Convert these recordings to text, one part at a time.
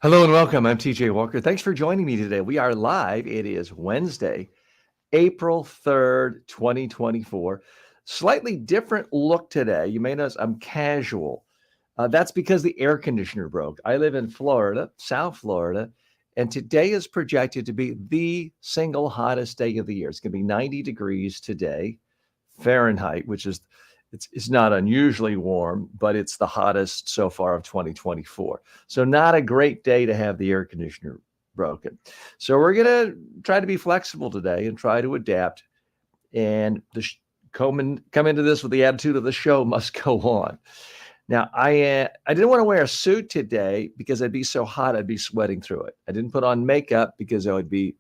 Hello and welcome. I'm TJ Walker. Thanks for joining me today. We are live. It is Wednesday, April 3rd, 2024. Slightly different look today. You may notice I'm casual. That's because the air conditioner broke. I live in Florida, South Florida, and today is projected to be the single hottest day of the year. It's going to be 90 degrees today, Fahrenheit, which is it's not unusually warm, but it's the hottest so far of 2024. So not a great day to have the air conditioner broken. So we're going to try to be flexible today and try to adapt. And come into this with the attitude of the show must go on. Now, I didn't want to wear a suit today because I'd be so hot I'd be sweating through it. I didn't put on makeup because I would be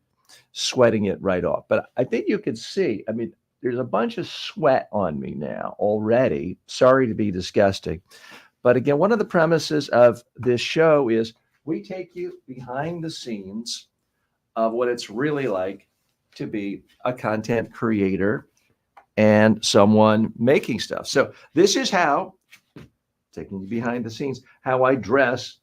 sweating it right off. But I think you could see, I mean, there's a bunch of sweat on me now already. Sorry to be disgusting. But again, one of the premises of this show is we take you behind the scenes of what it's really like to be a content creator and someone making stuff. So this is how, taking you behind the scenes, how I dress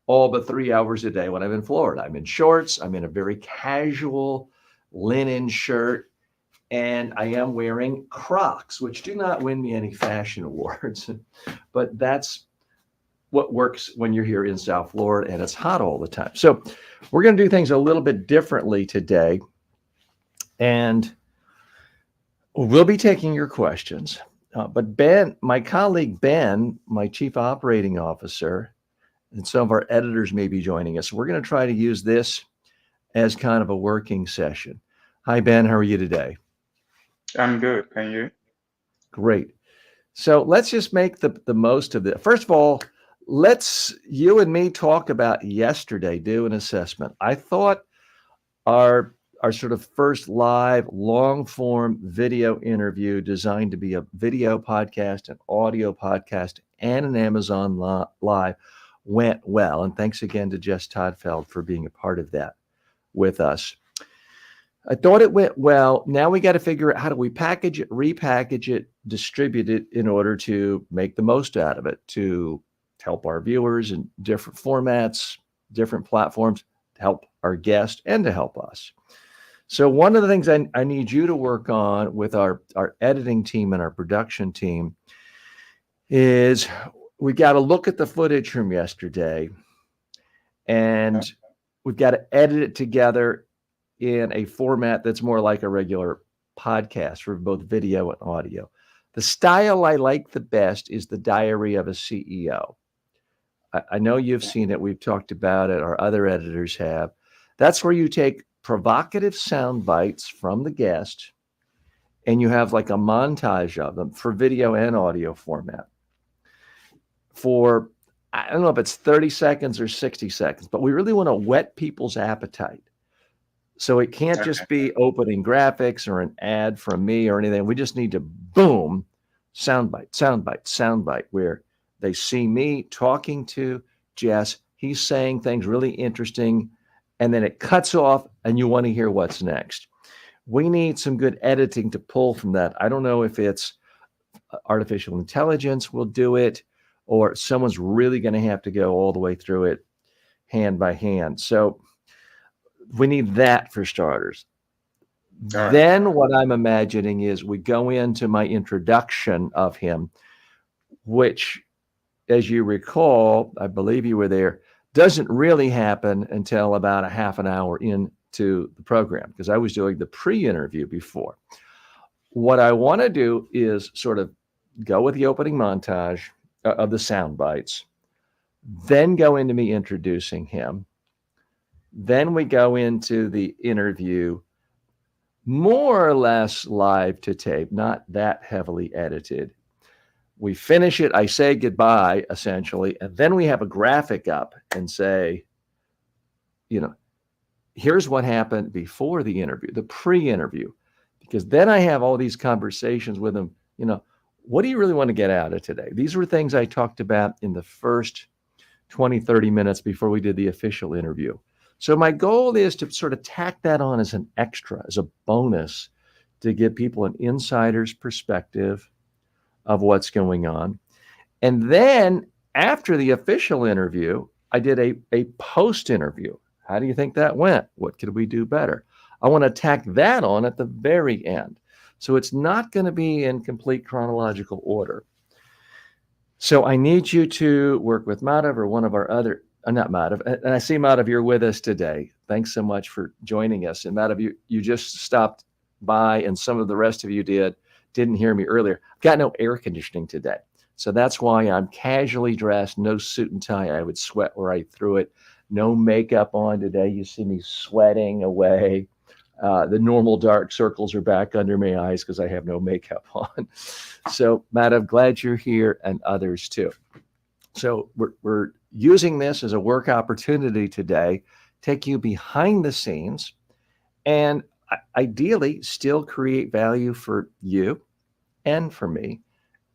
all but 3 hours a day when I'm in Florida. I'm in shorts. I'm in a very casual linen shirt. And I am wearing Crocs, which do not win me any fashion awards, but that's what works when you're here in South Florida and it's hot all the time. So we're going to do things a little bit differently today. And we'll be taking your questions. But Ben, my colleague Ben, my chief operating officer, and some of our editors may be joining us. We're going to try to use this as kind of a working session. Hi, Ben. How are you today? I'm good. And you? Great. So let's just make the most of it. First of all, let's you and me talk about yesterday, do an assessment. I thought our sort of first live long form video interview designed to be a video podcast, an audio podcast, and an Amazon Live went well. And thanks again to Jess Toddfeld for being a part of that with us. I thought it went well. Now we got to figure out how do we package it, repackage it, distribute it in order to make the most out of it, to help our viewers in different formats, different platforms, to help our guests and to help us. So one of the things I need you to work on with our editing team and our production team is we got to look at the footage from yesterday and we've got to edit it together in a format that's more like a regular podcast for both video and audio. The style I like the best is the Diary of a CEO. I know you've seen it. We've talked about it. Our other editors have. That's where you take provocative sound bites from the guest and you have like a montage of them for video and audio format. For, I don't know if it's 30 seconds or 60 seconds, but we really want to whet people's appetite. So it can't just be opening graphics or an ad from me or anything. We just need to boom, soundbite, where they see me talking to Jess. He's saying things really interesting, and then it cuts off, and you want to hear what's next. We need some good editing to pull from that. I don't know if it's artificial intelligence will do it, or someone's really going to have to go all the way through it hand by hand. So we need that for starters. Right. Then what I'm imagining is we go into my introduction of him, which, as you recall, I believe you were there, doesn't really happen until about a half an hour into the program because I was doing the pre-interview before. What I want to do is sort of go with the opening montage of the sound bites, then go into me introducing him. Then we go into the interview, more or less live to tape, not that heavily edited. We finish it. I say goodbye, essentially. And then we have a graphic up and say, here's what happened before the interview, the pre-interview. Because then I have all these conversations with him. What do you really want to get out of today? These were things I talked about in the first 20, 30 minutes before we did the official interview. So my goal is to sort of tack that on as an extra, as a bonus, to give people an insider's perspective of what's going on. And then after the official interview, I did a post interview. How do you think that went? What could we do better? I want to tack that on at the very end. So it's not going to be in complete chronological order. So I need you to work with Madhav or one of our other, not Madhav, and I see Madhav, you're with us today. Thanks so much for joining us. And Madhav, you just stopped by, and some of the rest of you didn't hear me earlier. I've got no air conditioning today. So that's why I'm casually dressed, no suit and tie. I would sweat right through it. No makeup on today. You see me sweating away. The normal dark circles are back under my eyes because I have no makeup on. So, Matt, I'm glad you're here, and others too. So we're using this as a work opportunity today, take you behind the scenes, and ideally still create value for you and for me,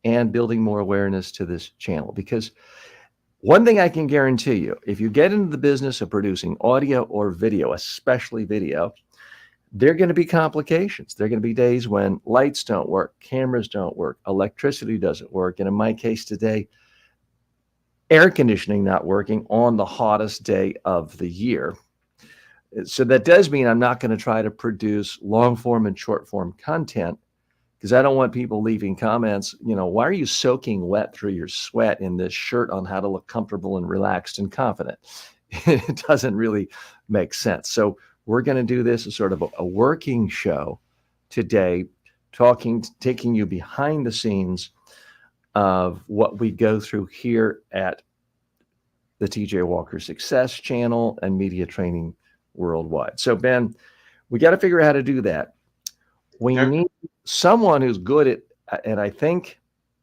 and building more awareness to this channel. Because one thing I can guarantee you, if you get into the business of producing audio or video, especially video, there are going to be complications. There are going to be days when lights don't work, cameras don't work, electricity doesn't work. And in my case today, air conditioning not working on the hottest day of the year. So that does mean I'm not going to try to produce long form and short form content because I don't want people leaving comments, why are you soaking wet through your sweat in this shirt on how to look comfortable and relaxed and confident? It doesn't really make sense. So we're going to do this as sort of a working show today, taking you behind the scenes of what we go through here at the TJ Walker Success Channel and Media Training Worldwide. So, Ben, we got to figure out how to do that. We need someone who's good at, and I think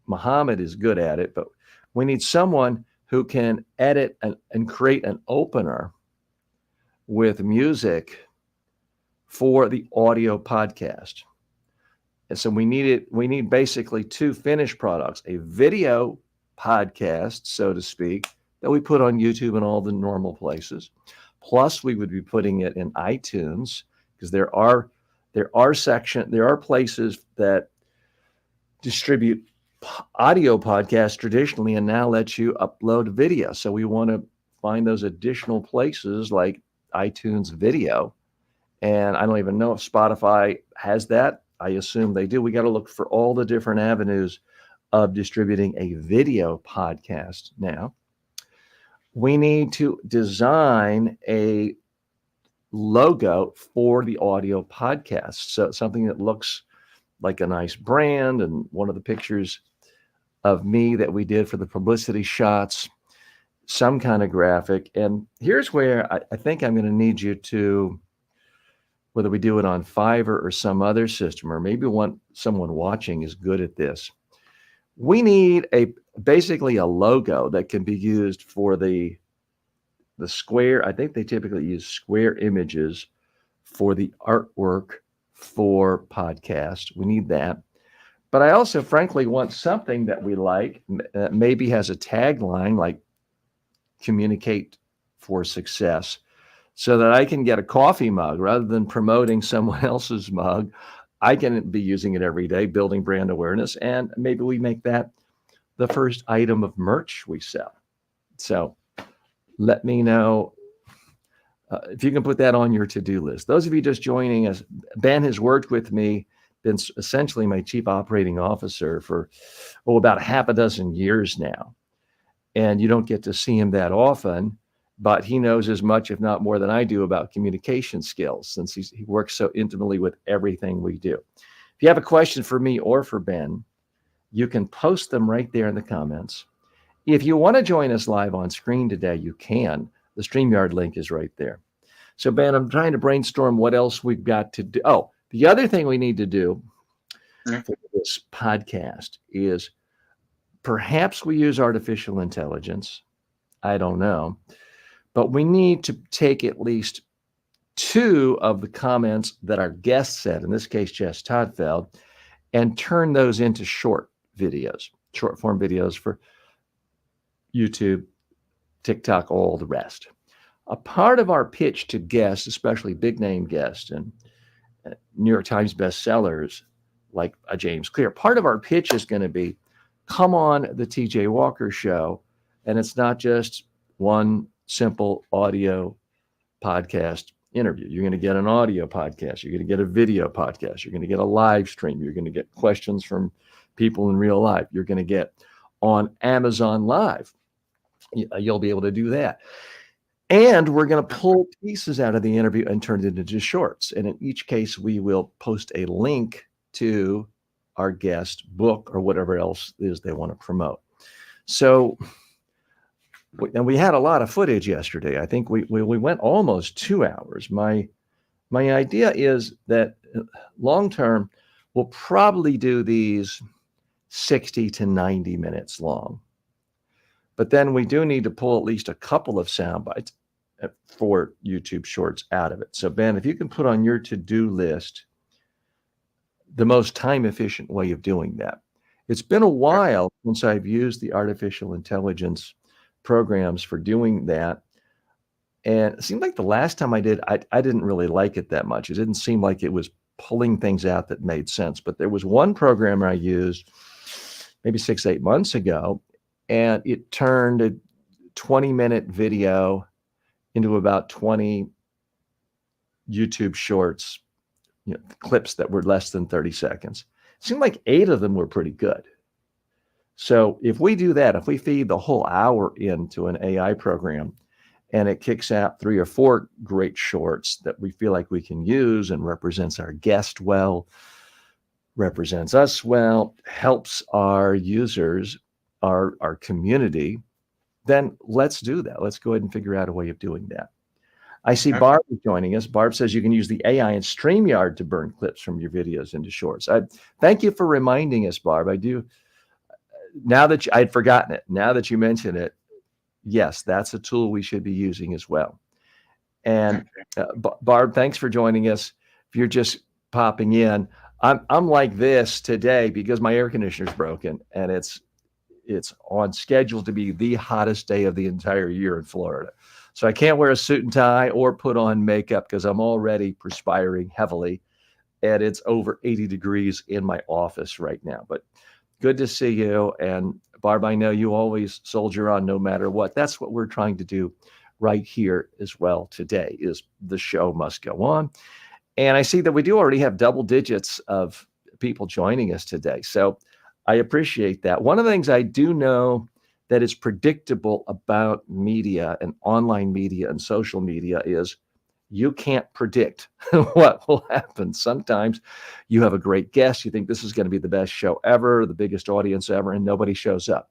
Muhammad is good at it, but we need someone who can edit and create an opener with music for the audio podcast. And so we need basically two finished products, a video podcast, so to speak, that we put on YouTube and all the normal places. Plus we would be putting it in iTunes because there are places that distribute audio podcasts traditionally and now let you upload video. So we want to find those additional places like iTunes video. And I don't even know if Spotify has that. I assume they do. We got to look for all the different avenues of distributing a video podcast now. We need to design a logo for the audio podcast. So something that looks like a nice brand, and one of the pictures of me that we did for the publicity shots, some kind of graphic. And here's where I think I'm going to need you to, whether we do it on Fiverr or some other system, or maybe someone watching is good at this. We need basically a logo that can be used for the square. I think they typically use square images for the artwork for podcast. We need that. But I also, frankly, want something that we like, that maybe has a tagline like communicate for success, so that I can get a coffee mug rather than promoting someone else's mug. I can be using it every day, building brand awareness, and maybe we make that the first item of merch we sell. So let me know if you can put that on your to-do list. Those of you just joining us, Ben has worked with me, been essentially my chief operating officer for about half a dozen years now. And you don't get to see him that often, but he knows as much, if not more, than I do about communication skills, since he works so intimately with everything we do. If you have a question for me or for Ben, you can post them right there in the comments. If you want to join us live on screen today, you can. The StreamYard link is right there. So, Ben, I'm trying to brainstorm what else we've got to do. Oh, the other thing we need to do for this podcast is perhaps we use artificial intelligence. I don't know. But we need to take at least two of the comments that our guest said, in this case, Jess Todfeld, and turn those into short form videos for YouTube, TikTok, all the rest. A part of our pitch to guests, especially big name guests and New York Times bestsellers like a James Clear, part of our pitch is going to be, come on the TJ Walker Show, and it's not just one simple audio podcast interview. You're going to get an audio podcast. You're going to get a video podcast. You're going to get a live stream. You're going to get questions from people in real life. You're going to get on Amazon Live. You'll be able to do that. And we're going to pull pieces out of the interview and turn it into shorts. And in each case, we will post a link to our guest book or whatever else it is they want to promote. So, and we had a lot of footage yesterday. I think we went almost 2 hours. My idea is that long term, we'll probably do these 60 to 90 minutes long. But then we do need to pull at least a couple of sound bites for YouTube Shorts out of it. So Ben, if you can put on your to-do list the most time-efficient way of doing that. It's been a while since I've used the artificial intelligence programs for doing that. And it seemed like the last time I did, I didn't really like it that much. It didn't seem like it was pulling things out that made sense. But there was one program I used maybe 6-8 months ago, and it turned a 20-minute video into about 20 YouTube Shorts, clips that were less than 30 seconds. It seemed like 8 of them were pretty good. So if we do that, if we feed the whole hour into an AI program and it kicks out 3 or 4 great shorts that we feel like we can use and represents our guest well, represents us well, helps our users, our community, then let's do that. Let's go ahead and figure out a way of doing that. I see Barb joining us. Barb says you can use the AI and StreamYard to burn clips from your videos into shorts. Thank you for reminding us, Barb. I do. Now that I'd forgotten it, now that you mention it, yes, that's a tool we should be using as well. And Barb, thanks for joining us. If you're just popping in, I'm like this today because my air conditioner's broken, and it's on schedule to be the hottest day of the entire year in Florida. So I can't wear a suit and tie or put on makeup because I'm already perspiring heavily, and it's over 80 degrees in my office right now. But good to see you. And Barb, I know you always soldier on no matter what. That's what we're trying to do right here as well today, is the show must go on. And I see that we do already have double digits of people joining us today. So I appreciate that. One of the things I do know that is predictable about media and online media and social media is you can't predict what will happen. Sometimes you have a great guest. You think this is going to be the best show ever, the biggest audience ever, and nobody shows up.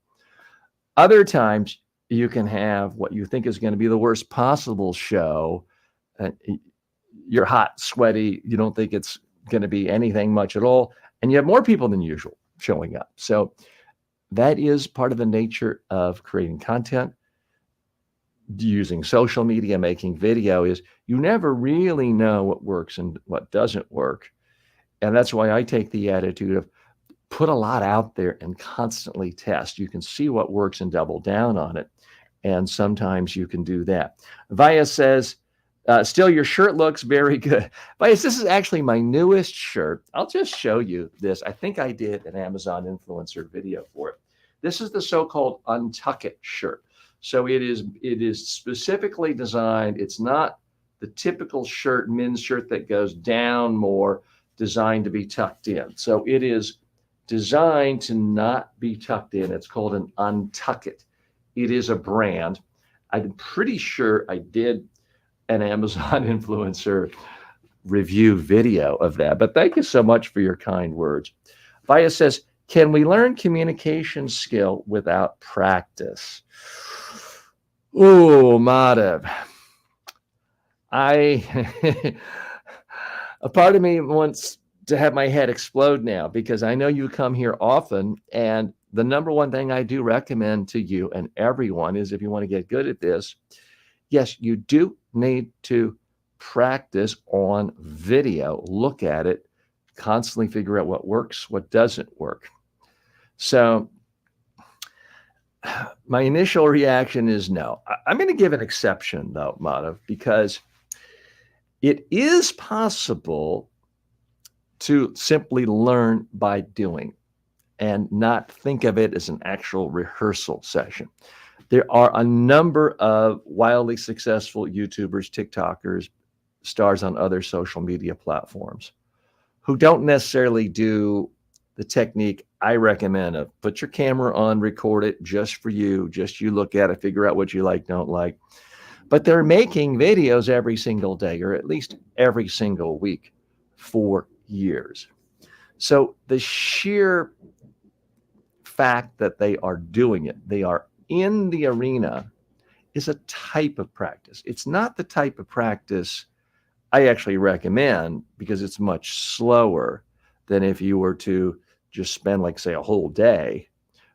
Other times you can have what you think is going to be the worst possible show. You're hot, sweaty. You don't think it's going to be anything much at all. And you have more people than usual showing up. So that is part of the nature of creating content. Using social media, making video, is you never really know what works and what doesn't work. And that's why I take the attitude of put a lot out there and constantly test. You can see what works and double down on it. And sometimes you can do that. Vaya says, still your shirt looks very good. Vaya, this is actually my newest shirt. I'll just show you this. I think I did an Amazon influencer video for it. This is the so-called Untuck It shirt. So it is specifically designed. It's not the typical shirt, men's shirt that goes down more, designed to be tucked in. So it is designed to not be tucked in. It's called an Untuck It. It is a brand. I'm pretty sure I did an Amazon influencer review video of that. But thank you so much for your kind words. Vaya says, can we learn communication skill without practice? Oh, Madhav. A part of me wants to have my head explode now because I know you come here often, and the number one thing I do recommend to you and everyone is, if you want to get good at this, yes, you do need to practice on video. Look at it, constantly figure out what works, what doesn't work. So my initial reaction is no. I'm going to give an exception, though, Madhav, because it is possible to simply learn by doing and not think of it as an actual rehearsal session. There are a number of wildly successful YouTubers, TikTokers, stars on other social media platforms who don't necessarily do the technique I recommend of put your camera on, record it just for you, just you look at it, figure out what you like, don't like. But they're making videos every single day or at least every single week for years. So the sheer fact that they are doing it, they are in the arena, is a type of practice. It's not the type of practice I actually recommend because it's much slower than if you were to just spend, like, say, a whole day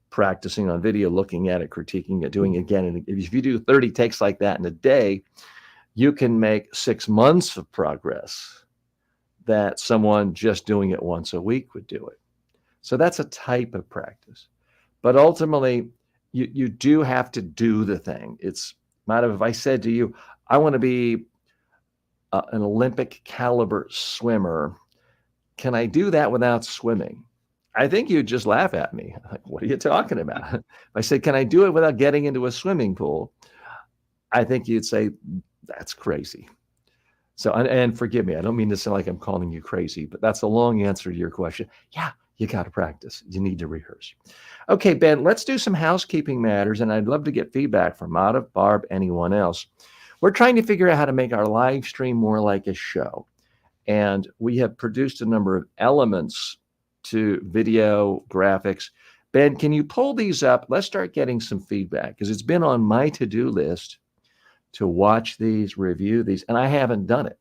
practicing on video, looking at it, critiquing it, doing it again. And if you do 30 takes like that in a day, you can make 6 months of progress that someone just doing it once a week would do it. So that's a type of practice. But ultimately, you do have to do the thing. It's not if I said to you, I want to be an Olympic caliber swimmer. Can I do that without swimming? I think you'd just laugh at me. Like, what are you talking about? If I said, can I do it without getting into a swimming pool? I think you'd say, that's crazy. So, and forgive me, I don't mean to sound like I'm calling you crazy, but that's a long answer to your question. Yeah, you got to practice. You need to rehearse. Okay, Ben, let's do some housekeeping matters, and I'd love to get feedback from Madhav, Barb, anyone else. We're trying to figure out how to make our live stream more like a show. And we have produced a number of elements to video graphics. Ben, can you pull these up? Let's start getting some feedback because it's been on my to-do list to watch these, review these, and I haven't done it.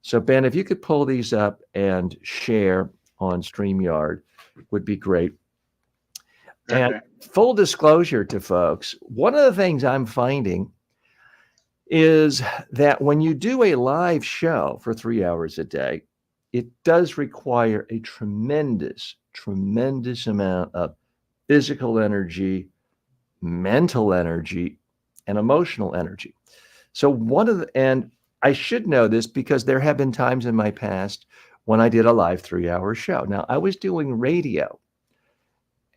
So Ben, if you could pull these up and share on StreamYard would be great. Okay. And full disclosure to folks, one of the things I'm finding is that when you do a live show for 3 hours a day, it does require a tremendous, tremendous amount of physical energy, mental energy, and emotional energy. So and I should know this because there have been times in my past when I did a live 3-hour show. Now, I was doing radio.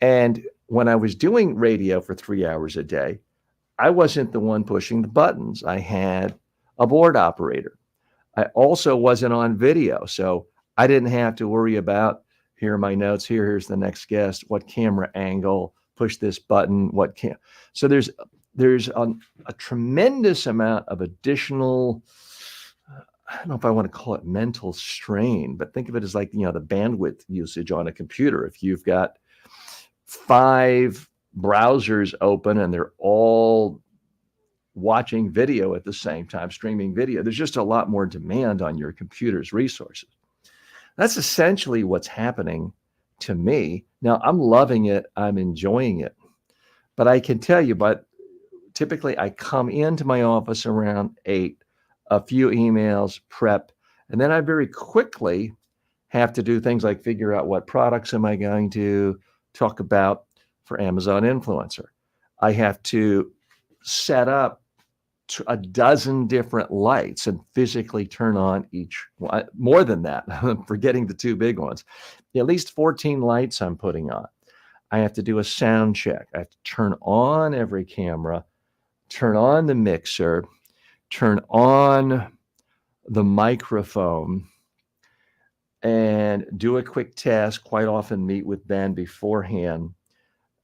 And when I was doing radio for 3 hours a day, I wasn't the one pushing the buttons. I had a board operator. I also wasn't on video, so I didn't have to worry about, here are my notes, here's the next guest, what camera angle, push this button, so there's a tremendous amount of additional, I don't know if I want to call it mental strain, but think of it as like, the bandwidth usage on a computer. If you've got 5 browsers open and they're all watching video at the same time, streaming video, there's just a lot more demand on your computer's resources. That's essentially what's happening to me. Now, I'm loving it. I'm enjoying it. But I can tell you, typically I come into my office around 8, a few emails, prep, and then I very quickly have to do things like figure out what products am I going to talk about for Amazon Influencer. I have to set up a dozen different lights and physically turn on each one. More than that, I'm forgetting the 2 big ones. At least 14 lights I'm putting on. I have to do a sound check. I have to turn on every camera, turn on the mixer, turn on the microphone, and do a quick test. Quite often meet with Ben beforehand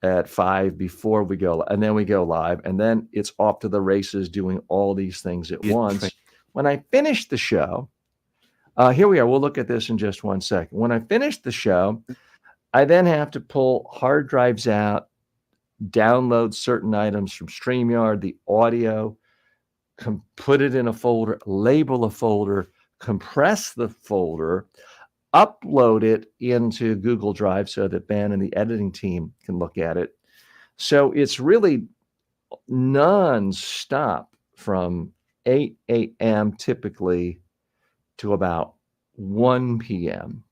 at 5 before we go, and then we go live, and then it's off to the races doing all these things at once. When I finish the show, here we are. We'll look at this in just one second. When I finish the show, I then have to pull hard drives out, download certain items from StreamYard, the audio, put it in a folder, label a folder, compress the folder, upload it into Google Drive so that Ben and the editing team can look at it. So it's really non-stop from 8 a.m. typically to about 1 p.m.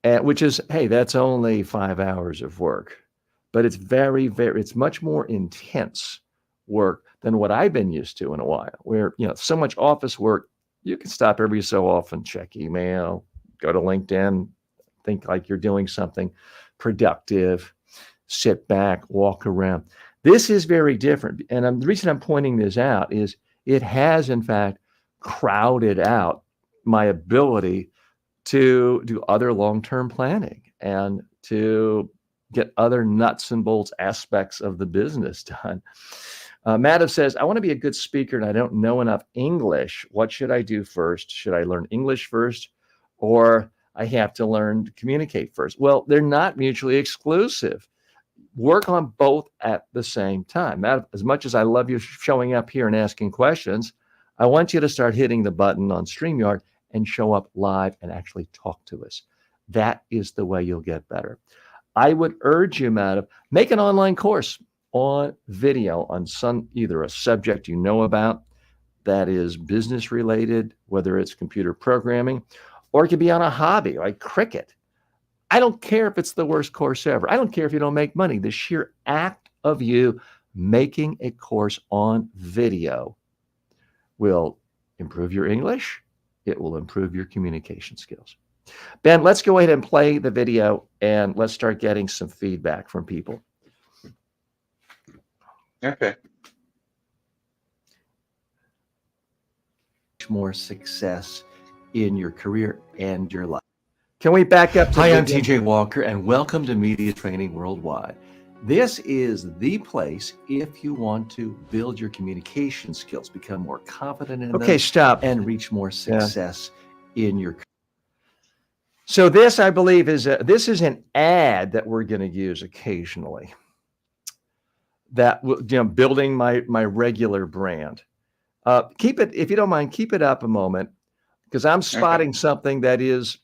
Which is, hey, that's only 5 hours of work. But it's it's much more intense work than what I've been used to in a while, where, so much office work, you can stop every so often, check email, go to LinkedIn, think like you're doing something productive, sit back, walk around. This is very different. And the reason I'm pointing this out is it has, in fact, crowded out my ability to do other long-term planning and to get other nuts and bolts aspects of the business done. Madhav says, I want to be a good speaker and I don't know enough English. What should I do first? Should I learn English first, or I have to learn to communicate first? Well, they're not mutually exclusive. Work on both at the same time. Madhav, as much as I love you showing up here and asking questions, I want you to start hitting the button on StreamYard and show up live and actually talk to us. That is the way you'll get better. I would urge you, Madhav, make an online course on video on either a subject you know about that is business related, whether it's computer programming, or it could be on a hobby like cricket. I don't care if it's the worst course ever. I don't care if you don't make money. The sheer act of you making a course on video will improve your English. It will improve your communication skills. Ben, let's go ahead and play the video and let's start getting some feedback from people. Okay. More success in your career and your life. Can we back up to Hi, I'm TJ Walker, and welcome to Media Training Worldwide. This is the place if you want to build your communication skills, become more confident in them, stop. and reach more success in your career. So this, I believe, is an ad that we're going to use occasionally. That will, building my regular brand. Keep it, if you don't mind, keep it up a moment, because I'm spotting something that is,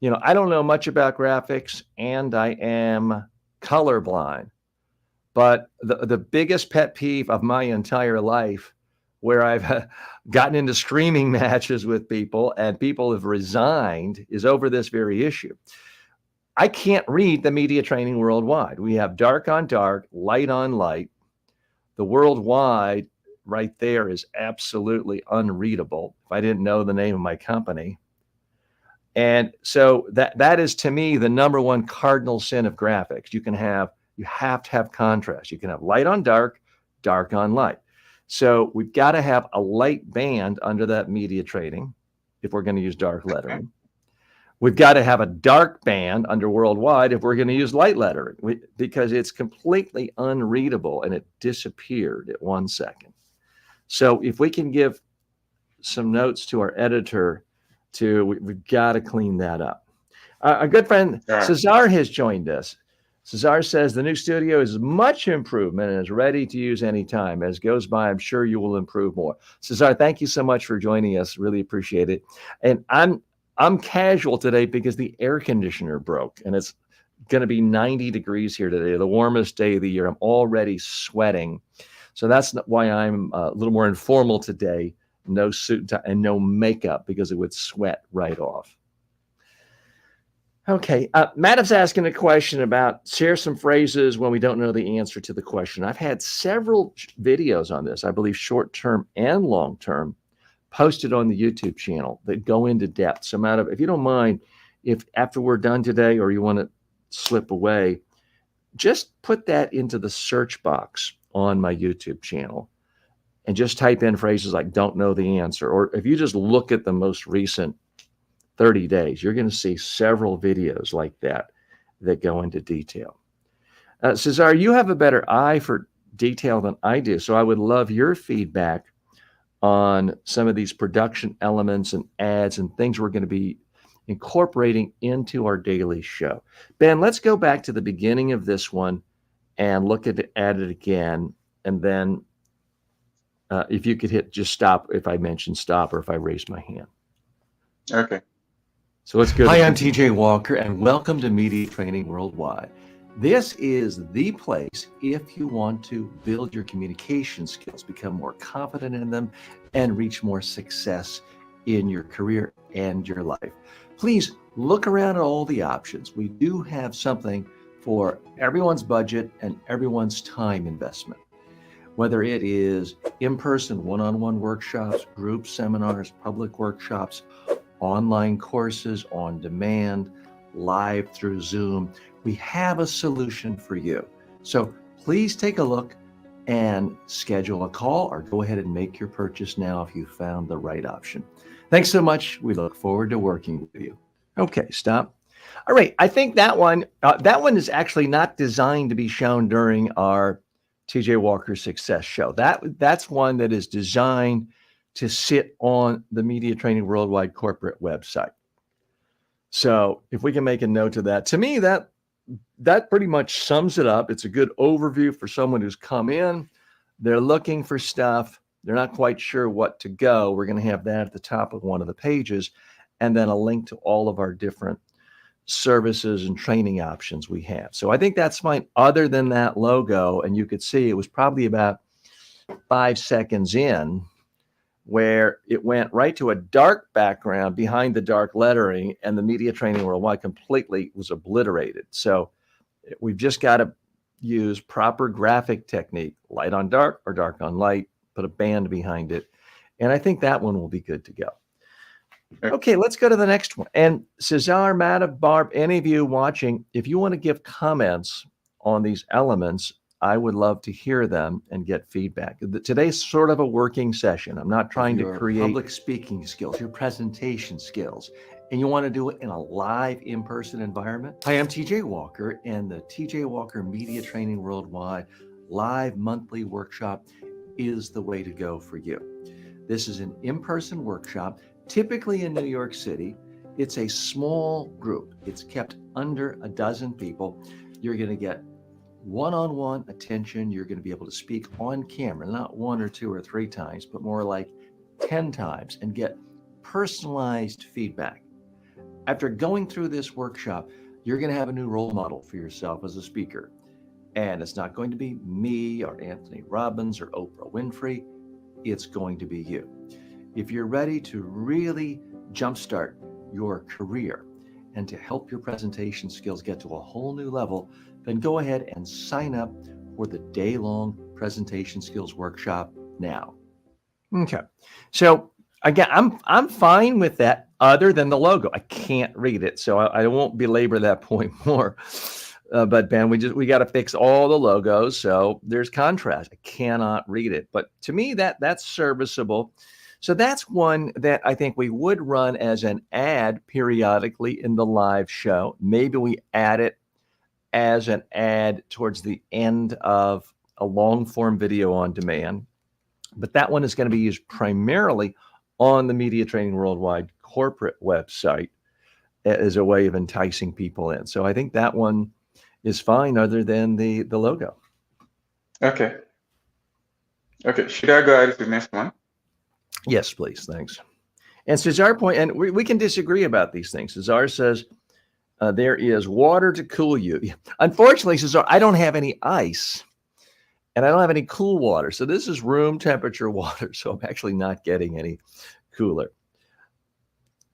I don't know much about graphics and I am colorblind, but the biggest pet peeve of my entire life, where I've gotten into screaming matches with people and people have resigned, is over this very issue. I can't read the Media Training Worldwide. We have dark on dark, light on light. The worldwide right there is absolutely unreadable if I didn't know the name of my company. And so that is, to me, the number one cardinal sin of graphics. You have to have contrast. You can have light on dark, dark on light. So we've got to have a light band under that media training if we're going to use dark lettering. We've got to have a dark band under worldwide if we're going to use light lettering, because it's completely unreadable and it disappeared at 1 second. So if we can give some notes to our editor, we've got to clean that up. Our good friend Cesar has joined us. Cesar says the new studio is much improvement and is ready to use anytime. As goes by, I'm sure you will improve more. Cesar, thank you so much for joining us. Really appreciate it. And I'm casual today because the air conditioner broke, and it's going to be 90 degrees here today, the warmest day of the year. I'm already sweating. So that's why I'm a little more informal today. No suit and no makeup, because it would sweat right off. Okay, Madhav's asking a question about share some phrases when we don't know the answer to the question. I've had several videos on this, I believe short-term and long-term, posted on the YouTube channel that go into depth. So Madhav, if you don't mind, if after we're done today or you want to slip away, just put that into the search box on my YouTube channel and just type in phrases like don't know the answer. Or if you just look at the most recent 30 days, you're going to see several videos like that go into detail. Cesar, you have a better eye for detail than I do, so I would love your feedback on some of these production elements and ads and things we're going to be incorporating into our daily show. Ben, let's go back to the beginning of this one and look at it again, and then if you could hit just stop if I mention stop or if I raise my hand. Okay. So let's go. Hi, I'm TJ Walker, and welcome to Media Training Worldwide. This is the place if you want to build your communication skills, become more confident in them, and reach more success in your career and your life. Please look around at all the options. We do have something for everyone's budget and everyone's time investment. Whether it is in-person one-on-one workshops, group seminars, public workshops, online courses on demand, live through Zoom, we have a solution for you. So please take a look, and schedule a call or go ahead and make your purchase now if you found the right option. Thanks so much. We look forward to working with you. Okay, stop. All right, I think that one is actually not designed to be shown during our TJ Walker Success Show. That's one that is designed to sit on the Media Training Worldwide corporate website. So if we can make a note of that, to me, that pretty much sums it up. It's a good overview for someone who's come in. They're looking for stuff. They're not quite sure what to go. We're going to have that at the top of one of the pages, and then a link to all of our different services and training options we have. So I think that's fine other than that logo. And you could see it was probably about 5 seconds in where it went right to a dark background behind the dark lettering, and the Media Training Worldwide completely was obliterated. So we've just got to use proper graphic technique, light on dark or dark on light, put a band behind it. And I think that one will be good to go. Okay, let's go to the next one. And Cesar, Madhav, Barb, any of you watching, if you want to give comments on these elements, I would love to hear them and get feedback. Today's sort of a working session. I'm not trying to create public speaking skills, your presentation skills, and you want to do it in a live in-person environment. Hi, I'm TJ Walker, and the TJ Walker Media Training Worldwide live monthly workshop is the way to go for you. This is an in-person workshop, typically in New York City. It's a small group. It's kept under a dozen people. You're going to get one-on-one attention. You're going to be able to speak on camera, not 1 or 2 or 3 times, but more like 10 times, and get personalized feedback. After going through this workshop, you're going to have a new role model for yourself as a speaker. And it's not going to be me or Anthony Robbins or Oprah Winfrey. It's going to be you. If you're ready to really jumpstart your career and to help your presentation skills get to a whole new level, then go ahead and sign up for the day-long presentation skills workshop now. Okay. So again, I'm fine with that other than the logo. I can't read it, so I won't belabor that point more. But Ben, we got to fix all the logos, so there's contrast. I cannot read it, but to me that's serviceable. So that's one that I think we would run as an ad periodically in the live show. Maybe we add it as an ad towards the end of a long form video on demand. But that one is going to be used primarily on the Media Training Worldwide corporate website as a way of enticing people in. So I think that one is fine other than the logo. Okay. Should I go ahead with the next one? Yes, please. Thanks. And Cesar and we can disagree about these things. Cesar says there is water to cool you. Unfortunately, Cesar, I don't have any ice and I don't have any cool water. So this is room temperature water. So I'm actually not getting any cooler.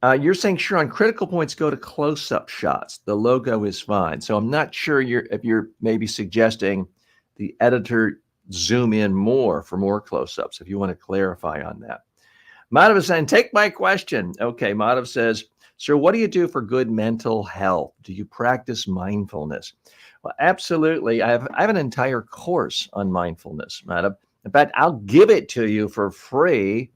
You're saying, sure, on critical points, go to close-up shots. The logo is fine. So I'm not sure if you're maybe suggesting the editor zoom in more for more close-ups, if you want to clarify on that. Madhav is saying, take my question. Okay, Madhav says, sir, what do you do for good mental health? Do you practice mindfulness? Well, absolutely. I have an entire course on mindfulness, Madhav. In fact, I'll give it to you for free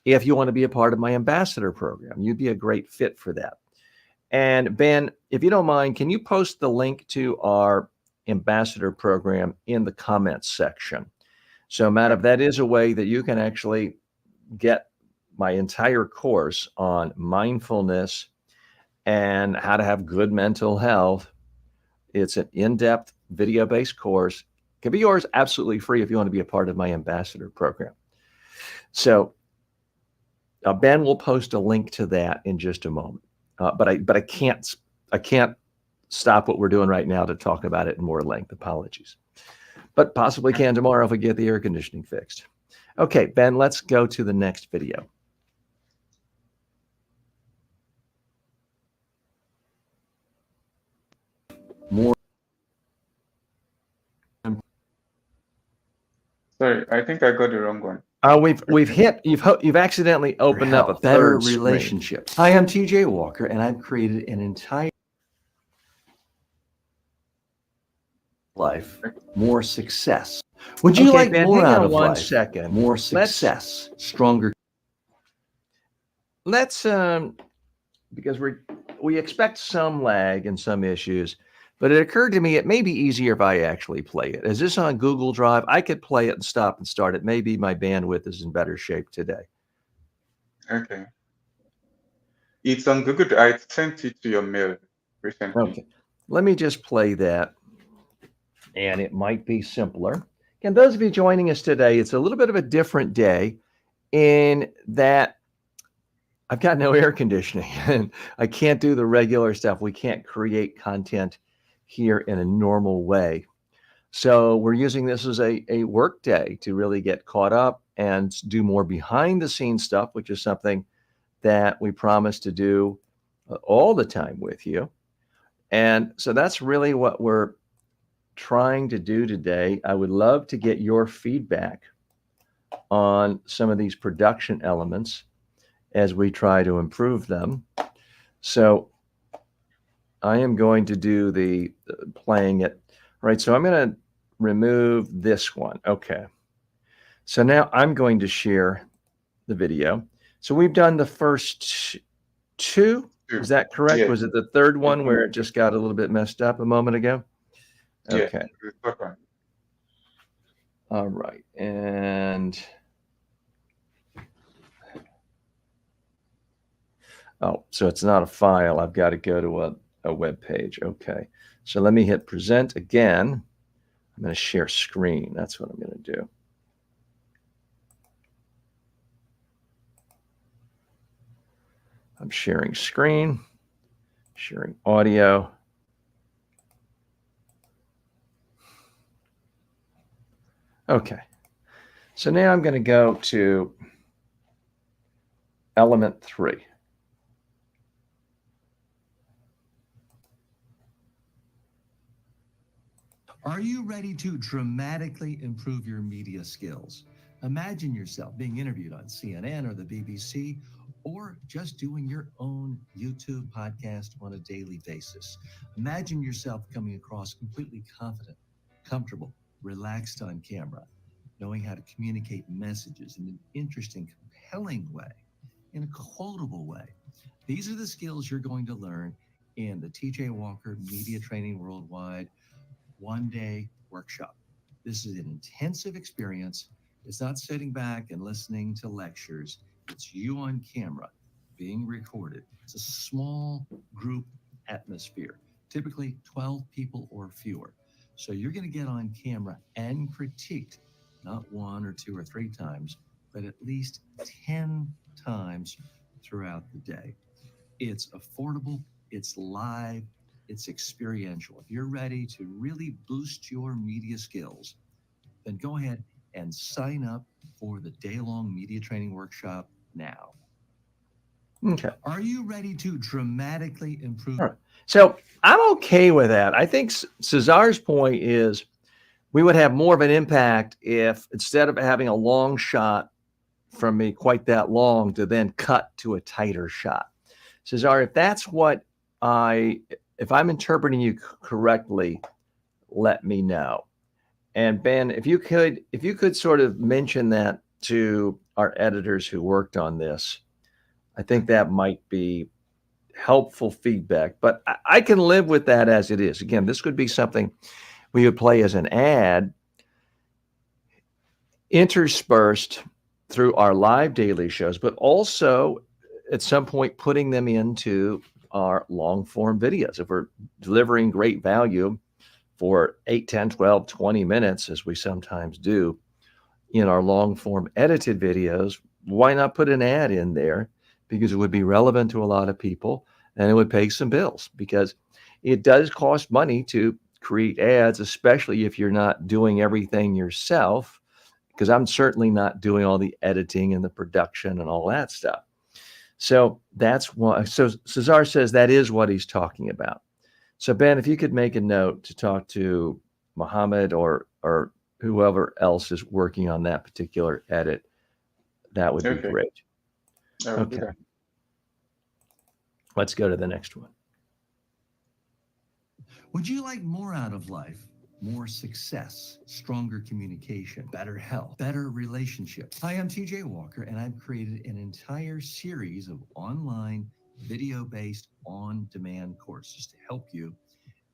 if you want to be a part of my ambassador program. You'd be a great fit for that. And Ben, if you don't mind, can you post the link to our ambassador program in the comments section? So Madhav, that is a way that you can actually get my entire course on mindfulness and how to have good mental health. It's an in-depth video-based course. It can be yours absolutely free if you want to be a part of my ambassador program. So Ben will post a link to that in just a moment. But I can't stop what we're doing right now to talk about it in more length. Apologies. But possibly can tomorrow if we get the air conditioning fixed. Okay, Ben, let's go to the next video. More. Sorry, I think I got the wrong one. You've accidentally opened up a better third relationship. Hi, I'm TJ Walker, and I've created an entire life, more success. Would you Okay, like Ben, more hang out on of one life? second. More Let's success, stronger. let's because we expect some lag and some issues, but it occurred to me it may be easier if I actually play it. Is this on Google Drive? I could play it and stop and start it. Maybe my bandwidth is in better shape today. Okay. It's on Google. I sent it to your mail recently. Okay, let me just play that, and it might be simpler. And those of you joining us today, it's a little bit of a different day in that I've got no air conditioning and I can't do the regular stuff. We can't create content here in a normal way. So we're using this as a work day to really get caught up and do more behind the scenes stuff, which is something that we promise to do all the time with you. And so that's really what we're trying to do today. I would love to get your feedback on some of these production elements as we try to improve them. So I am going to do the playing it. Right. So I'm going to remove this one. Okay. So now I'm going to share the video. So we've done the first two. Two. Is that correct? Yes. Was it the third one Mhm. where it just got a little bit messed up a moment ago? Yes. Okay. The third one. All right. And oh, so it's not a file. I've got to go to a web page. Okay. So let me hit present again. I'm going to share screen. That's what I'm going to do. I'm sharing screen, sharing audio. Okay. So now I'm going to go to element 3. Are you ready to dramatically improve your media skills? Imagine yourself being interviewed on CNN or the BBC, or just doing your own YouTube podcast on a daily basis. Imagine yourself coming across completely confident, comfortable, relaxed on camera, knowing how to communicate messages in an interesting, compelling way, in a quotable way. These are the skills you're going to learn in the TJ Walker Media Training Worldwide one-day workshop. This is an intensive experience. It's not sitting back and listening to lectures. It's you on camera being recorded. It's a small group atmosphere, typically 12 people or fewer. So you're going to get on camera and critiqued, not 1 or 2 or 3 times, but at least 10 times throughout the day. It's affordable, it's live, it's experiential. If you're ready to really boost your media skills, then go ahead and sign up for the day-long media training workshop now. Okay. Are you ready to dramatically improve? All right. So I'm okay with that. I think Cesar's point is we would have more of an impact if instead of having a long shot from me, quite that long, to then cut to a tighter shot. Cesar, if that's what if I'm interpreting you correctly, let me know. And Ben, if you could sort of mention that to our editors who worked on this, I think that might be helpful feedback. But I can live with that as it is. Again, this could be something we would play as an ad interspersed through our live daily shows, but also at some point putting them into our long form videos. If we're delivering great value for 8, 10, 12, 20 minutes, as we sometimes do in our long form edited videos, why not put an ad in there? Because it would be relevant to a lot of people and it would pay some bills, because it does cost money to create ads, especially if you're not doing everything yourself, because I'm certainly not doing all the editing and the production and all that stuff. So that's why. So Cesar says that is what he's talking about. So Ben, if you could make a note to talk to Mohammed or whoever else is working on that particular edit, that would be Okay. great. I will do Okay, that. let's go to the next one. Would you like more out of life? more success, stronger communication, better health, better relationships. Hi, I'm TJ Walker, and I've created an entire series of online video-based on-demand courses to help you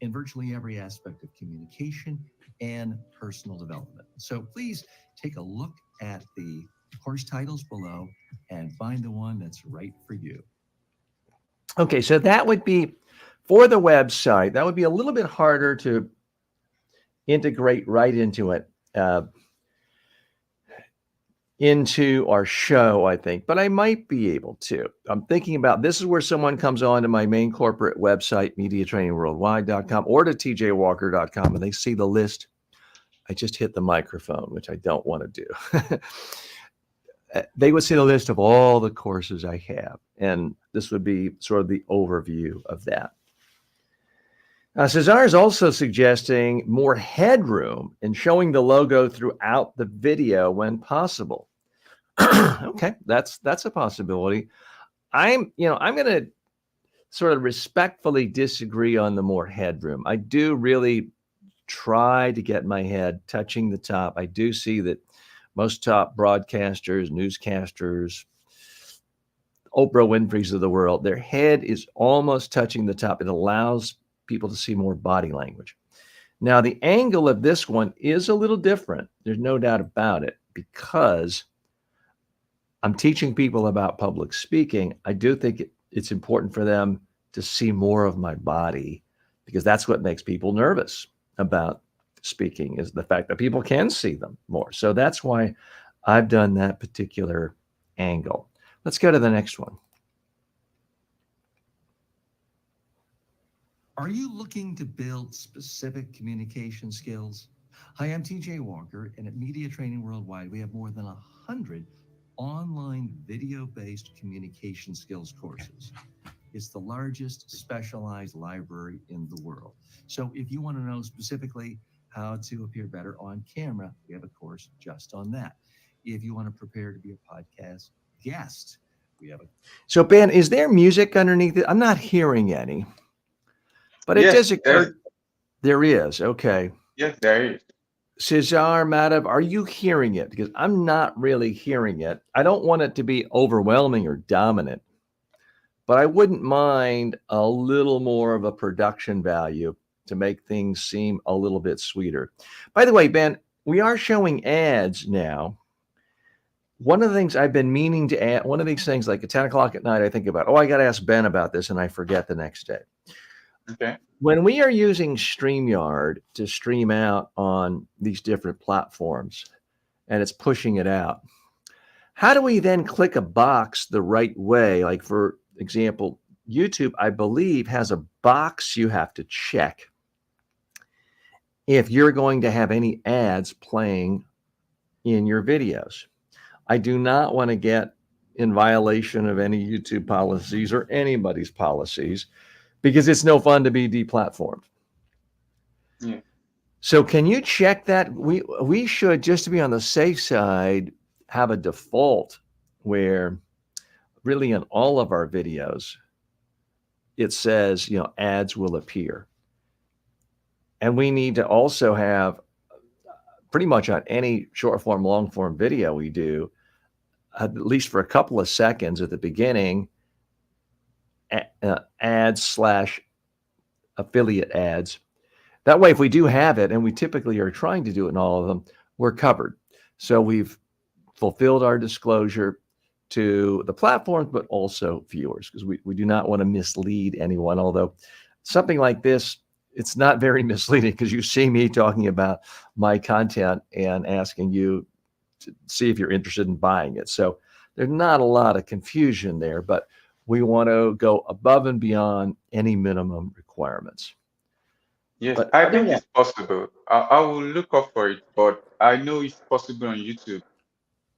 in virtually every aspect of communication and personal development. So please take a look at the course titles below and find the one that's right for you. Okay, so that would be for the website. That would be a little bit harder to integrate right into it, into our show, I think, but I might be able to. I'm thinking about this is where someone comes on to my main corporate website, mediatrainingworldwide.com, or to tjwalker.com, and they see the list. I just hit the microphone, which I don't want to do. They would see the list of all the courses I have, and this would be sort of the overview of that. Cesar is also suggesting more headroom and showing the logo throughout the video when possible. Okay, that's a possibility. I'm going to sort of respectfully disagree on the more headroom. I do really try to get my head touching the top. I do see that most top broadcasters, newscasters, Oprah Winfrey's of the world, their head is almost touching the top. It allows people to see more body language. Now, the angle of this one is a little different. There's no doubt about it, because I'm teaching people about public speaking. I do think it's important for them to see more of my body, because that's what makes people nervous about speaking, is the fact that people can see them more. So that's why I've done that particular angle. Let's go to the next one. Are you looking to build specific communication skills? Hi, I'm TJ Walker, and at Media Training Worldwide, we have more than 100 online video-based communication skills courses. It's the largest specialized library in the world. So if you want to know specifically how to appear better on camera, we have a course just on that. If you want to prepare to be a podcast guest, we have a... So Ben, is there music underneath it? I'm not hearing any, but it does occur. There is. Okay. Yes, there is. Cesar, Madhav, are you hearing it? Because I'm not really hearing it. I don't want it to be overwhelming or dominant, but I wouldn't mind a little more of a production value to make things seem a little bit sweeter. By the way, Ben, we are showing ads now. One of the things I've been meaning to add, one of these things, like at 10 o'clock at night, I think about, I got to ask Ben about this, and I forget the next day. Okay. When we are using StreamYard to stream out on these different platforms, and it's pushing it out, how do we then click a box the right way? Like, for example, YouTube, I believe, has a box you have to check if you're going to have any ads playing in your videos. I do not want to get in violation of any YouTube policies or anybody's policies, because it's no fun to be deplatformed. Yeah. So can you check that? We should, just to be on the safe side, have a default where really in all of our videos, it says, ads will appear. And we need to also have, pretty much on any short form, long form video we do, at least for a couple of seconds at the beginning, ads / affiliate ads. That way, if we do have it, and we typically are trying to do it in all of them, we're covered. So we've fulfilled our disclosure to the platforms, but also viewers, because we do not want to mislead anyone. Although something like this, it's not very misleading, because you see me talking about my content and asking you to see if you're interested in buying it. So there's not a lot of confusion there, but we want to go above and beyond any minimum requirements. Yes, But I think it's possible. I will look up for it, but I know it's possible on YouTube.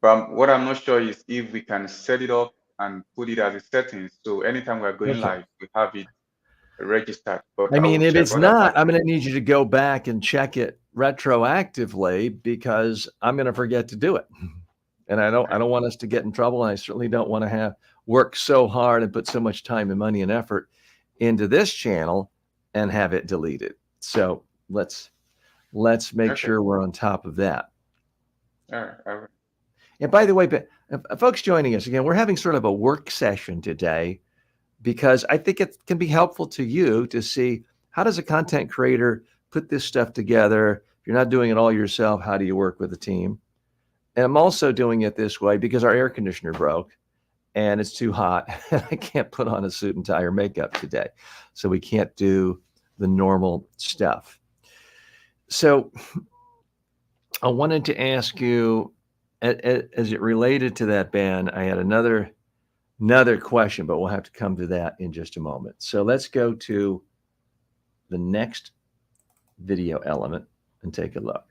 But what I'm not sure is if we can set it up and put it as a setting. So anytime we're going live, we have it registered. But I mean, will if check it's all that not, out. I'm going to need you to go back and check it retroactively, because I'm going to forget to do it. And I don't want us to get in trouble. And I certainly don't want to have work so hard and put so much time and money and effort into this channel and have it deleted. So let's Let's make Okay. sure we're on top of that. All right. All right. And by the way, folks joining us again, we're having sort of a work session today because I think it can be helpful to you to see how does a content creator put this stuff together. If you're not doing it all yourself, how do you work with a team? And I'm also doing it this way because our air conditioner broke and it's too hot. I can't put on a suit and tie or makeup today. So we can't do the normal stuff. So I wanted to ask you, as it related to that, Ben, I had another question, but we'll have to come to that in just a moment. So let's go to the next video element and take a look.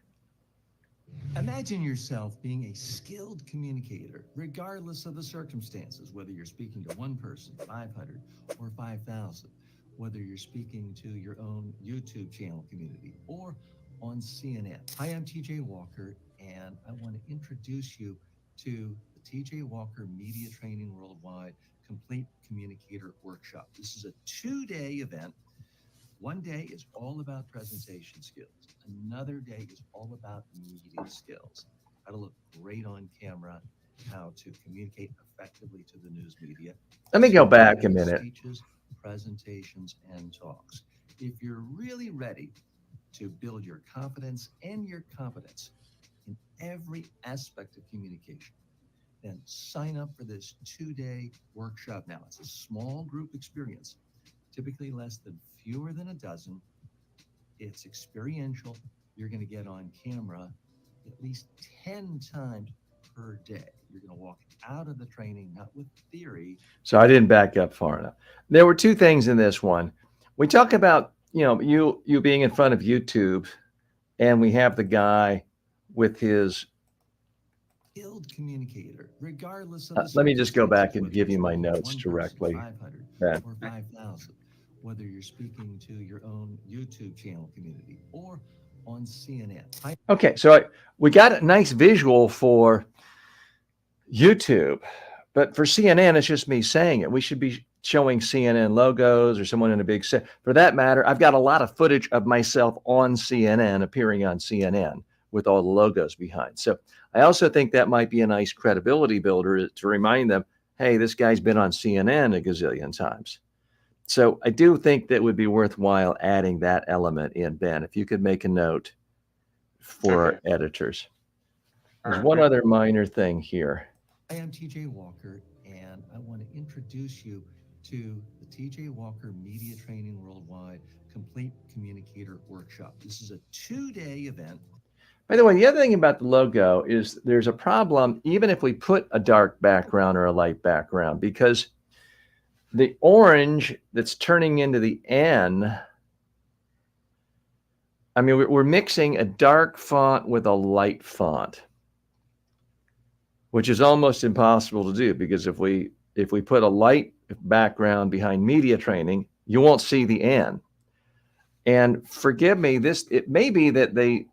Imagine yourself being a skilled communicator, regardless of the circumstances, whether you're speaking to one person, 500 or 5,000, whether you're speaking to your own YouTube channel community or on CNN. Hi, I'm TJ Walker, and I want to introduce you to the TJ Walker Media Training Worldwide Complete Communicator Workshop. This is a 2-day event. One day is all about presentation skills. Another day is all about media skills. How to look great on camera, how to communicate effectively to the news media. Let me go back a minute. Speeches, presentations, and talks. If you're really ready to build your confidence and your competence in every aspect of communication, then sign up for this 2-day workshop now. It's a small group experience, typically fewer than a dozen. It's experiential. You're going to get on camera at least 10 times per day. You're going to walk out of the training, not with theory. So I didn't back up far enough. There were two things in this one. We talk about, you being in front of YouTube, and we have the guy with his skilled communicator, regardless of let me just go back and give you my notes directly. 500 or 5,000, whether you're speaking to your own YouTube channel community or on CNN. Okay, so we got a nice visual for YouTube, but for CNN, it's just me saying it. We should be showing CNN logos or someone in a big set. For that matter, I've got a lot of footage of myself on CNN, appearing on CNN with all the logos behind. So I also think that might be a nice credibility builder to remind them, hey, this guy's been on CNN a gazillion times. So I do think that would be worthwhile adding that element in, Ben, if you could make a note for our editors. There's one other minor thing here. I am TJ Walker, and I want to introduce you to the TJ Walker Media Training Worldwide Complete Communicator Workshop. This is a 2-day event. By the way, the other thing about the logo is there's a problem, even if we put a dark background or a light background, because the orange that's turning into the N, I mean, we're mixing a dark font with a light font, which is almost impossible to do, because if we put a light background behind media training, you won't see the N. And forgive me, it may be that the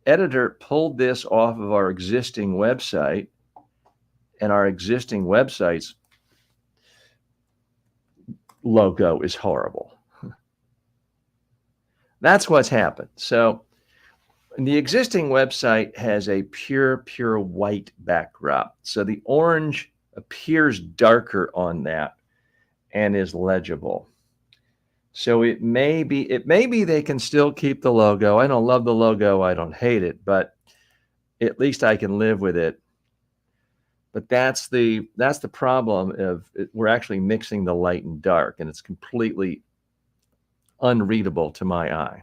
editor pulled this off of our existing website, and our existing website's logo is horrible. That's what's happened. So the existing website has a pure white backdrop. So the orange appears darker on that and is legible. So it may be they can still keep the logo. I don't love the logo. I don't hate it, but at least I can live with it. But that's the problem of it. We're actually mixing the light and dark, and it's completely unreadable to my eye.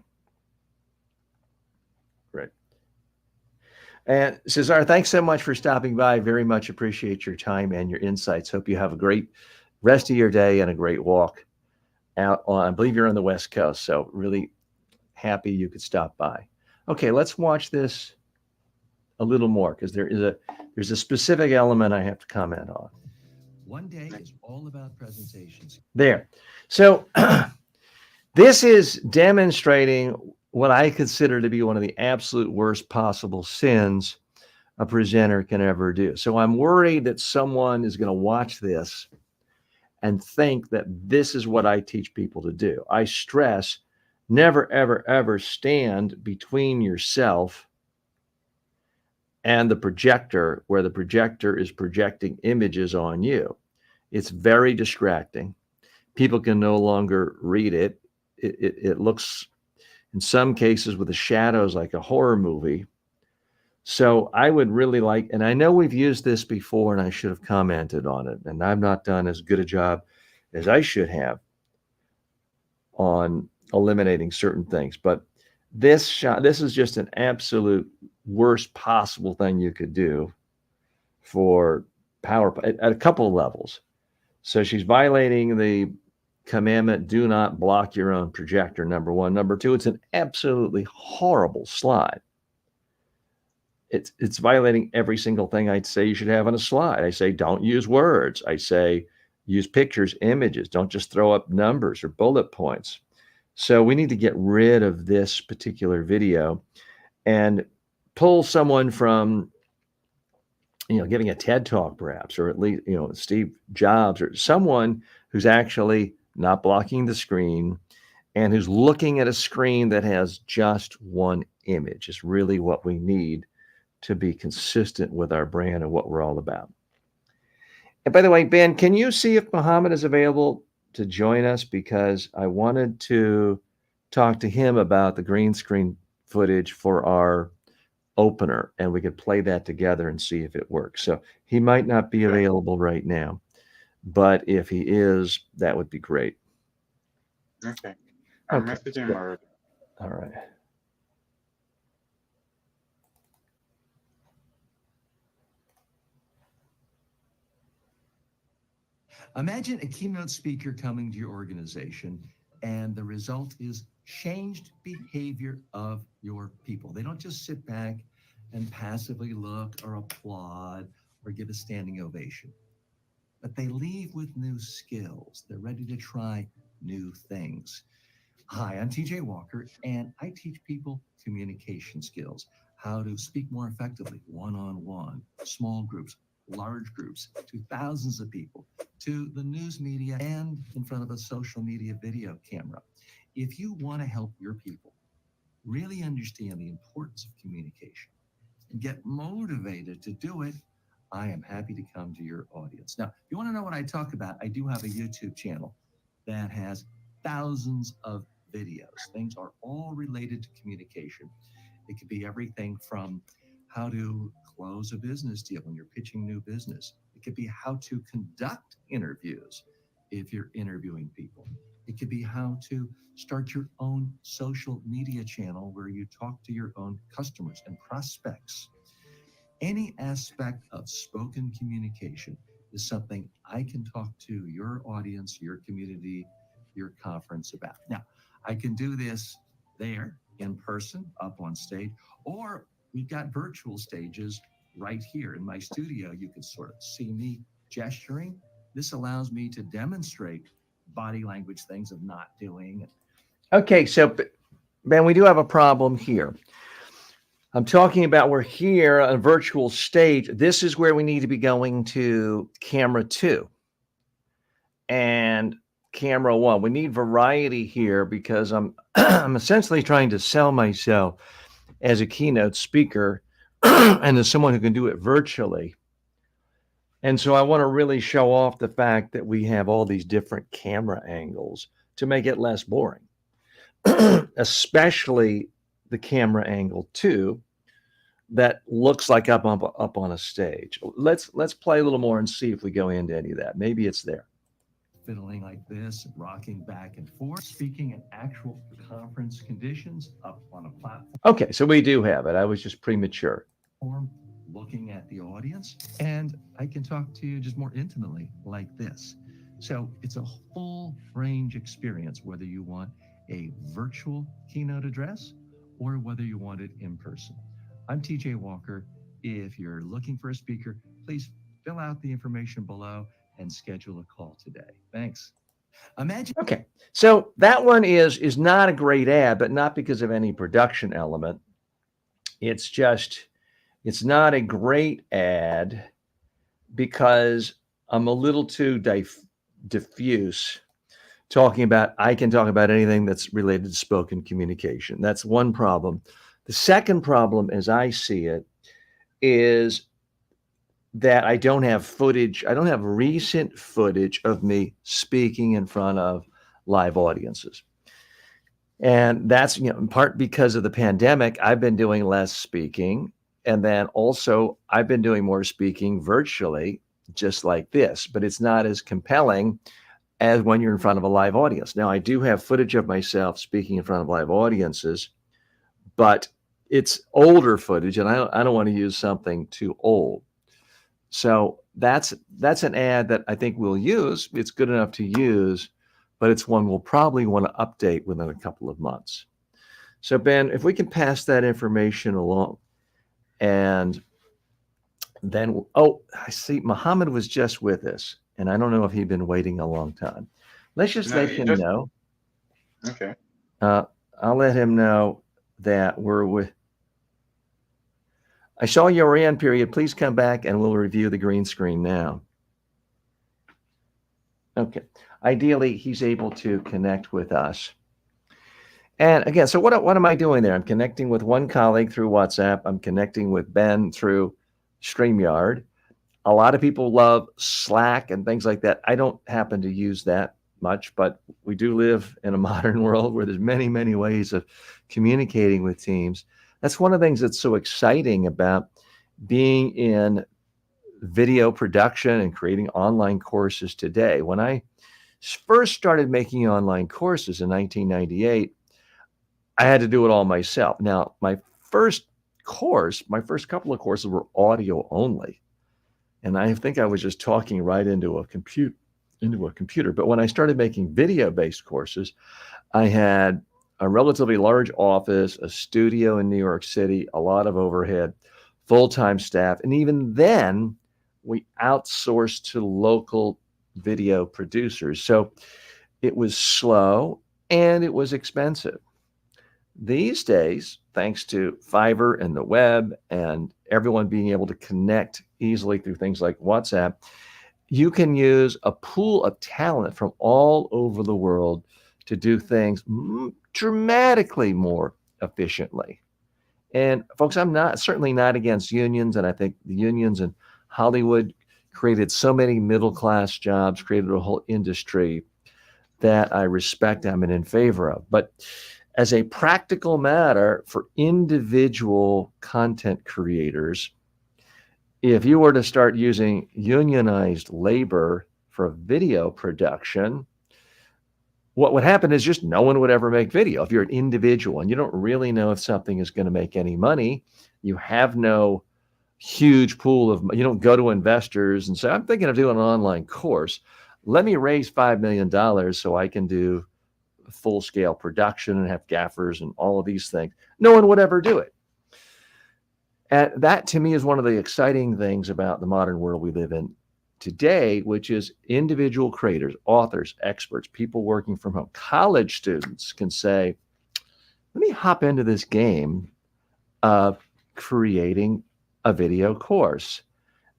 Great. And Cesar, thanks so much for stopping by. Very much appreciate your time and your insights. Hope you have a great rest of your day and a great walk out on, I believe you're on the West Coast, so really happy you could stop by. Okay, let's watch this a little more, because there's a specific element I have to comment on. One day is all about presentations. There. So this is demonstrating what I consider to be one of the absolute worst possible sins a presenter can ever do. So I'm worried that someone is going to watch this and think that this is what I teach people to do. I stress never, ever, ever stand between yourself and the projector where the projector is projecting images on you. It's very distracting. People can no longer read it. It looks, in some cases, with the shadows like a horror movie. So I would really like, and I know we've used this before and I should have commented on it, and I've not done as good a job as I should have on eliminating certain things. But this is just an absolute worst possible thing you could do for power at a couple of levels. So she's violating the commandment, do not block your own projector, number one. Number two, it's an absolutely horrible slide. It's violating every single thing I'd say you should have on a slide. I say don't use words. I say use pictures, images. Don't just throw up numbers or bullet points. So we need to get rid of this particular video and pull someone from, giving a TED talk perhaps, or at least, Steve Jobs or someone who's actually not blocking the screen and who's looking at a screen that has just one image is really what we need to be consistent with our brand and what we're all about. And by the way, Ben, can you see if Muhammad is available to join us? Because I wanted to talk to him about the green screen footage for our opener, and we could play that together and see if it works. So he might not be available right now, but if he is, that would be great. Okay. I'm messaging him already. All right. Imagine a keynote speaker coming to your organization, and the result is changed behavior of your people. They don't just sit back and passively look or applaud or give a standing ovation, but they leave with new skills. They're ready to try new things. Hi, I'm TJ Walker, and I teach people communication skills, how to speak more effectively, one-on-one, small groups, large groups, to thousands of people, to the news media, and in front of a social media video camera. If you want to help your people really understand the importance of communication and get motivated to do it, I am happy to come to your audience. Now, if you want to know what I talk about, I do have a YouTube channel that has thousands of videos. Things are all related to communication. It could be everything from how to close a business deal when you're pitching new business. It could be how to conduct interviews if you're interviewing people. It could be how to start your own social media channel where you talk to your own customers and prospects. Any aspect of spoken communication is something I can talk to your audience, your community, your conference about. Now, I can do this there in person, up on stage, or we've got virtual stages right here in my studio. You can sort of see me gesturing. This allows me to demonstrate body language things of not doing. Okay, so Ben, we do have a problem here. I'm talking about we're here on a virtual stage. This is where we need to be going to camera 2 and camera 1. We need variety here because I'm I'm essentially trying to sell myself as a keynote speaker and as someone who can do it virtually. And so I want to really show off the fact that we have all these different camera angles to make it less boring, especially the camera angle 2 that looks like up on a stage. Let's play a little more and see if we go into any of that. Maybe it's there. Fiddling like this, rocking back and forth, speaking in actual conference conditions up on a platform. Okay, so we do have it. I was just premature. Looking at the audience, and I can talk to you just more intimately like this. So it's a full range experience, whether you want a virtual keynote address or whether you want it in person. I'm TJ Walker. If you're looking for a speaker, please fill out the information below and schedule a call today. Thanks. Imagine. Okay, so that one is not a great ad, but not because of any production element. It's just, it's not a great ad because I'm a little too diffuse I can talk about anything that's related to spoken communication. That's one problem. The second problem, as I see it, is that I don't have footage. I don't have recent footage of me speaking in front of live audiences. And that's, in part because of the pandemic, I've been doing less speaking. And then also, I've been doing more speaking virtually, just like this, but it's not as compelling as when you're in front of a live audience. Now, I do have footage of myself speaking in front of live audiences, but it's older footage, and I don't want to use something too old. So that's an ad that I think we'll use. It's good enough to use, but it's one we'll probably want to update within a couple of months. So Ben, if we can pass that information along, and then I see Muhammad was just with us, and I don't know if he'd been waiting a long time. Let's just No, let you him just know. okay. I'll let him know that we're with. I saw your end period. Please come back and we'll review the green screen now. Okay. Ideally, he's able to connect with us. And again, so what am I doing there? I'm connecting with one colleague through WhatsApp. I'm connecting with Ben through StreamYard. A lot of people love Slack and things like that. I don't happen to use that much, but we do live in a modern world where there's many, many ways of communicating with teams. That's one of the things that's so exciting about being in video production and creating online courses today. When I first started making online courses in 1998, I had to do it all myself. Now, my first couple of courses were audio only. And I think I was just talking right into a computer. But when I started making video-based courses, I had a relatively large office, a studio in New York City, a lot of overhead, full-time staff. And even then, we outsourced to local video producers. So it was slow and it was expensive. These days, thanks to Fiverr and the web and everyone being able to connect easily through things like WhatsApp, you can use a pool of talent from all over the world to do things dramatically more efficiently. And folks, I'm certainly not against unions. And I think the unions in Hollywood created so many middle-class jobs, created a whole industry that I respect, I'm in favor of. But as a practical matter for individual content creators, if you were to start using unionized labor for video production, what would happen is just no one would ever make video. If you're an individual and you don't really know if something is going to make any money, you have no huge pool of, you don't go to investors and say, I'm thinking of doing an online course. Let me raise $5 million so I can do full-scale production and have gaffers and all of these things. No one would ever do it. And that to me is one of the exciting things about the modern world we live in today, which is individual creators, authors, experts, people working from home. College students can say, let me hop into this game of creating a video course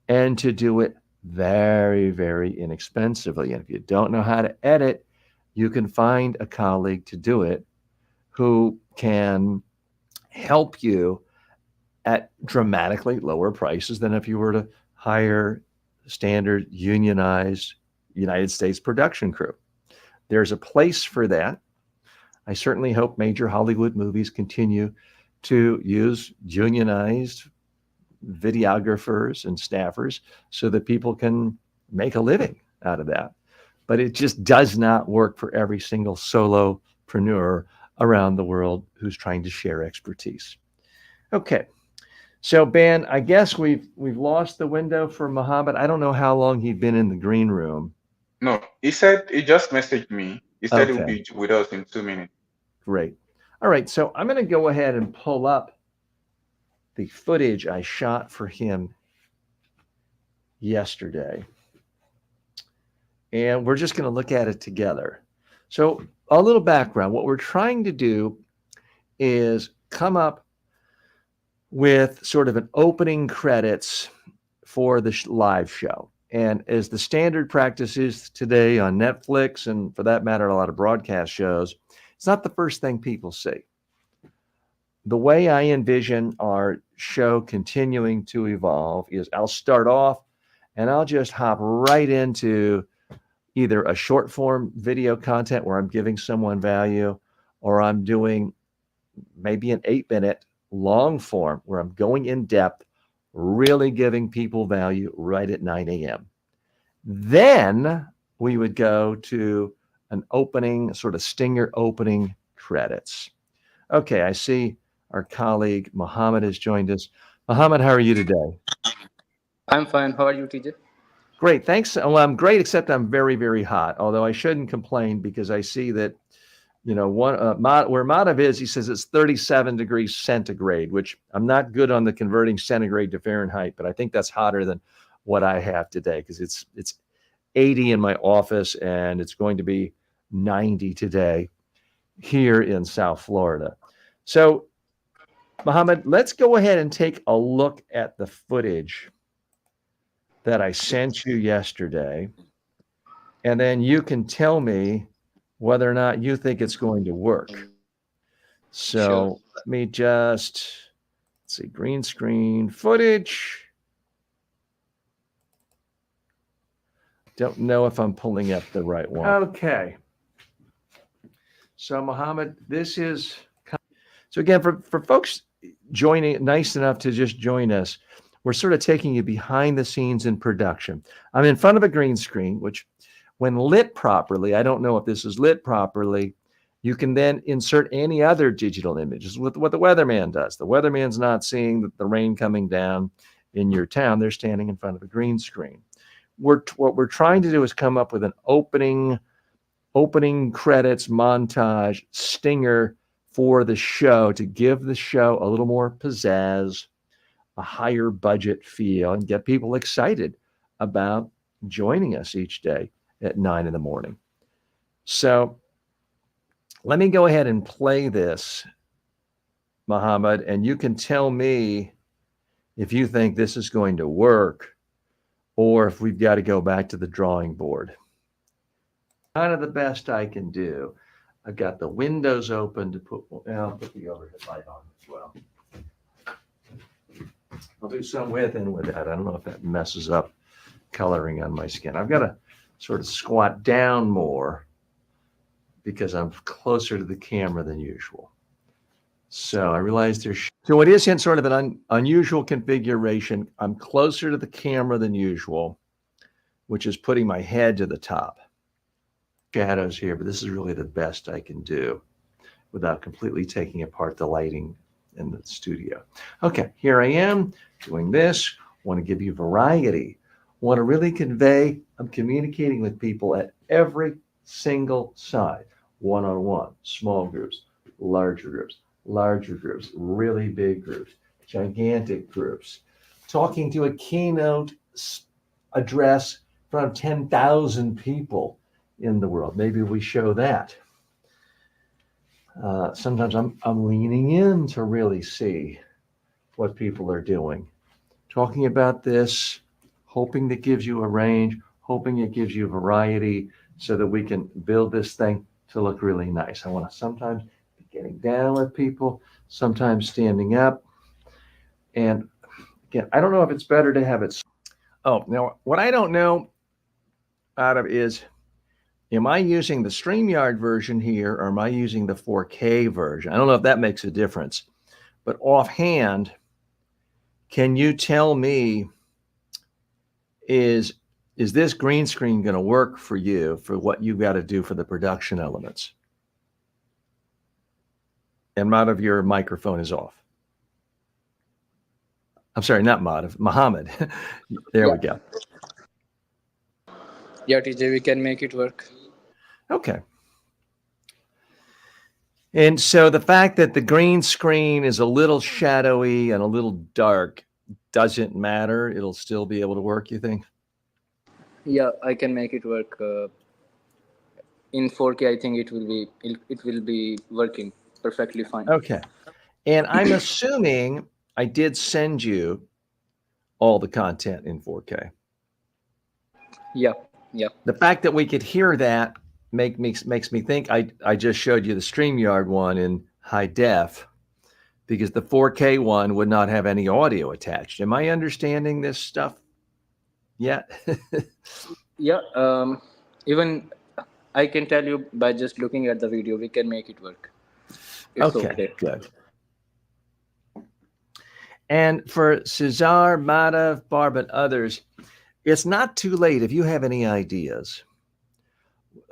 and to do it very, very inexpensively. And if you don't know how to edit, you can find a colleague to do it who can help you at dramatically lower prices than if you were to hire standard unionized United States production crew. There's a place for that. I certainly hope major Hollywood movies continue to use unionized videographers and staffers so that people can make a living out of that. But it just does not work for every single solopreneur around the world who's trying to share expertise. Okay. So Ben, I guess we've lost the window for Muhammad. I don't know how long he'd been in the green room. No, he said he just messaged me. He said he'll Okay. be with us in 2 minutes. Great. All right. So I'm going to go ahead and pull up the footage I shot for him yesterday. And we're just going to look at it together. So a little background. What we're trying to do is come up with sort of an opening credits for the live show. And as the standard practice is today on Netflix, and for that matter, a lot of broadcast shows, it's not the first thing people see. The way I envision our show continuing to evolve is I'll start off and I'll just hop right into either a short form video content where I'm giving someone value, or I'm doing maybe an 8-minute long form where I'm going in depth, really giving people value right at 9 a.m. Then we would go to an opening, sort of stinger opening credits. Okay, I see our colleague Mohammed has joined us. Mohammed, how are you today? I'm fine. How are you, TJ? Great, thanks. Well, I'm great, except I'm very, very hot. Although I shouldn't complain because I see that, where Madhav is, he says it's 37 degrees centigrade, which I'm not good on the converting centigrade to Fahrenheit, but I think that's hotter than what I have today because it's 80 in my office and it's going to be 90 today here in South Florida. So, Mohammed, let's go ahead and take a look at the footage that I sent you yesterday, and then you can tell me whether or not you think it's going to work. So Sure. let me just, let's see, green screen footage. Don't know if I'm pulling up the right one. Okay. So Mohammed, this is, so again, for folks joining, nice enough to just join us, we're sort of taking you behind the scenes in production. I'm in front of a green screen, which when lit properly, I don't know if this is lit properly, you can then insert any other digital images with what the weatherman does. The weatherman's not seeing the rain coming down in your town. They're standing in front of a green screen. What we're trying to do is come up with an opening credits montage stinger for the show to give the show a little more pizzazz, a higher budget feel, and get people excited about joining us each day at 9 in the morning. So let me go ahead and play this, Mohammed, and you can tell me if you think this is going to work or if we've got to go back to the drawing board. Kind of the best I can do. I've got the windows open to put, I'll put the overhead light on as well. I'll do some with and without. I don't know if that messes up coloring on my skin. I've got to sort of squat down more because I'm closer to the camera than usual. So I realize there's, so it is in sort of an unusual configuration. I'm closer to the camera than usual, which is putting my head to the top. Shadows here, but this is really the best I can do without completely taking apart the lighting in the studio. Okay, here I am doing this. Want to give you variety. Want to really convey, I'm communicating with people at every single side. One-on-one, small groups, larger groups, really big groups, gigantic groups. Talking to a keynote address from 10,000 people in the world. Maybe we show that. Sometimes I'm leaning in to really see what people are doing. Talking about this, hoping that gives you a range, hoping it gives you variety so that we can build this thing to look really nice. I want to sometimes be getting down with people, sometimes standing up. And again, I don't know if it's better to have it. Oh, now what I don't know out of is, am I using the StreamYard version here or am I using the 4K version? I don't know if that makes a difference, but offhand, can you tell me, is this green screen going to work for you for what you've got to do for the production elements? And Madhav, your microphone is off. I'm sorry, not Madhav, Mohammed. There we go. Yeah, TJ, we can make it work. Okay. And so the fact that the green screen is a little shadowy and a little dark doesn't matter. It'll still be able to work, you think? Yeah, I can make it work. In 4K, I think it will be working perfectly fine. Okay. And I'm assuming I did send you all the content in 4K. Yeah, yeah, The fact that we could hear that makes me think I just showed you the StreamYard one in high def because the 4K one would not have any audio attached. Am I understanding this stuff yet? yeah. Even I can tell you by just looking at the video, we can make it work. It's Okay, okay. good. And for Cesar, Madhav, Barb, and others, it's not too late if you have any ideas.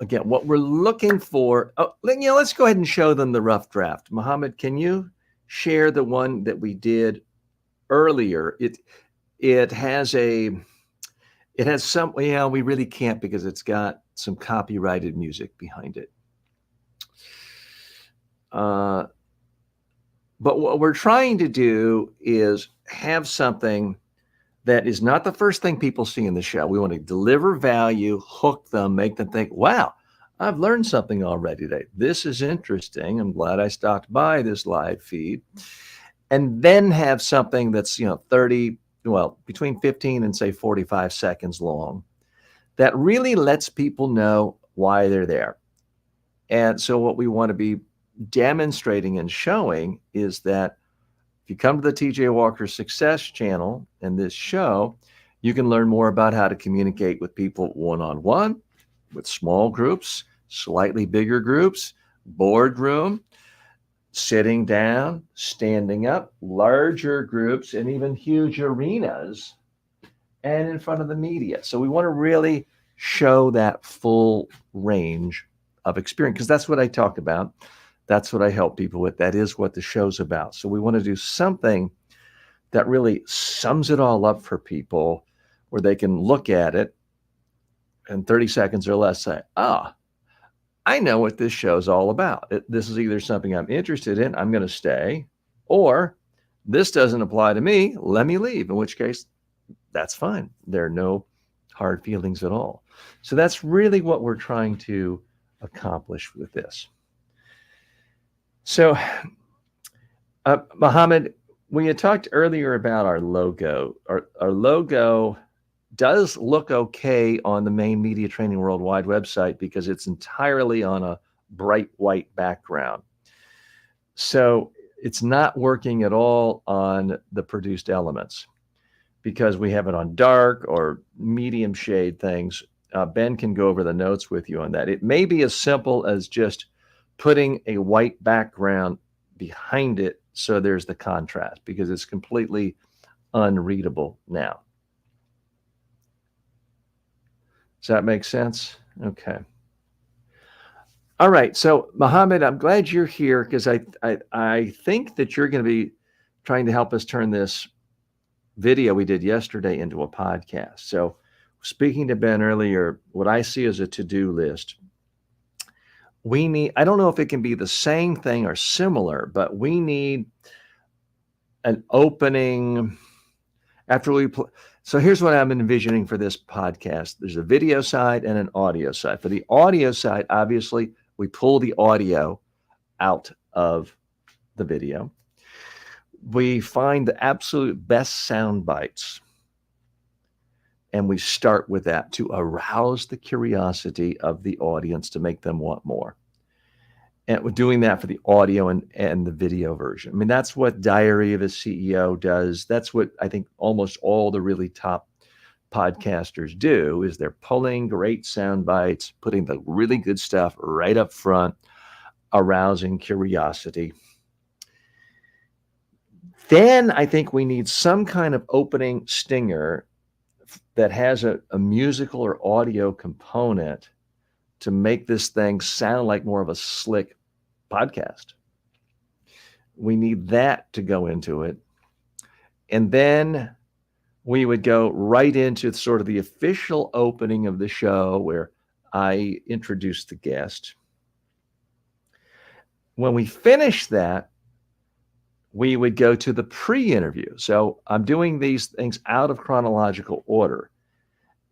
Again, what we're looking for, let's go ahead and show them the rough draft. Mohammed, can you share the one that we did earlier? It has some, we really can't because it's got some copyrighted music behind it. But what we're trying to do is have something that is not the first thing people see in the show. We want to deliver value, hook them, make them think, wow, I've learned something already today. This is interesting. I'm glad I stopped by this live feed. And then have something that's, 30, between 15 and say 45 seconds long that really lets people know why they're there. And so what we want to be demonstrating and showing is that if you come to the TJ Walker Success channel and this show, you can learn more about how to communicate with people one-on-one, with small groups, slightly bigger groups, boardroom, sitting down, standing up, larger groups, and even huge arenas, and in front of the media. So we want to really show that full range of experience because that's what I talk about. That's what I help people with. That is what the show's about. So we want to do something that really sums it all up for people where they can look at it in 30 seconds or less, say, I know what this show's all about. This is either something I'm interested in, I'm going to stay, or this doesn't apply to me, let me leave, in which case, that's fine. There are no hard feelings at all. So that's really what we're trying to accomplish with this. So, Mohammed, we had talked earlier about our logo. Our logo does look okay on the main Media Training Worldwide website because it's entirely on a bright white background. So it's not working at all on the produced elements because we have it on dark or medium shade things. Ben can go over the notes with you on that. It may be as simple as just putting a white background behind it so there's the contrast because it's completely unreadable now. Does that make sense? Okay. All right. So, Mohammed, I'm glad you're here because I think that you're going to be trying to help us turn this video we did yesterday into a podcast. So, speaking to Ben earlier, what I see as a to-do list, I don't know if it can be the same thing or similar, but we need an opening after we so here's what I'm envisioning for this podcast. There's a video side and an audio side. For the audio side, obviously, we pull the audio out of the video. We find the absolute best sound bites, and we start with that to arouse the curiosity of the audience to make them want more. And we're doing that for the audio and the video version. I mean, that's what Diary of a CEO does. That's what I think almost all the really top podcasters do is they're pulling great sound bites, putting the really good stuff right up front, arousing curiosity. Then I think we need some kind of opening stinger that has a musical or audio component to make this thing sound like more of a slick podcast. We need that to go into it. And then we would go right into sort of the official opening of the show where I introduce the guest. When we finish that, we would go to the pre-interview. So I'm doing these things out of chronological order.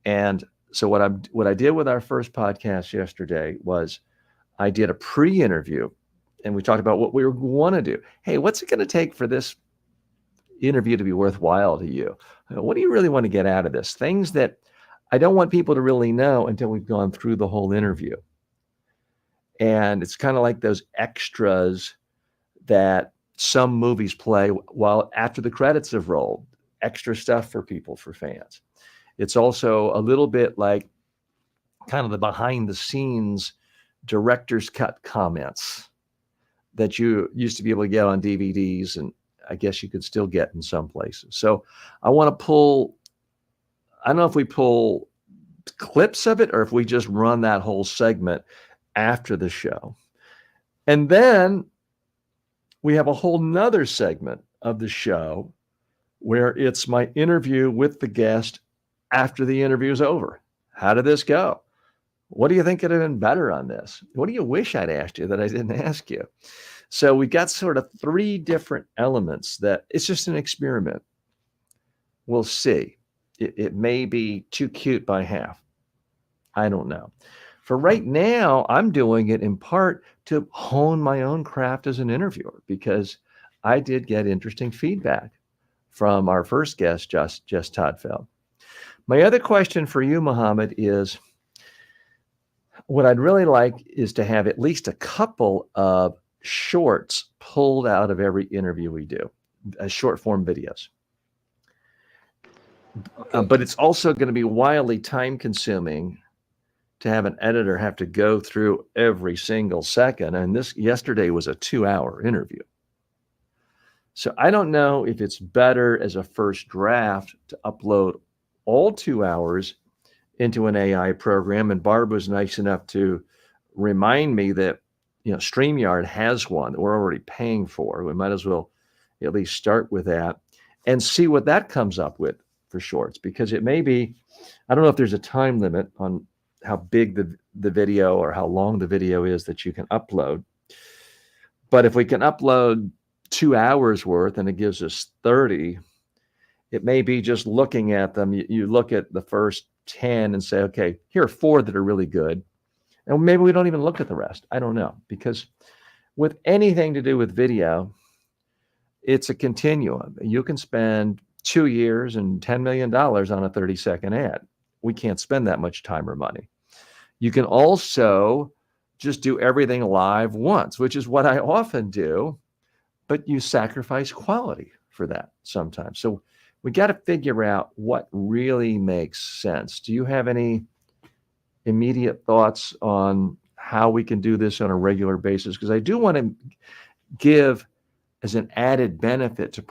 And so what I did with our first podcast yesterday was I did a pre-interview and we talked about what we want to do. Hey, what's it going to take for this interview to be worthwhile to you? What do you really want to get out of this? Things that I don't want people to really know until we've gone through the whole interview. And it's kind of like those extras that some movies play while after the credits have rolled, extra stuff for people, for fans. It's also a little bit like kind of the behind the scenes director's cut comments that you used to be able to get on DVDs, and I guess you could still get in some places. So I want to pull, I don't know if we pull clips of it or if we just run that whole segment after the show. And then we have a whole nother segment of the show where it's my interview with the guest after the interview is over. How did this go? What do you think could have been better on this? What do you wish I'd asked you that I didn't ask you? So we got sort of three different elements that it's just an experiment. We'll see. It may be too cute by half. I don't know. For right now, I'm doing it in part to hone my own craft as an interviewer because I did get interesting feedback from our first guest, Jess Todfeld. My other question for you, Mohammed, is what I'd really like is to have at least a couple of shorts pulled out of every interview we do, short form videos. Okay. But it's also going to be wildly time consuming to have an editor have to go through every single second. And this yesterday was a 2-hour interview. So I don't know if it's better as a first draft to upload all 2 hours into an AI program. And Barb was nice enough to remind me that, StreamYard has one that we're already paying for. We might as well at least start with that and see what that comes up with for shorts, because it may be, I don't know if there's a time limit on how big the video or how long the video is that you can upload. But if we can upload 2 hours worth and it gives us 30, it may be just looking at them. You look at the first 10 and say, okay, here are 4 that are really good. And maybe we don't even look at the rest. I don't know. Because with anything to do with video, it's a continuum. You can spend 2 years and $10 million on a 30-second ad. We can't spend that much time or money. You can also just do everything live once, which is what I often do, but you sacrifice quality for that sometimes. So we got to figure out what really makes sense. Do you have any immediate thoughts on how we can do this on a regular basis? Because I do want to give as an added benefit to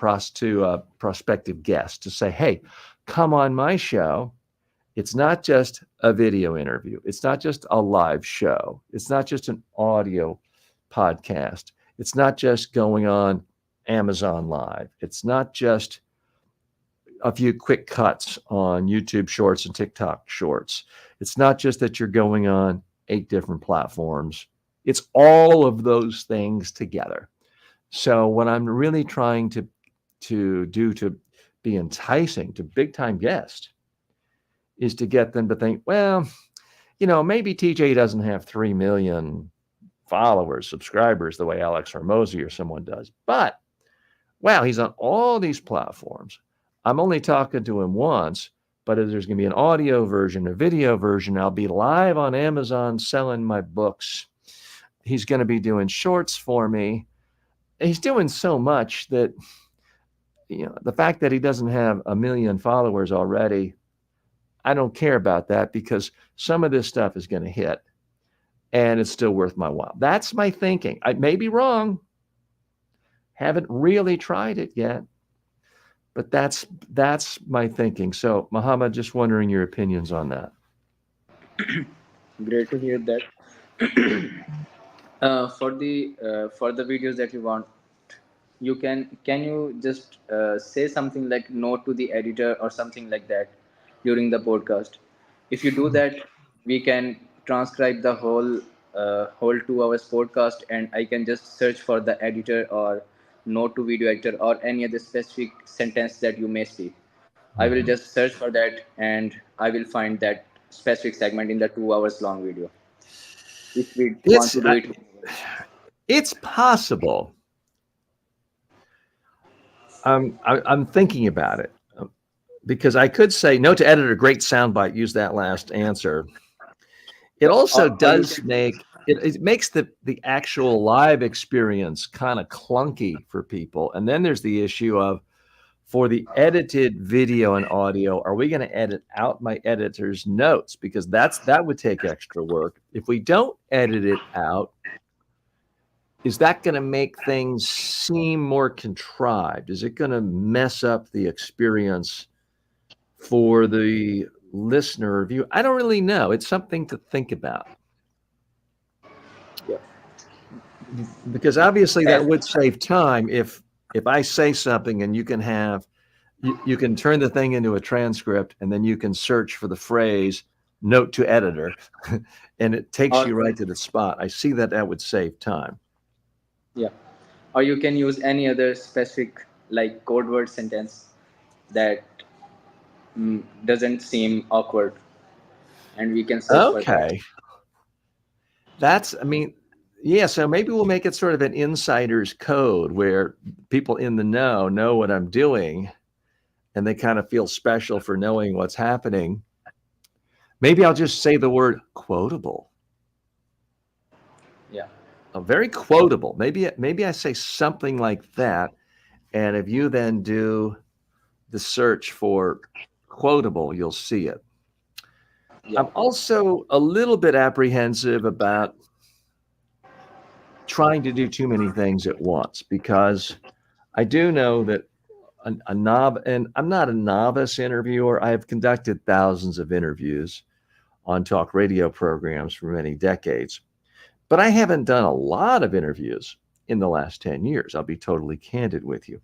prospective guests to say, hey, come on my show. It's not just a video interview. It's not just a live show. It's not just an audio podcast. It's not just going on Amazon Live. It's not just a few quick cuts on YouTube Shorts and TikTok Shorts. It's not just that you're going on 8 different platforms. It's all of those things together. So what I'm really trying to do to be enticing to big time guests is to get them to think, well, maybe TJ doesn't have 3 million followers, subscribers, the way Alex Hormozy or someone does. But, wow, he's on all these platforms. I'm only talking to him once, but there's going to be an audio version, a video version. I'll be live on Amazon selling my books. He's going to be doing shorts for me. He's doing so much that, the fact that he doesn't have 1 million followers already, I don't care about that because some of this stuff is going to hit and it's still worth my while. That's my thinking. I may be wrong. Haven't really tried it yet, but that's my thinking. So, Muhammad, just wondering your opinions on that. Great to hear that. For the videos that you want, can you just say something like no to the editor or something like that during the podcast? If you do that, we can transcribe the whole 2 hours podcast, and I can just search for the editor or no to video editor or any other specific sentence that you may speak. I will just search for that and I will find that specific segment in the 2 hours long video. If we want to do it. It's possible. I'm thinking about it because I could say note to editor, great soundbite. Use that last answer. It also or you does can make it makes the actual live experience kind of clunky for people. And then there's the issue of for the edited video and audio, are we going to edit out my editor's notes? Because that would take extra work. If we don't edit it out, is that going to make things seem more contrived? Is it going to mess up the experience for the listener or viewer? I don't really know. It's something to think about. yeah. Because obviously that would save time if I say something and you can have you can turn the thing into a transcript and then you can search for the phrase note to editor and it takes or you right to the spot. I see that would save time. yeah, or you can use any other specific like code word sentence that doesn't seem awkward, and we can search for that. Okay. I mean, yeah, so maybe we'll make it sort of an insider's code where people in the know what I'm doing and they kind of feel special for knowing what's happening. Maybe I'll just say the word quotable. Yeah, Very quotable. Maybe I say something like that, and if you then do the search for quotable, you'll see it. yeah, I'm also a little bit apprehensive about trying to do too many things at once because I do know that and I'm not a novice interviewer. I have conducted thousands of interviews on talk radio programs for many decades. But I haven't done a lot of interviews in the last 10 years. I'll be totally candid with you.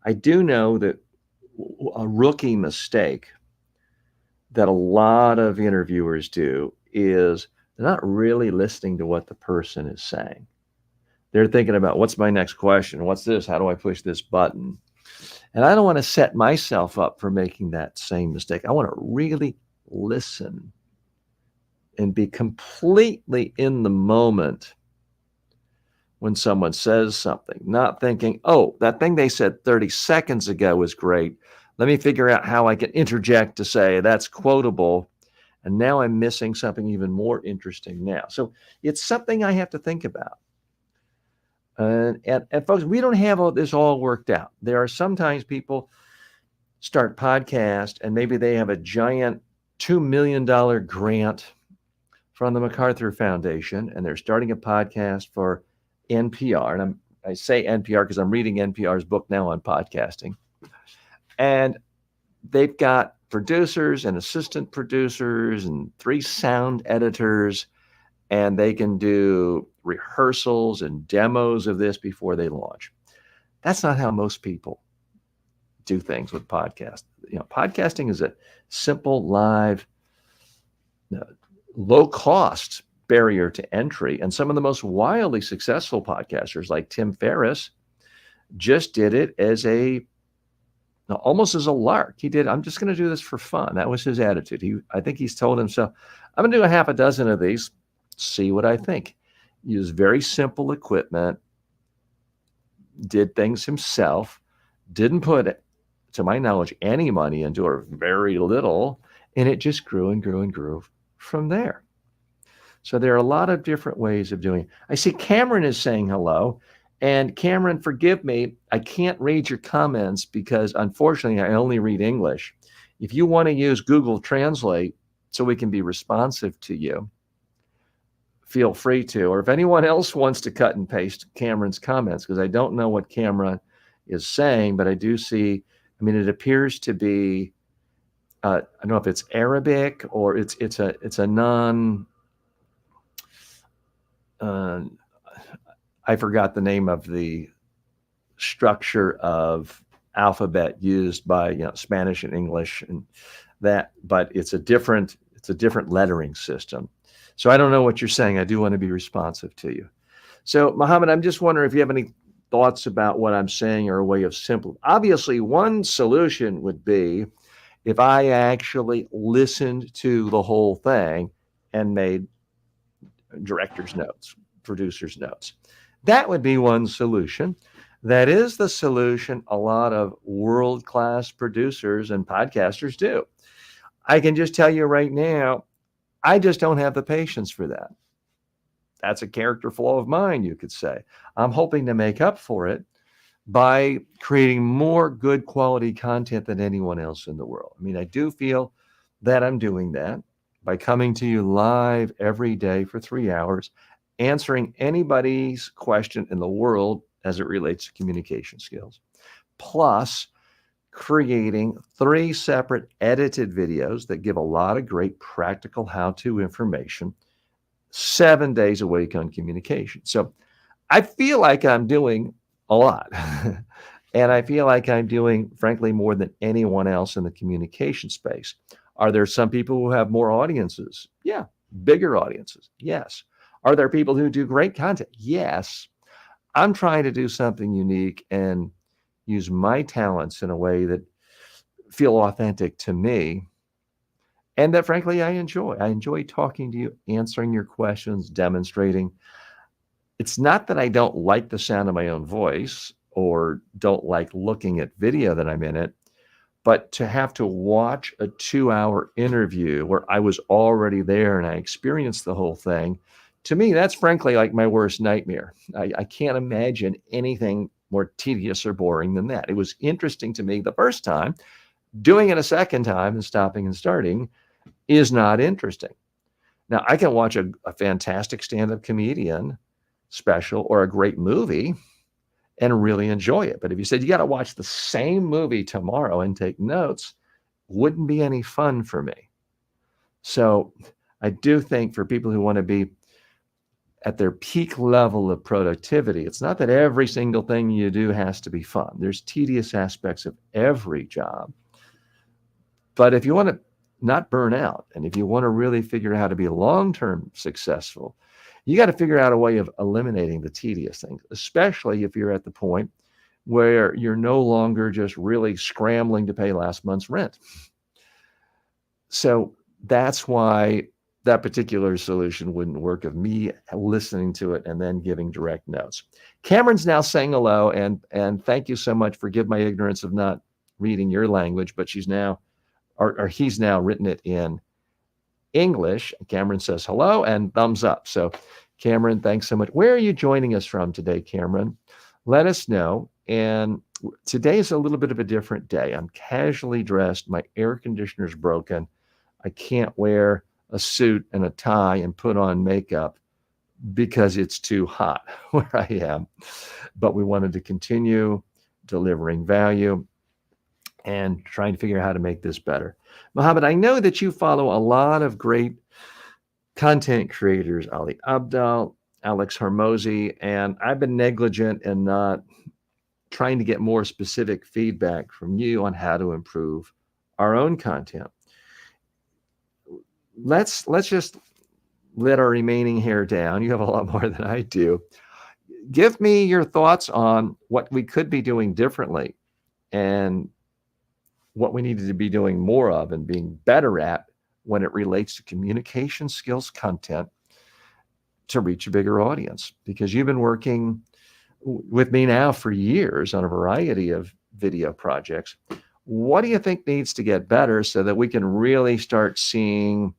I do know that a rookie mistake that a lot of interviewers do is they're not really listening to what the person is saying. They're thinking about what's my next question? What's this? How do I push this button? And I don't want to set myself up for making that same mistake. I want to really listen and be completely in the moment when someone says something, not thinking, oh, that thing they said 30 seconds ago was great. Let me figure out how I can interject to say that's quotable. And now I'm missing something even more interesting now. So it's something I have to think about. And folks, we don't have all this all worked out. There are sometimes people start podcast and maybe they have a giant $2 million grant from the MacArthur Foundation, and they're starting a podcast for NPR. And I say NPR because I'm reading NPR's book now on podcasting. And they've got producers and assistant producers and 3 sound editors, and they can do rehearsals and demos of this before they launch. That's not how most people do things with podcasts. Podcasting is a simple, live, low cost barrier to entry. And some of the most wildly successful podcasters like Tim Ferriss just did it as almost as a lark. I'm just going to do this for fun. That was his attitude. I think he's told himself, I'm going to do a half a dozen of these, see what I think. Use very simple equipment, did things himself, didn't put, to my knowledge, any money into it, or very little, and it just grew and grew and grew from there. So there are a lot of different ways of doing it. I see Cameron is saying hello. And Cameron, forgive me, I can't read your comments because unfortunately I only read English. If you want to use Google Translate so we can be responsive to you, feel free to. Or if anyone else wants to cut and paste Cameron's comments, because I don't know what Cameron is saying, but I do see, it appears to be, I don't know if it's Arabic or it's a non, I forgot the name of the structure of alphabet used by Spanish and English and that, but it's a different lettering system. So I don't know what you're saying. I do want to be responsive to you. So Mohammed, I'm just wondering if you have any thoughts about what I'm saying or a way of simple. Obviously, one solution would be if I actually listened to the whole thing and made director's notes, producer's notes. That would be one solution. That is the solution a lot of world class producers and podcasters do. I can just tell you right now, I just don't have the patience for that. That's a character flaw of mine, you could say. I'm hoping to make up for it by creating more good quality content than anyone else in the world. I mean, I do feel that I'm doing that by coming to you live every day for 3 hours, answering anybody's question in the world as it relates to communication skills, plus creating 3 separate edited videos that give a lot of great practical how to information 7 days a week on communication. So I feel like I'm doing a lot. And I feel like I'm doing, frankly, more than anyone else in the communication space. Are there some people who have more audiences? Yeah. Bigger audiences? Yes. Are there people who do great content? Yes. I'm trying to do something unique and use my talents in a way that feel authentic to me and that, frankly, I enjoy. I enjoy talking to you, answering your questions, demonstrating. It's not that I don't like the sound of my own voice or don't like looking at video that I'm in it, but to have to watch a 2 hour interview where I was already there and I experienced the whole thing, to me, that's frankly like my worst nightmare. I can't imagine anything more tedious or boring than that. It was interesting to me the first time. Doing it a second time and stopping and starting is not interesting. Now, I can watch a fantastic stand up comedian special or a great movie and really enjoy it. But if you said you got to watch the same movie tomorrow and take notes, wouldn't be any fun for me. So I do think for people who want to be at their peak level of productivity, it's not that every single thing you do has to be fun. There's tedious aspects of every job. But if you want to not burn out and if you want to really figure out how to be long-term successful, you got to figure out a way of eliminating the tedious things, especially if you're at the point where you're no longer just really scrambling to pay last month's rent. So that's why that particular solution wouldn't work of me listening to it and then giving direct notes. Cameron's now saying hello and thank you so much. Forgive my ignorance of not reading your language, but she's now or he's now written it in English. Cameron says hello and thumbs up. So Cameron, thanks so much. Where are you joining us from today, Cameron? Let us know. And today is a little bit of a different day. I'm casually dressed. My air conditioner's broken. I can't wear a suit and a tie and put on makeup because it's too hot where I am. But we wanted to continue delivering value and trying to figure out how to make this better. Mohammed, I know that you follow a lot of great content creators, Ali Abdal, Alex Hormozy, and I've been negligent in not trying to get more specific feedback from you on how to improve our own content. Let's just let our remaining hair down. You have a lot more than I do. Give me your thoughts on what we could be doing differently and what we needed to be doing more of and being better at when it relates to communication skills content to reach a bigger audience. Because you've been working with me now for years on a variety of video projects. What do you think needs to get better so that we can really start seeing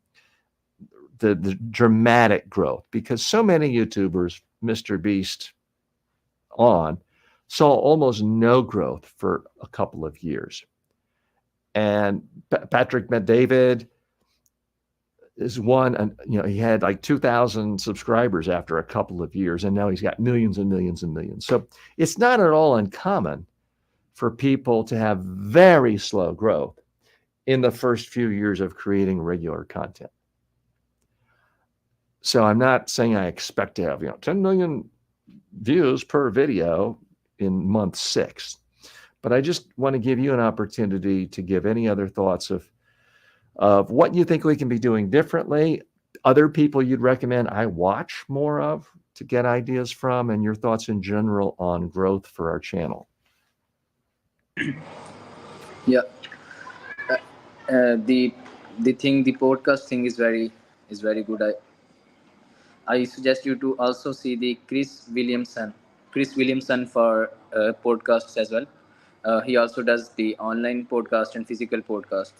the dramatic growth? Because so many YouTubers, Mr. Beast on, saw almost no growth for a couple of years. And Patrick Bet-David is one, and he had like 2,000 subscribers after a couple of years, and now he's got millions and millions and millions. So it's not at all uncommon for people to have very slow growth in the first few years of creating regular content. So I'm not saying I expect to have 10 million views per video in month 6. But I just want to give you an opportunity to give any other thoughts of what you think we can be doing differently, other people you'd recommend I watch more of to get ideas from, and your thoughts in general on growth for our channel. Yeah, the podcast thing is very good. I suggest you to also see the Chris Williamson. Chris Williamson for podcasts as well. He also does the online podcast and physical podcast,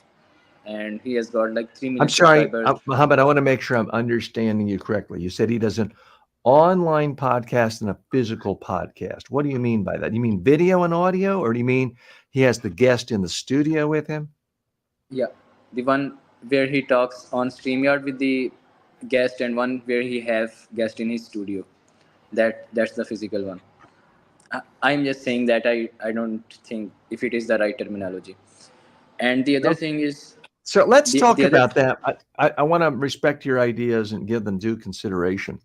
and he has got like 3 million I'm sorry, subscribers. Muhammad, I want to make sure I'm understanding you correctly. You said he does an online podcast and a physical podcast. What do you mean by that? You mean video and audio, or do you mean he has the guest in the studio with him? Yeah, the one where he talks on StreamYard with the guest, and one where he have guest in his studio. That's the physical one. I'm just saying that I don't think if it is the right terminology. And the other Okay. thing is So let's talk the other. about that. I want to respect your ideas and give them due consideration.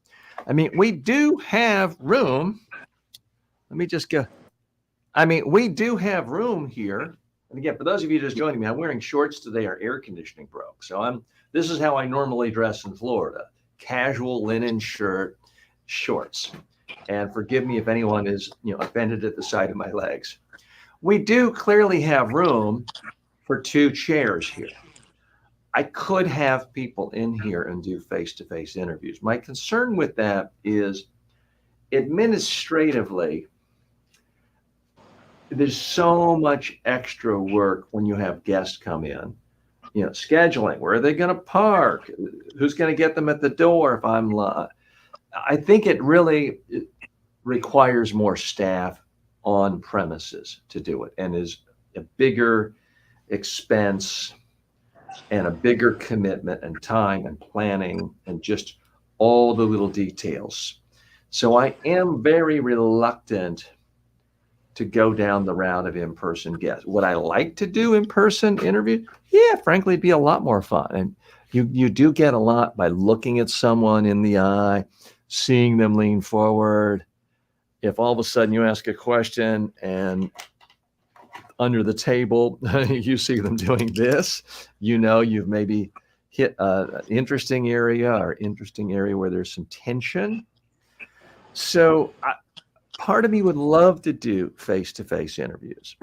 I mean, we do have room. Let me just go. I mean, we do have room here. And again, for those of you just joining me, I'm wearing shorts today. Our air conditioning broke. So this is how I normally dress in Florida. Casual linen shirt, shorts. And forgive me if anyone is, offended at the sight of my legs. We do clearly have room for 2 chairs here. I could have people in here and do face-to-face interviews. My concern with that is administratively, there's so much extra work when you have guests come in. Scheduling, where are they going to park? Who's going to get them at the door if I'm I think it really requires more staff on premises to do it, and is a bigger expense and a bigger commitment and time and planning and just all the little details. So I am very reluctant to go down the route of in-person guests. Would I like to do in-person interview? Yeah, frankly, it'd be a lot more fun. And you do get a lot by looking at someone in the eye, seeing them lean forward. If all of a sudden you ask a question and under the table, you see them doing this, you've maybe hit an interesting area where there's some tension. So part of me would love to do face-to-face interviews.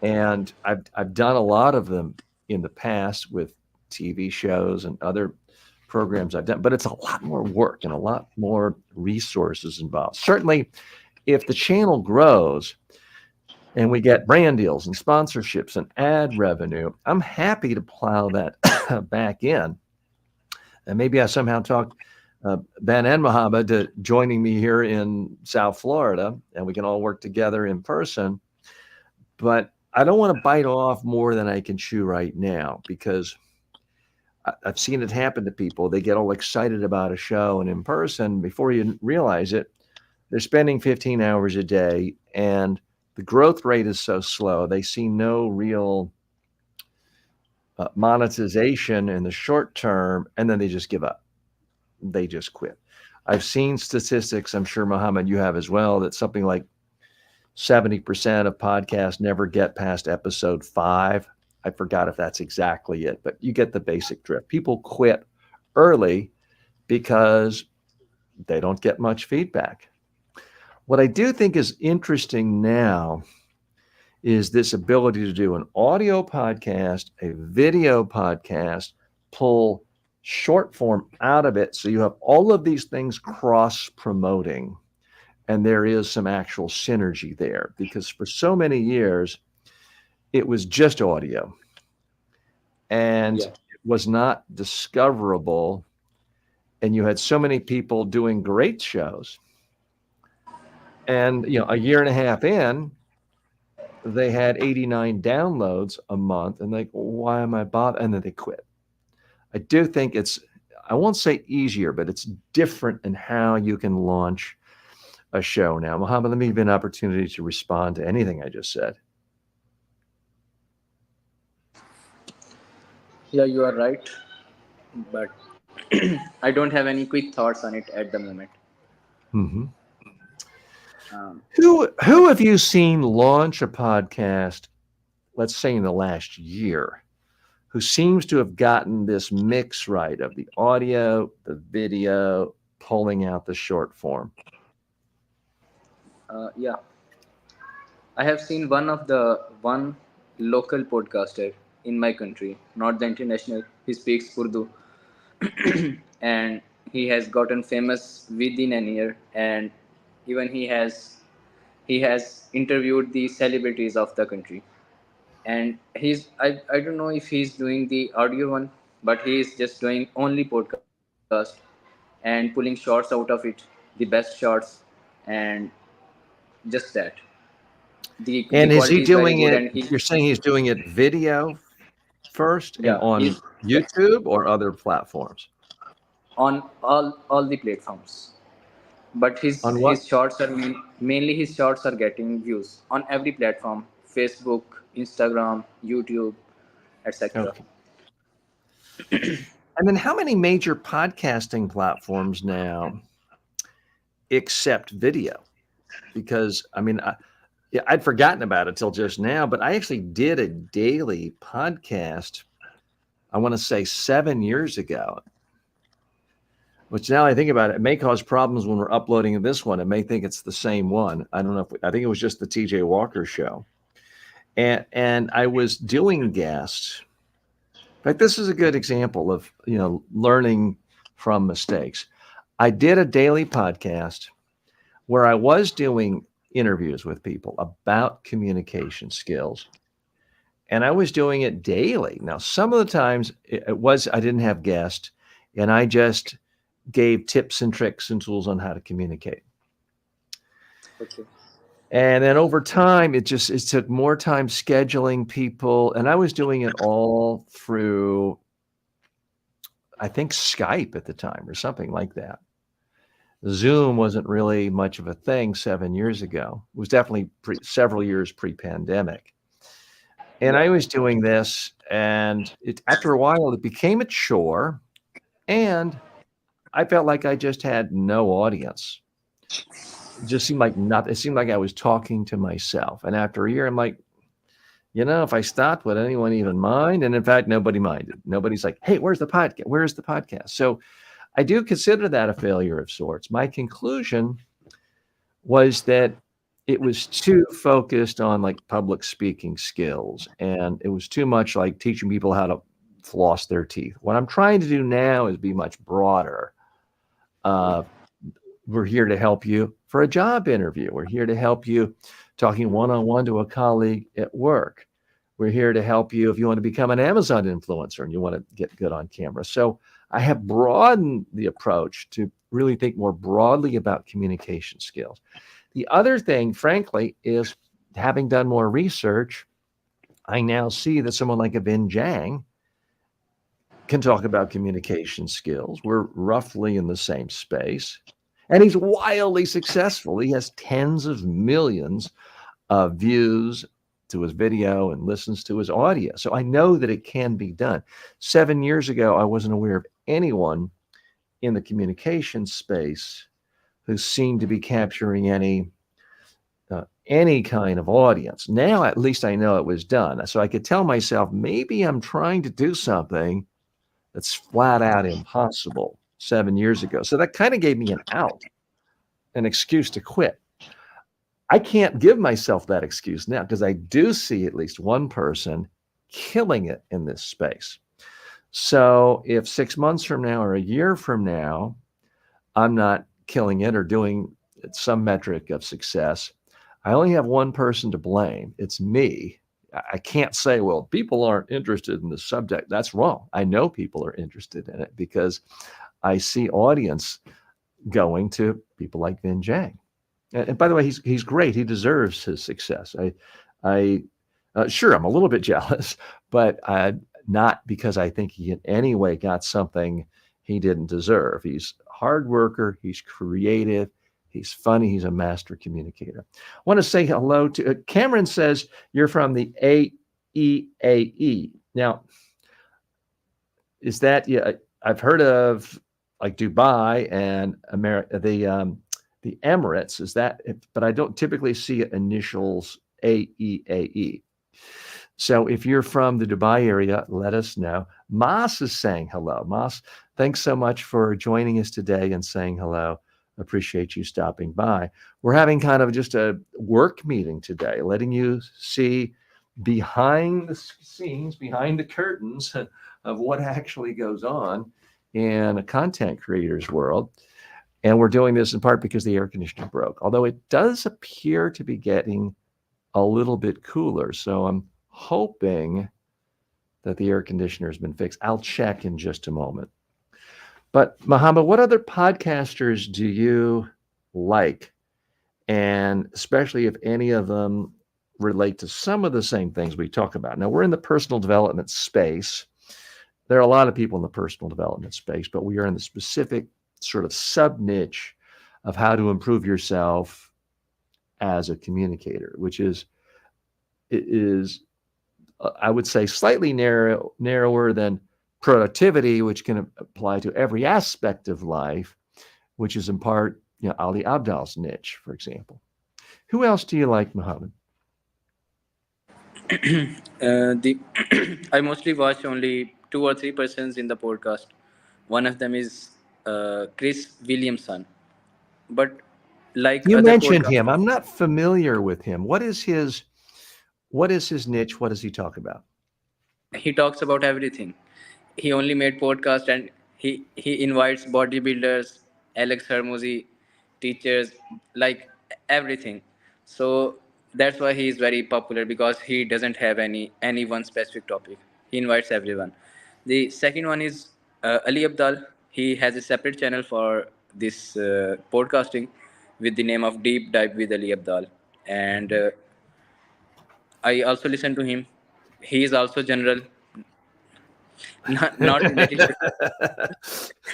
And I've done a lot of them in the past with TV shows and other programs I've done, but it's a lot more work and a lot more resources involved. Certainly, if the channel grows and we get brand deals and sponsorships and ad revenue, I'm happy to plow that back in. And maybe I somehow talk Ben and Muhammad to joining me here in South Florida, and we can all work together in person. But I don't want to bite off more than I can chew right now, because I've seen it happen to people. They get all excited about a show, and in person, before you realize it, they're spending 15 hours a day, and the growth rate is so slow. They see no real monetization in the short term, and then they just give up. They just quit. I've seen statistics, I'm sure, Muhammad, you have as well, that something like 70% of podcasts never get past episode 5. I forgot if that's exactly it, but you get the basic drift. People quit early because they don't get much feedback. What I do think is interesting now is this ability to do an audio podcast, a video podcast, pull short form out of it. So you have all of these things cross promoting, and there is some actual synergy there, because for so many years, it was just audio and Yeah. it was not discoverable. And you had so many people doing great shows. And, a year and a half in, they had 89 downloads a month, and like, why am I bothered? And then they quit. I do think I won't say easier, but it's different in how you can launch a show now. Muhammad, let me give you an opportunity to respond to anything I just said. Yeah, you are right, but I don't have any quick thoughts on it at the moment. Mm-hmm. Um, Who have you seen launch a podcast, let's say in the last year, who seems to have gotten this mix right of the audio, the video, pulling out the short form? yeah, I have seen one local podcaster in my country, not the international. He speaks Urdu, and he has gotten famous within an year. And Even he has interviewed the celebrities of the country, and I don't know if he's doing the audio one, but he is just doing only podcast and pulling shots out of it, the best shots, and just that the And is quality he is very doing good, it? and he You're saying he's doing it video first and yeah on he's YouTube or other platforms? on all the platforms, but his On what? his shorts are mainly his shorts are getting views on every platform: Facebook, Instagram, YouTube, etc. Okay. And then how many major podcasting platforms now accept video? Because I mean, yeah, I'd forgotten about it till just now, but I actually did a daily podcast, I want to say 7 years ago, which now I think about it, it may cause problems when we're uploading this one. It may think it's the same one. I don't know if I think it was just the TJ Walker show. And I was doing guests. In fact, this is a good example of, learning from mistakes. I did a daily podcast where I was doing interviews with people about communication skills. And I was doing it daily. Now, some of the times it was I didn't have guests, and I just gave tips and tricks and tools on how to communicate. Okay. And then over time, it took more time scheduling people, and I was doing it all through, I think, Skype at the time or something like that. Zoom wasn't really much of a thing 7 years ago. It was definitely several years pre-pandemic. And I was doing this, and after a while, it became a chore, and I felt like I just had no audience. It just seemed like nothing. It seemed like I was talking to myself. And after a year, I'm like, if I stopped, would anyone even mind? And in fact, nobody minded. Nobody's like, hey, where's the podcast? Where's the podcast? So I do consider that a failure of sorts. My conclusion was that it was too focused on like public speaking skills, and it was too much like teaching people how to floss their teeth. What I'm trying to do now is be much broader. We're here to help you for a job interview. We're here to help you talking one-on-one to a colleague at work. We're here to help you if you want to become an Amazon influencer and you want to get good on camera. So I have broadened the approach to really think more broadly about communication skills. The other thing, frankly, is having done more research, I now see that someone like a Vin Jiang can talk about communication skills. We're roughly in the same space. And he's wildly successful. He has tens of millions of views to his video and listens to his audio. So I know that it can be done. 7 years ago, I wasn't aware of anyone in the communication space who seemed to be capturing any kind of audience. Now, at least I know it was done. So I could tell myself, maybe I'm trying to do something that's flat out impossible 7 years ago. So that kind of gave me an excuse to quit. I can't give myself that excuse now because I do see at least one person killing it in this space. So if 6 months from now or a year from now, I'm not killing it or doing some metric of success, I only have one person to blame. It's me. I can't say, well, people aren't interested in the subject. That's wrong. I know people are interested in it because I see audience going to people like Vin Jiang. And by the way, he's great. He deserves his success. I sure, I'm a little bit jealous, but not because I think he in any way got something he didn't deserve. He's a hard worker. He's creative. He's funny. He's a master communicator. I want to say hello to Cameron. Says you're from the AEAE. Now, is that I've heard of like Dubai and America, the Emirates. Is that? But I don't typically see initials AEAE. So if you're from the Dubai area, let us know. Mas is saying hello. Mas, thanks so much for joining us today and saying hello. Appreciate you stopping by. We're having kind of just a work meeting today, letting you see behind the scenes, behind the curtains of what actually goes on in a content creator's world. And we're doing this in part because the air conditioner broke, although it does appear to be getting a little bit cooler. So I'm hoping that the air conditioner has been fixed. I'll check in just a moment. But Muhammad, what other podcasters do you like? And especially if any of them relate to some of the same things we talk about. Now, we're in the personal development space. There are a lot of people in the personal development space, but we are in the specific sort of sub niche of how to improve yourself as a communicator, which is I would say slightly narrower than productivity, which can apply to every aspect of life, which is in part, Ali Abdal's niche, for example. Who else do you like, Muhammad? The I mostly watch only 2 or 3 persons in the podcast. One of them is Chris Williamson, but like You other mentioned podcasts, him. I'm not familiar with him. What is his niche? What does he talk about? he talks about everything. He only made podcast, and he invites bodybuilders, Alex Hermosi, teachers, like everything. So that's why he is very popular, because he doesn't have any one specific topic. He invites everyone. The second one is Ali Abdal. He has a separate channel for this podcasting with the name of Deep Dive with Ali Abdal, and I also listen to him. He is also general, not related to.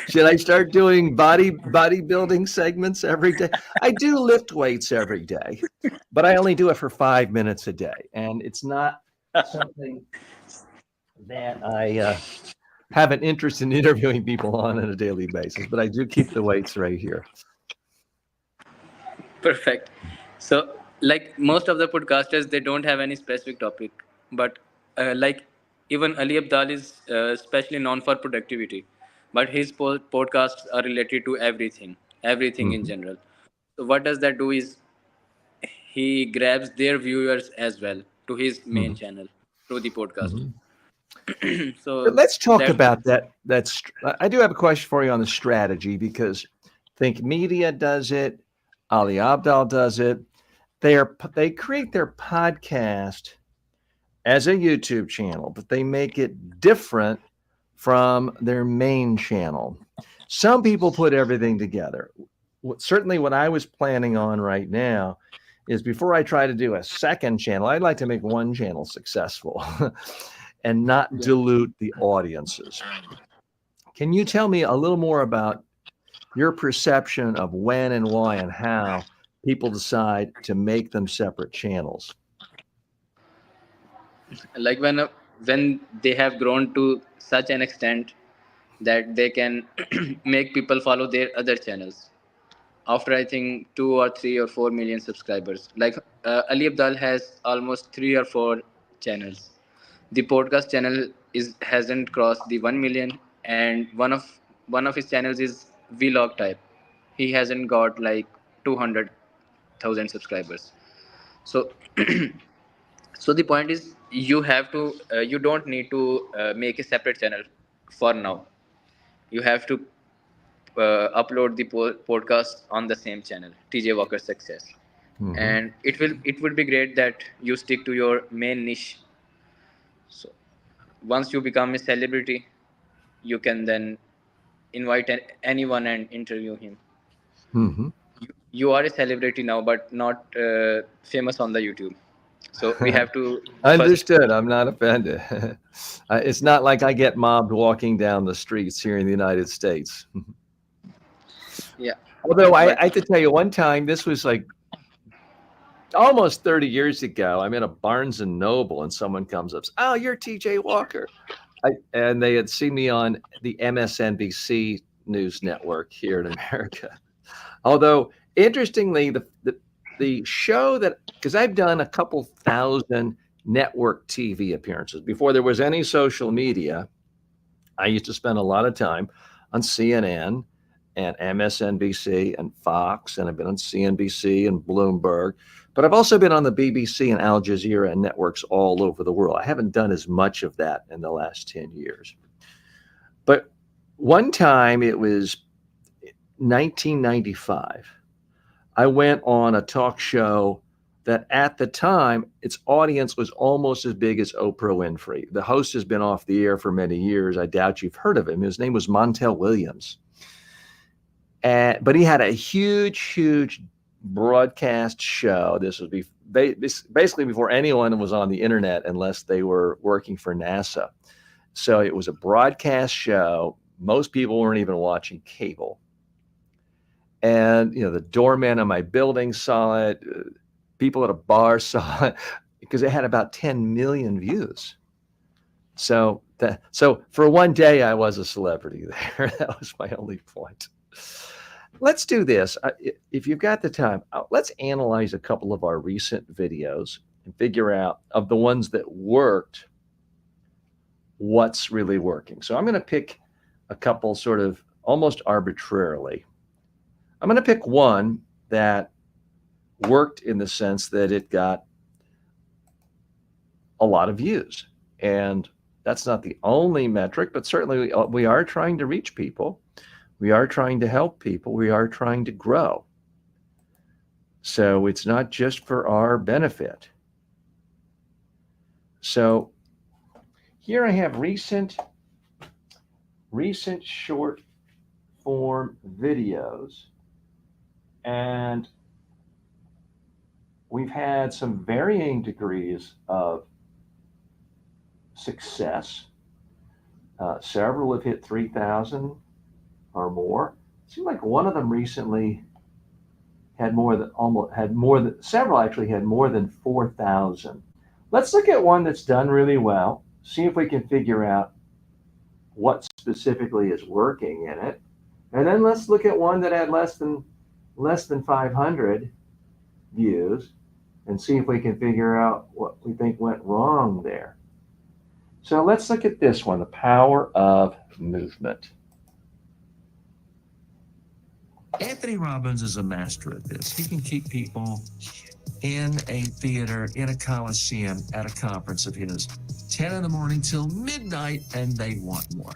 Should I start doing bodybuilding segments every day? I do lift weights every day, but I only do it for 5 minutes a day, and it's not something that I have an interest in interviewing people on a daily basis. But I do keep the weights right here. Perfect. So, like most of the podcasters, they don't have any specific topic, but like even Ali Abdal is especially known for productivity, but his podcasts are related to everything in Mhm, general. So, what does that do is he grabs their viewers as well to his main mhm, channel through the podcast. mhm. But So let's talk that's about that. I do have a question for you on the strategy because Think Media does it, Ali Abdal does it. They create their podcast as a YouTube channel, but they make it different from their main channel. Some people put everything together. Certainly, what I was planning on right now is before I try to do a second channel, I'd like to make one channel successful and not yeah. dilute the audiences. Can you tell me a little more about your perception of when and why and how people decide to make them separate channels? Like when they have grown to such an extent that they can make people follow their other channels after I think 2 or 3 or 4 million subscribers. Like Ali Abdal has almost 3 or 4 channels. The podcast channel is hasn't crossed the 1 million, and one of his channels is vlog type. He hasn't got like 200,000 subscribers. So so the point is, you have to you don't need to make a separate channel for now. You have to upload the podcast on the same channel, TJ Walker Success, Mm-hmm. and it would be great that you stick to your main niche. So once you become a celebrity, you can then invite anyone and interview him. Mm-hmm. You are a celebrity now, but not famous on the YouTube. So we have to first. Understood. I'm not offended. It's not like I get mobbed walking down the streets here in the United States. Yeah, Although I but have to tell you, one time, this was like almost 30 years ago, I'm in a Barnes and Noble and someone comes up, "Oh, you're TJ Walker." And they had seen me on the MSNBC news network here in America. Although, interestingly, the show that, because I've done a couple thousand network TV appearances before there was any social media. I used to spend a lot of time on CNN and MSNBC and Fox, and I've been on CNBC and Bloomberg, but I've also been on the BBC and Al Jazeera and networks all over the world. I haven't done as much of that in the last 10 years. But one time it was 1995, I went on a talk show that at the time, its audience was almost as big as Oprah Winfrey. The host has been off the air for many years. I doubt you've heard of him. His name was Montel Williams. But he had a huge broadcast show. This was basically before anyone was on the internet unless they were working for NASA. So it was a broadcast show. Most people weren't even watching cable. And, the doorman of my building saw it. People at a bar saw it because it had about 10 million views. So for one day, I was a celebrity there. That was my only point. Let's do this. If you've got the time, let's analyze a couple of our recent videos and figure out, of the ones that worked, what's really working. So I'm going to pick a couple sort of almost arbitrarily. I'm going to pick one that worked in the sense that it got a lot of views. And that's not the only metric, but certainly we are trying to reach people. We are trying to help people. We are trying to grow. So it's not just for our benefit. So here I have recent short form videos, and we've had some varying degrees of success. Several have hit 3,000 or more. It seemed like one of them recently had several actually had more than 4,000. Let's look at one that's done really well, see if we can figure out what specifically is working in it. And then let's look at one that had less than 500 views and see if we can figure out what we think went wrong there. So let's look at this one, the power of movement. Anthony Robbins is a master at this. He can keep people in a theater, in a coliseum, at a conference of his, 10 in the morning till midnight, and they want more.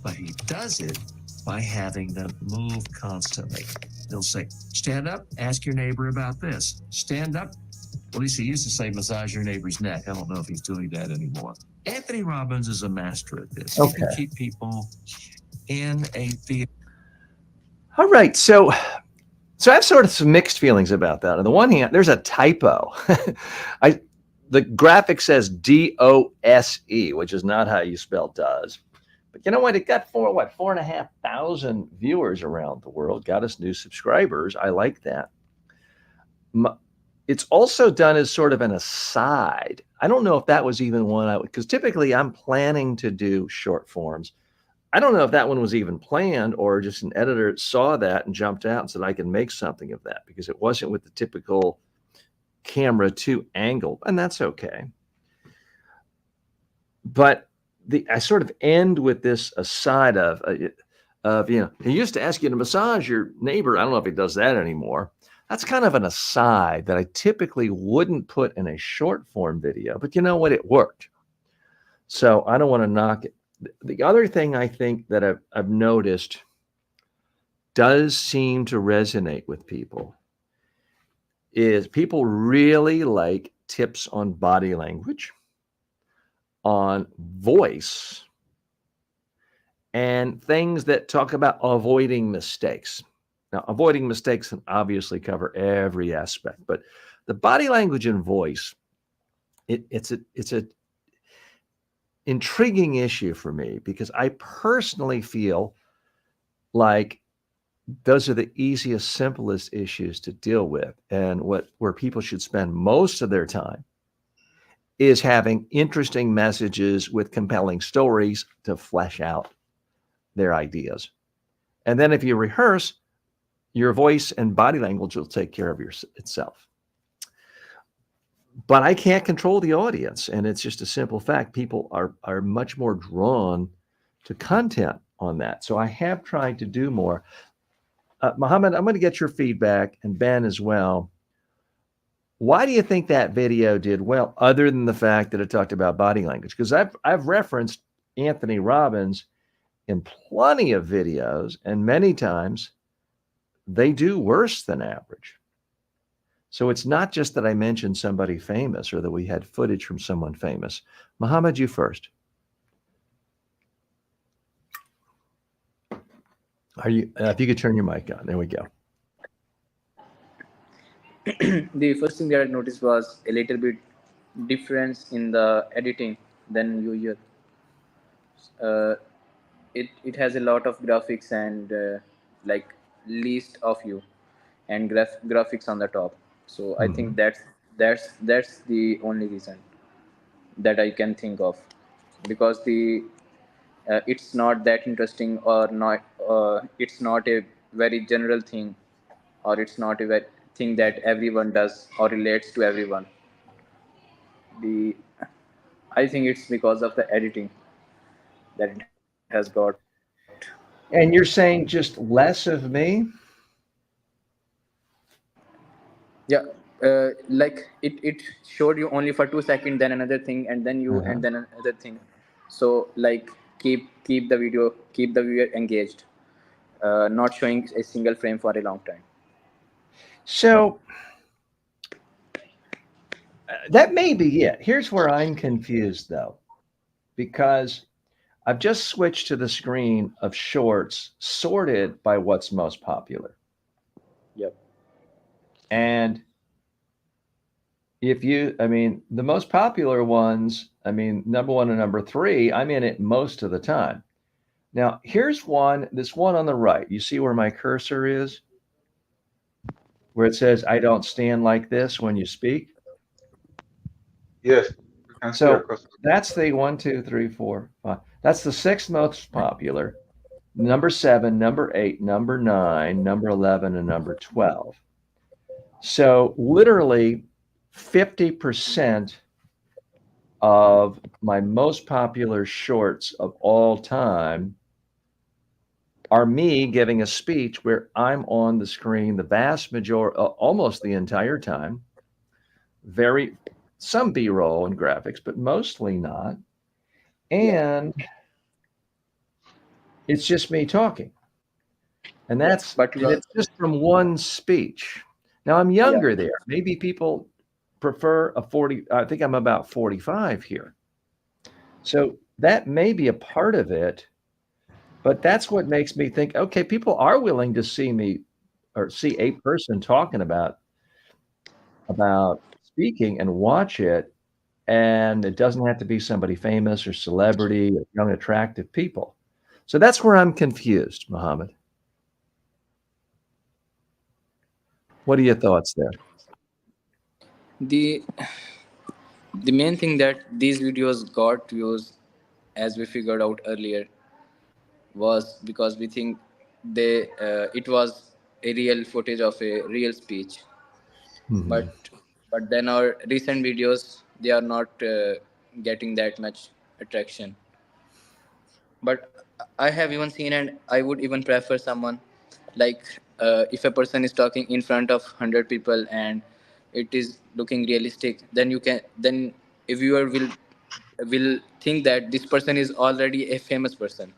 But he does it by having them move constantly. He'll say, stand up, ask your neighbor about this. Stand up. Well, he used to say, massage your neighbor's neck. I don't know if he's doing that anymore. Anthony Robbins is a master at this. Okay. He can keep people in a theater. All right, so I have sort of some mixed feelings about that. On the one hand, there's a typo. The graphic says DOSE, which is not how you spell does. But you know what? It got 4,500 viewers around the world, got us new subscribers. I like that. It's also done as sort of an aside. I don't know if that was even one because typically I'm planning to do short forms. I don't know if that one was even planned or just an editor saw that and jumped out and said, I can make something of that, because it wasn't with the typical camera 2 angle, and that's okay. But I sort of end with this aside of he used to ask you to massage your neighbor. I don't know if he does that anymore. That's kind of an aside that I typically wouldn't put in a short form video, but you know what? It worked. So I don't want to knock it. The other thing I think that I've noticed does seem to resonate with people is people really like tips on body language, on voice, and things that talk about avoiding mistakes. Now, avoiding mistakes can obviously cover every aspect, but the body language and voice, it's a intriguing issue for me, because I personally feel like those are the easiest, simplest issues to deal with, and where people should spend most of their time is having interesting messages with compelling stories to flesh out their ideas. And then if you rehearse, your voice and body language will take care of itself. But I can't control the audience, and it's just a simple fact. People are much more drawn to content on that. So I have tried to do more. Mohammed, I'm going to get your feedback, and Ben as well. Why do you think that video did well, other than the fact that it talked about body language? Because I've referenced Anthony Robbins in plenty of videos, and many times they do worse than average. So it's not just that I mentioned somebody famous or that we had footage from someone famous. Muhammad, you first. Are you? If you could turn your mic on, there we go. The first thing that I noticed was a little bit difference in the editing than usual. Uh, it has a lot of graphics and like least of you and graphics on the top. So I think Mhm. that's the only reason that I can think of, because the it's not that interesting, or not it's not a very general thing, or it's not a thing that everyone does or relates to everyone. The I think it's because of the editing that it has got. And you're saying just less of me? Yeah, like it showed you only for 2 seconds, then another thing, and then you, Uh-huh. and then another thing. So like keep the video, keep the viewer engaged, not showing a single frame for a long time. So that may be it. Here's where I'm confused, though, because I've just switched to the screen of shorts sorted by what's most popular. Yep. And if you, I mean, the most popular ones, I mean, number one and number three, I'm in it most of the time. Now, here's one, this one on the right. You see where my cursor is, where it says, I don't stand like this when you speak. Yes, we can see your So cursor. that's the 1, 2, 3, 4, 5. That's the sixth most popular. Number 7, number 8, number 9, number 11, and number 12. So literally 50% of my most popular shorts of all time are me giving a speech where I'm on the screen the vast majority, almost the entire time. Very, some B-roll and graphics, but mostly not. Yeah. And it's just me talking. And Yeah. that's, But you and are. it's just from one speech. Now I'm Yeah. younger there. Maybe people prefer a 40. I think I'm about 45 here. So that may be a part of it, but that's what makes me think, okay, people are willing to see me or see a person talking about speaking and watch it. And it doesn't have to be somebody famous or celebrity or young, attractive people. So that's where I'm confused, Mohammed. What are your thoughts there? the the main thing that these videos got views, as we figured out earlier, was because we think it was a real footage of a real speech. Mhm. But then our recent videos, they are not getting that much attraction. But I have even seen, and I would even prefer someone like, if a person is talking in front of 100 people and it is looking realistic, then you can, then a viewer will think that this person is already a famous person.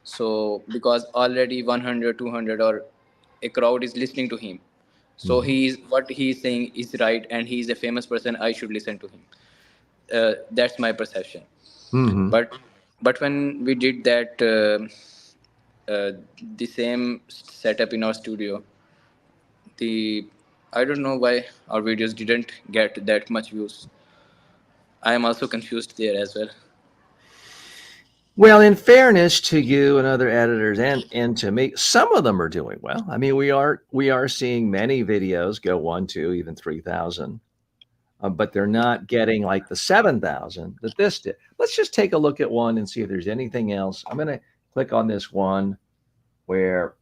So because already 100, 200, or a crowd is listening to him, so Mhm. he is, what he is saying is right, and he is a famous person, I should listen to him. That's my perception. Mhm. But when we did that, uh, the same setup in our studio, the I don't know why our videos didn't get that much views. I am also confused there as well. Well, in fairness to you and other editors and to me, some of them are doing well. I mean, we are seeing many videos go 1, 2, even 3,000, but they're not getting like the 7,000 that this did. Let's just take a look at one and see if there's anything else. I'm going to click on this one where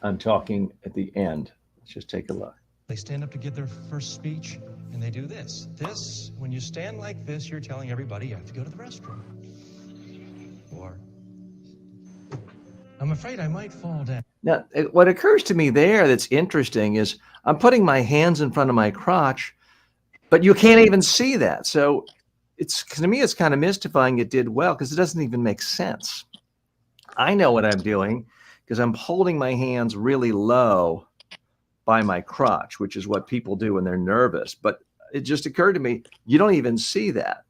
I'm talking at the end. Let's just take a look. They stand up to give their first speech, and they do this. This, when you stand like this, you're telling everybody you have to go to the restroom. Or, I'm afraid I might fall down. Now, what occurs to me there that's interesting is I'm putting my hands in front of my crotch, but you can't even see that. So it's, to me, it's kind of mystifying it did well because it doesn't even make sense. I know what I'm doing. because I'm holding my hands really low by my crotch, which is what people do when they're nervous. But it just occurred to me, you don't even see that.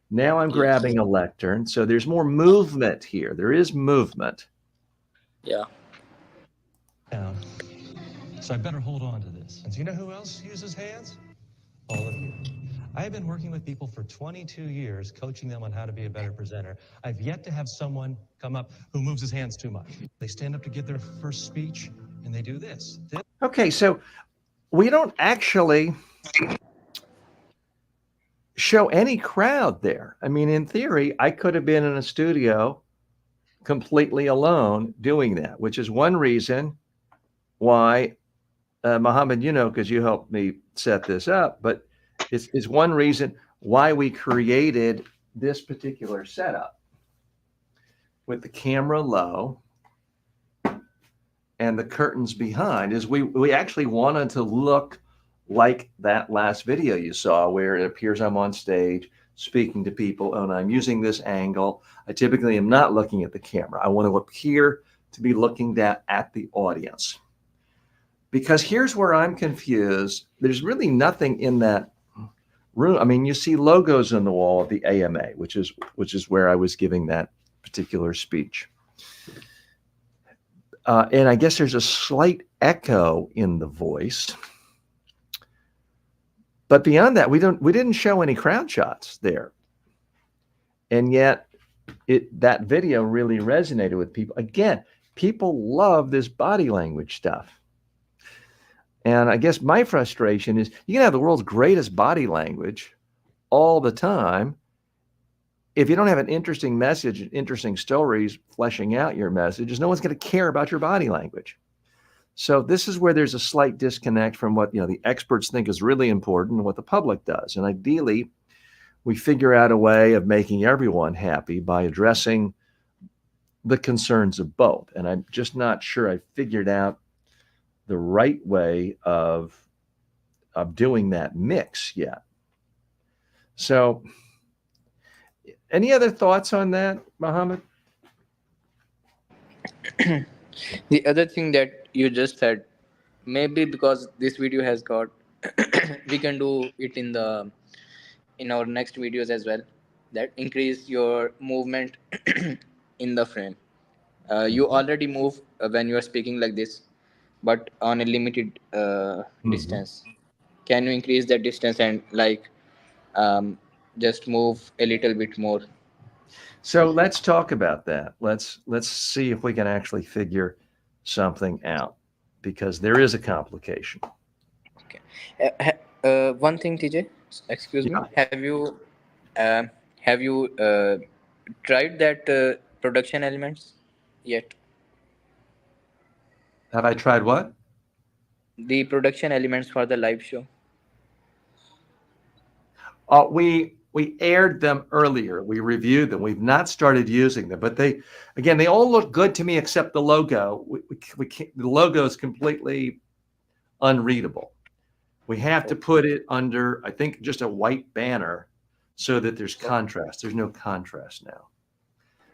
Now I'm Yes. grabbing a lectern. So there's more movement here. There is movement. Yeah. Down. So I better hold on to this. And do you know who else uses hands? All of you. I have been working with people for 22 years, coaching them on how to be a better presenter. I've yet to have someone come up who moves his hands too much. They stand up to give their first speech, and they do this. Okay, so we don't actually show any crowd there. I mean, in theory, I could have been in a studio completely alone doing that, which is one reason why, Mohammed, because you helped me set this up, but it's one reason why we created this particular setup with the camera low and the curtains behind, is we actually wanted to look like that last video you saw where it appears I'm on stage speaking to people and I'm using this angle. I typically am not looking at the camera. I want to appear to be looking at the audience. Because here's where I'm confused. There's really nothing in that room. I mean, you see logos on the wall of the AMA, which is where I was giving that particular speech. And I guess there's a slight echo in the voice. But beyond that, we didn't show any crowd shots there. And yet that video really resonated with people. Again, people love this body language stuff. And I guess my frustration is you can have the world's greatest body language all the time. If you don't have an interesting message, interesting stories fleshing out your messages, no one's going to care about your body language. So this is where there's a slight disconnect from what the experts think is really important and what the public does. And ideally, we figure out a way of making everyone happy by addressing the concerns of both. And I'm just not sure I figured out the right way of doing that mix yet. So any other thoughts on that, Mohammed? The other thing that you just said, maybe because this video has got, we can do it in our next videos as well. That increase your movement in the frame. You already move when you are speaking like this, but on a limited distance. Can you increase that distance and just move a little bit more? So let's talk about that. Let's see if we can actually figure something out, because there is a complication. Okay. One thing, TJ, excuse me. Have you tried that production elements yet? Have I tried what? The production elements for the live show. We aired them earlier. We reviewed them. We've not started using them, but they all look good to me except the logo. We can't, the logo is completely unreadable. We have to put it under, I think, just a white banner so that there's contrast. There's no contrast now.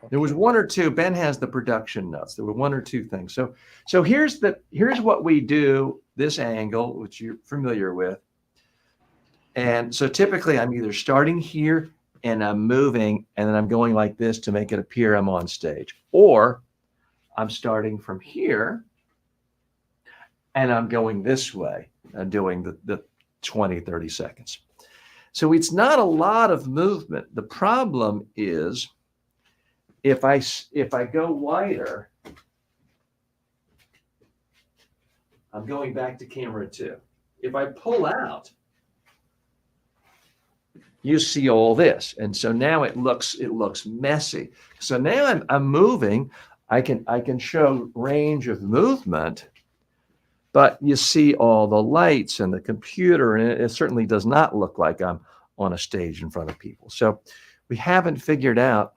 There was one or two. Ben has the production notes. There were one or two things. So here's what we do. This angle, which you're familiar with. And so typically I'm either starting here and I'm moving and then I'm going like this to make it appear I'm on stage, or I'm starting from here and I'm going this way and doing the 20, 30 seconds. So it's not a lot of movement. The problem is if I go wider, I'm going back to camera 2. If I pull out, you see all this, and so now it looks messy. So now I'm moving. I can show range of movement, but you see all the lights and the computer, and it certainly does not look like I'm on a stage in front of people. So we haven't figured out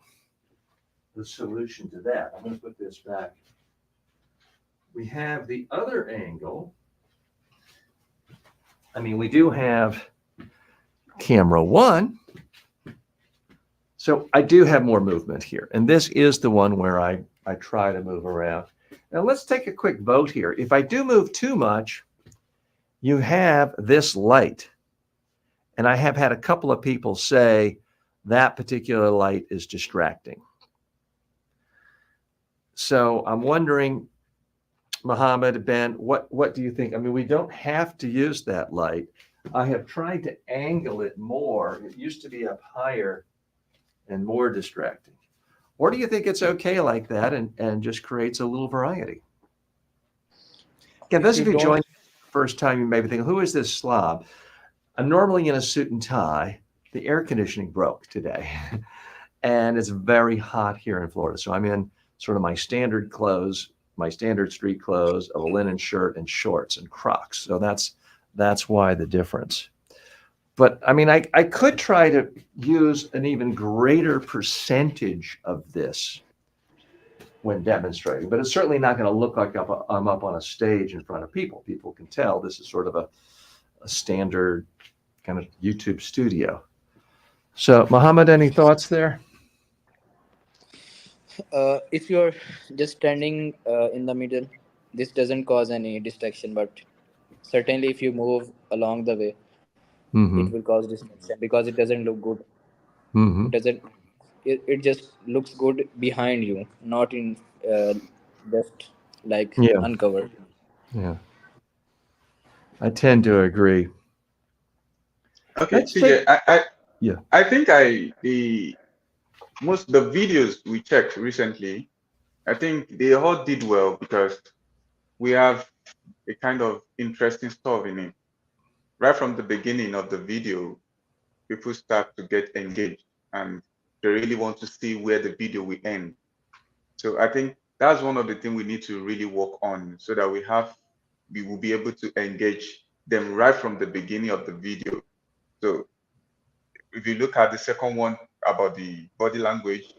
the solution to that. I'm going to put this back. We have the other angle. I mean, we do have camera 1. So I do have more movement here. And this is the one where I try to move around. Now let's take a quick vote here. If I do move too much, you have this light. And I have had a couple of people say that particular light is distracting. So I'm wondering, Mohammed, Ben, what do you think? I mean, we don't have to use that light. I have tried to angle it more. It used to be up higher and more distracting. Or do you think it's okay like that and just creates a little variety? Again, If those you of you don't, joining the first time, you may be thinking, who is this slob? I'm normally in a suit and tie. The air conditioning broke today, and it's very hot here in Florida. So I'm in sort of my standard clothes, my standard street clothes of a linen shirt and shorts and Crocs. So that's why the difference. But I mean, I could try to use an even greater percentage of this when demonstrating, but it's certainly not going to look like I'm up on a stage in front of people. People can tell this is sort of a standard kind of YouTube studio. So, Mohammed, any thoughts there? if you're just standing in the middle, this doesn't cause any distraction. But certainly, if you move along the way, it will Mm-hmm. cause distraction because it doesn't look good. It Mm-hmm. doesn't. It just looks good behind you, not in uh, just like Yeah, uncovered. yeah. I tend to agree. Okay, Let's take TJ, yeah. I think the most the videos we checked recently, I think they all did well because we have a kind of interesting stuff in it. Right from the beginning of the video, people start to get engaged and they really want to see where the video will end. So I think that's one of the things we need to really work on so that we will be able to engage them right from the beginning of the video. So if you look at the second one about the body language,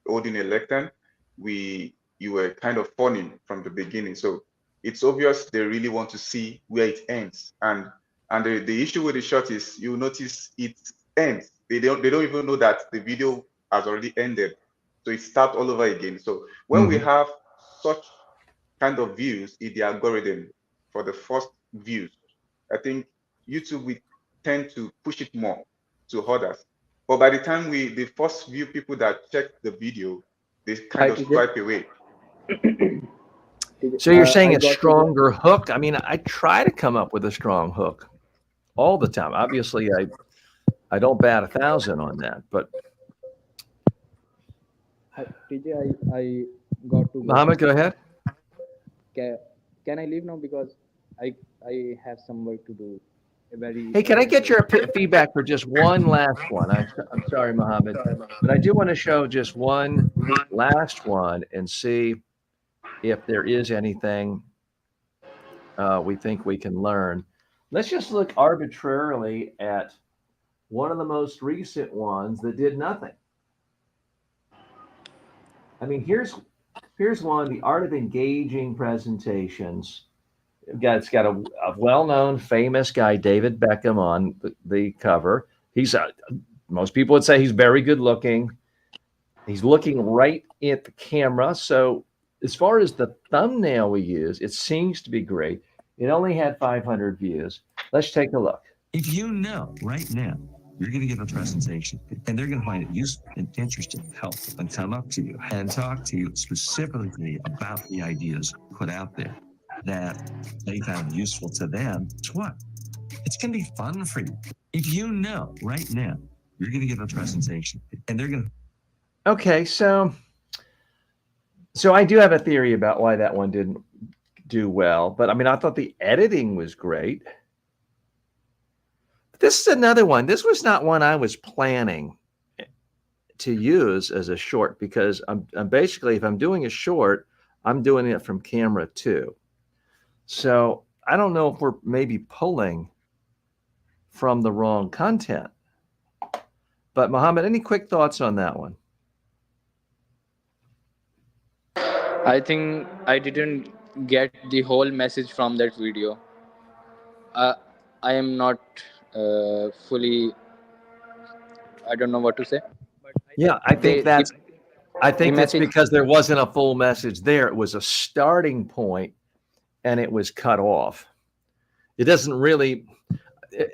holding a lectern, you were kind of funny from the beginning. So it's obvious they really want to see where it ends. And the issue with the shot is you notice it ends. They don't even know that the video has already ended. So it starts all over again. So when we Mm-hmm. have such kind of views in the algorithm for the first views, I think YouTube will tend to push it more to others. But by the time the first few people that check the video, they kind Hi, of TJ. swipe away. So you're I saying a got to. stronger hook? I mean, I try to come up with a strong hook all the time. Obviously, I don't bat 1,000 on that, but Hi, TJ, I got to go. Mohammed, go ahead. Can, can I leave now because I have some work to do. A very Hey, can I get your feedback for just one last one? I'm sorry, Mohammed, but I do want to show just one last one and see if there is anything we think we can learn. Let's just look arbitrarily at one of the most recent ones that did nothing. I mean, here's one: the art of engaging presentations. It's got a well-known, famous guy, David Beckham, on the cover. He's most people would say he's very good looking. He's looking right at the camera. So as far as the thumbnail we use, it seems to be great. It only had 500 views. Let's take a look. If you know right now you're going to give a presentation and they're going to find it useful and interesting, helpful, and come up to you and talk to you specifically about the ideas put out there that they found useful to them, it's what? It's going to be fun for you. If you know right now you're going to give a presentation and they're going to. Okay, so I do have a theory about why that one didn't do well, but I mean, I thought the editing was great. This is another one. This was not one I was planning to use as a short because I'm basically, if I'm doing a short, I'm doing it from camera too. So I don't know if we're maybe pulling from the wrong content. But Mohammed, any quick thoughts on that one? I think I didn't get the whole message from that video. Uh, I am not fully. I don't know what to say. Yeah, I think The that's I The think that's message. because there wasn't a full message there. It was a starting point and it was cut off. It doesn't really,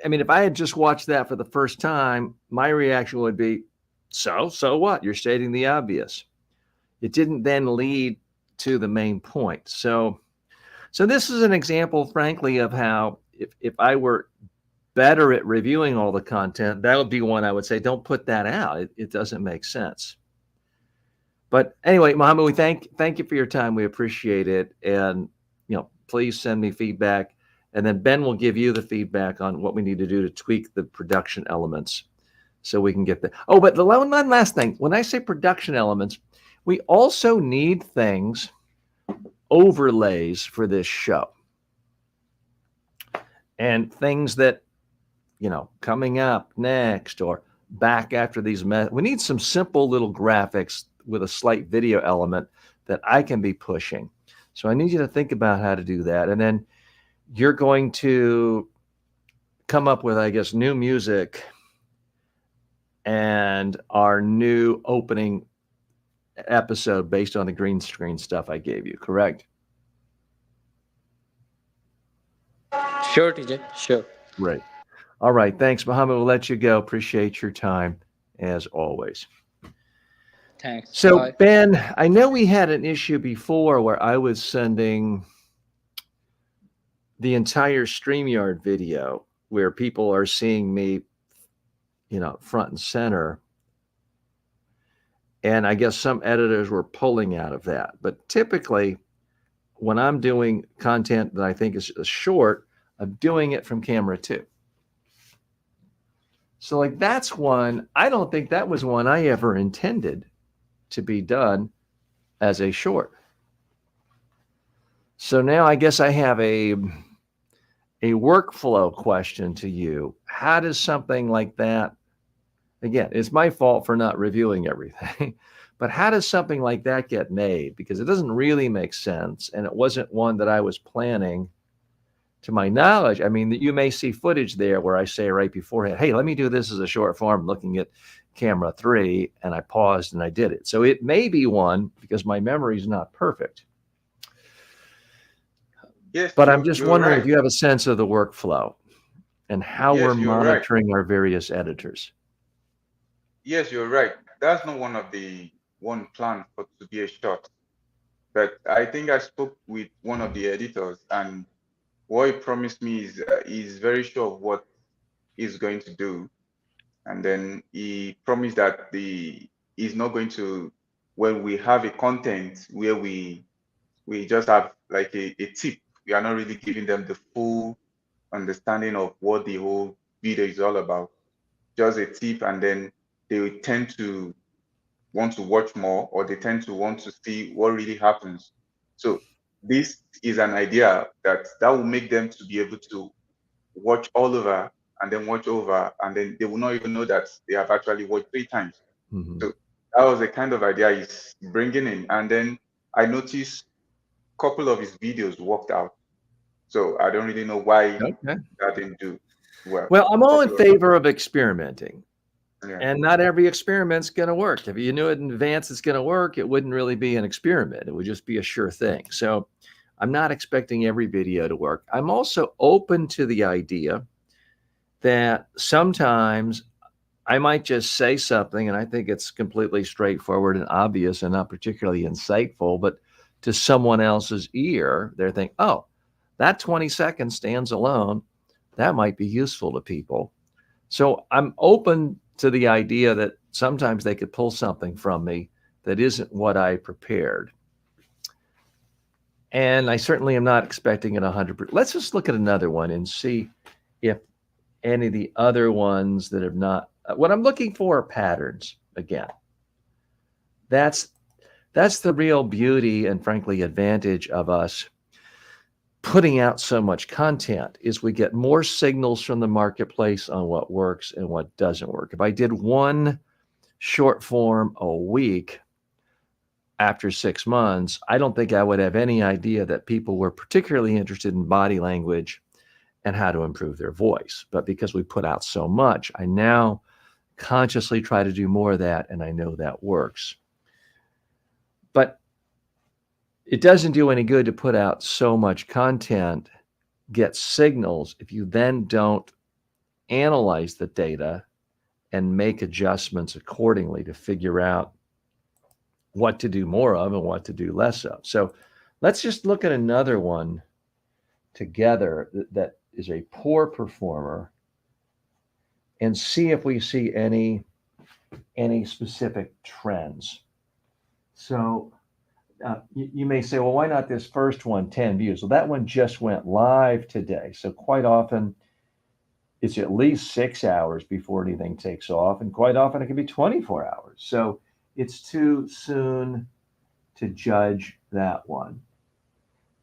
I mean, if I had just watched that for the first time, my reaction would be, so what? You're stating the obvious. It didn't then lead to the main point. So this is an example, frankly, of how if I were better at reviewing all the content, that would be one I would say, don't put that out. It doesn't make sense. But anyway, Mohammed, we thank you for your time. We appreciate it. And please send me feedback. And then Ben will give you the feedback on what we need to do to tweak the production elements so we can get the. Oh, but the one last thing. When I say production elements, we also need things, overlays for this show. And things that, coming up next or back after these. We need some simple little graphics with a slight video element that I can be pushing. So I need you to think about how to do that. And then you're going to come up with, I guess, new music and our new opening episode based on the green screen stuff I gave you, correct? Sure, TJ. Sure. Great. All right. Thanks, Mohammed. We'll let you go. Appreciate your time as always. Thanks. So, Bye. Ben, I know we had an issue before where I was sending the entire StreamYard video where people are seeing me, front and center. And I guess some editors were pulling out of that. But typically, when I'm doing content that I think is short, I'm doing it from camera 2. So that's one, I don't think that was one I ever intended to be done as a short. So now I guess I have a workflow question to you. How does something like that, again, it's my fault for not reviewing everything, but how does something like that get made? Because it doesn't really make sense, and it wasn't one that I was planning to my knowledge. I mean, you may see footage there where I say right beforehand, hey, let me do this as a short form looking at camera 3, and I paused and I did it. So it may be one because my memory is not perfect. Yes, but I'm just wondering if right. you have a sense of the workflow and how Yes, we're you're right. monitoring our various editors. Yes, you're right. That's not one of the one plan for to be a short. But I think I spoke with one of the editors, and what he promised me is he's very sure of what he's going to do. And then he promised that he's not going to, when we have a content where we just have like a tip, we are not really giving them the full understanding of what the whole video is all about. Just a tip, and then they will tend to want to watch more, or they tend to want to see what really happens. So this is an idea that will make them to be able to watch all over and then watch over, and then they will not even know that they have actually watched 3 times. Mm-hmm. So that was the kind of idea he's bringing in. And then I noticed a couple of his videos worked out. So I don't really know why that didn't do well. Well, I'm all in favor of experimenting. Yeah. And not every experiment's going to work. If you knew it in advance it's going to work, it wouldn't really be an experiment. It would just be a sure thing. So I'm not expecting every video to work. I'm also open to the idea that sometimes I might just say something and I think it's completely straightforward and obvious and not particularly insightful, but to someone else's ear, they're thinking, oh, that 20 seconds stands alone. That might be useful to people. So I'm open to the idea that sometimes they could pull something from me that isn't what I prepared. And I certainly am not expecting it 100%. Let's just look at another one and see if any of the other ones that have not, what I'm looking for are patterns again. That's the real beauty and frankly advantage of us putting out so much content is we get more signals from the marketplace on what works and what doesn't work. If I did one short form a week after 6 months, I don't think I would have any idea that people were particularly interested in body language and how to improve their voice. But because we put out so much, I now consciously try to do more of that, and I know that works. But it doesn't do any good to put out so much content, get signals, if you then don't analyze the data and make adjustments accordingly to figure out what to do more of and what to do less of. So let's just look at another one together that is a poor performer and see if we see any specific trends. So you may say, well, why not this first one, 10 views? Well, that one just went live today. So quite often it's at least 6 hours before anything takes off. And quite often it can be 24 hours. So it's too soon to judge that one.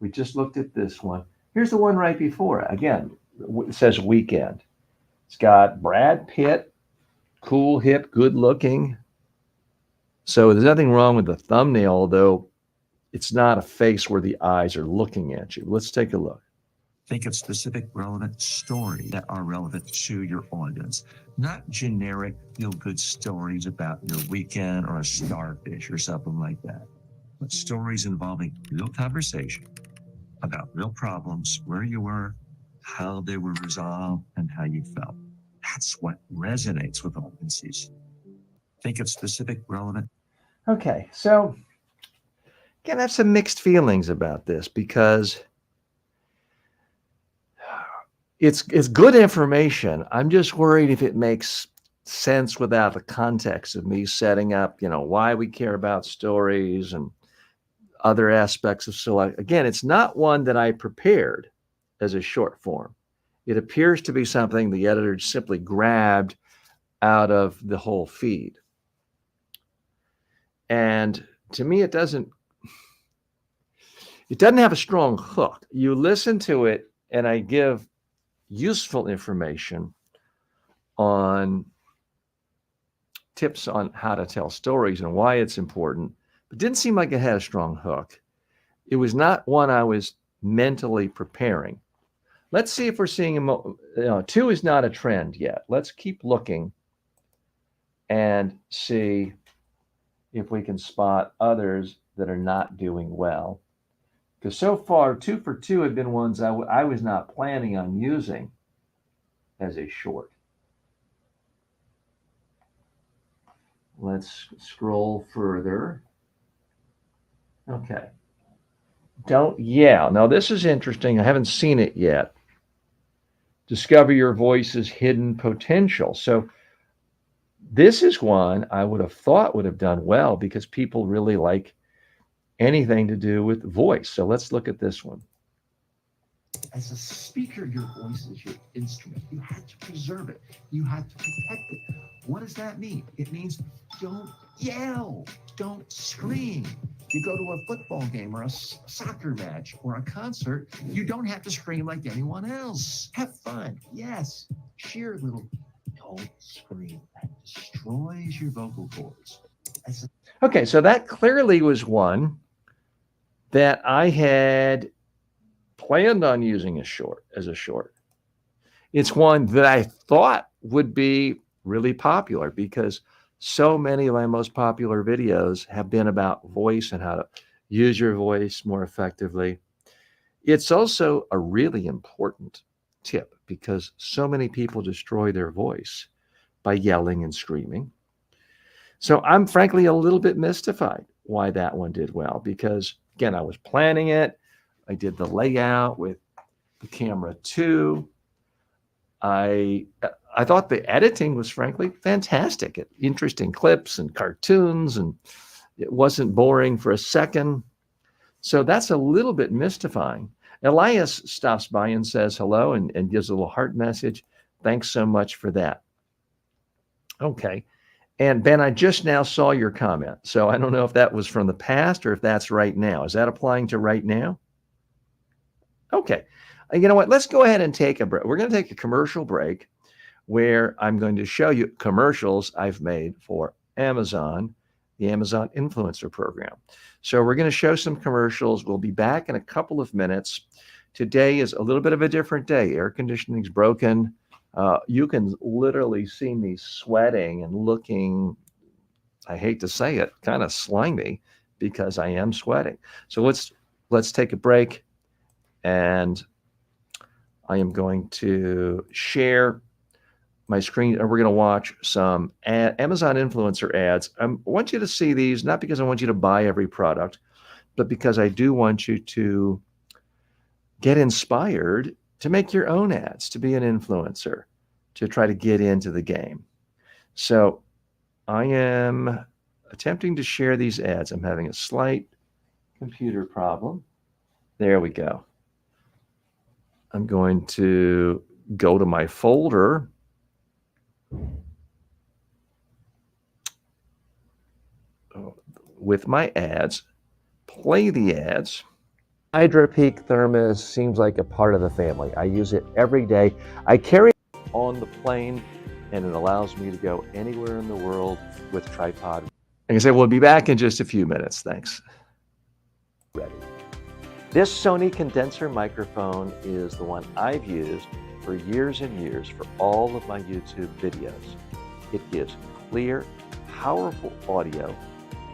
We just looked at this one. Here's the one right before it. Again, it says weekend. It's got Brad Pitt, cool, hip, good looking. So there's nothing wrong with the thumbnail, although it's not a face where the eyes are looking at you. Let's take a look. Think of specific relevant stories that are relevant to your audience, not generic feel-good stories about your weekend or a starfish or something like that, but stories involving real conversation about real problems, where you were, how they were resolved, and how you felt. That's what resonates with audiences. Think of specific relevant. Okay, so again, I have some mixed feelings about this because it's good information. I'm just worried if it makes sense without the context of me setting up, why we care about stories and other aspects of select. Again, it's not one that I prepared as a short form. It appears to be something the editor simply grabbed out of the whole feed. And to me, it doesn't have a strong hook. You listen to it and I give useful information on tips on how to tell stories and why it's important. It didn't seem like it had a strong hook. It was not one I was mentally preparing. Let's see if we're seeing 2 is not a trend yet. Let's keep looking and see if we can spot others that are not doing well. Because so far, 2 for 2 have been ones I was not planning on using as a short. Let's scroll further. Okay. Now this is interesting. I haven't seen it yet. Discover your voice's hidden potential. So this is one I would have thought would have done well because people really like anything to do with voice. So let's look at this one. As a speaker, your voice is your instrument. You have to preserve it. You have to protect it. What does that mean? It means don't yell, don't scream. You go to a football game or a soccer match or a concert, you don't have to scream like anyone else. Have fun, yes. Cheer a little. Don't scream. That destroys your vocal cords. Okay, so that clearly was one that I had planned on using as a short. It's one that I thought would be really popular because so many of my most popular videos have been about voice and how to use your voice more effectively. It's also a really important tip because so many people destroy their voice by yelling and screaming. So I'm frankly a little bit mystified why that one did well because, again, I was planning it. I did the layout with the camera 2. I thought the editing was frankly fantastic. Interesting clips and cartoons, and it wasn't boring for a second. So that's a little bit mystifying. Elias stops by and says hello and gives a little heart message. Thanks so much for that. Okay. And Ben, I just now saw your comment. So I don't know if that was from the past or if that's right now. Is that applying to right now? Okay. You know what? Let's go ahead and take a break. We're going to take a commercial break where I'm going to show you commercials I've made for Amazon, the Amazon Influencer Program. So we're going to show some commercials. We'll be back in a couple of minutes. Today is a little bit of a different day. Air conditioning's broken. You can literally see me sweating and looking, I hate to say it, kind of slimy because I am sweating. So let's take a break, and I am going to share my screen, and we're going to watch some Amazon influencer ads. I want you to see these, not because I want you to buy every product, but because I do want you to get inspired to make your own ads, to be an influencer, to try to get into the game. So I am attempting to share these ads. I'm having a slight computer problem. There we go. I'm going to go to my folder. With my ads, play the ads. Hydro Peak Thermos seems like a part of the family. I use it every day. I carry it on the plane, and it allows me to go anywhere in the world with tripod. Like I said, we'll be back in just a few minutes. Thanks. Ready. This Sony condenser microphone is the one I've used for years and years for all of my YouTube videos. It gives clear, powerful audio.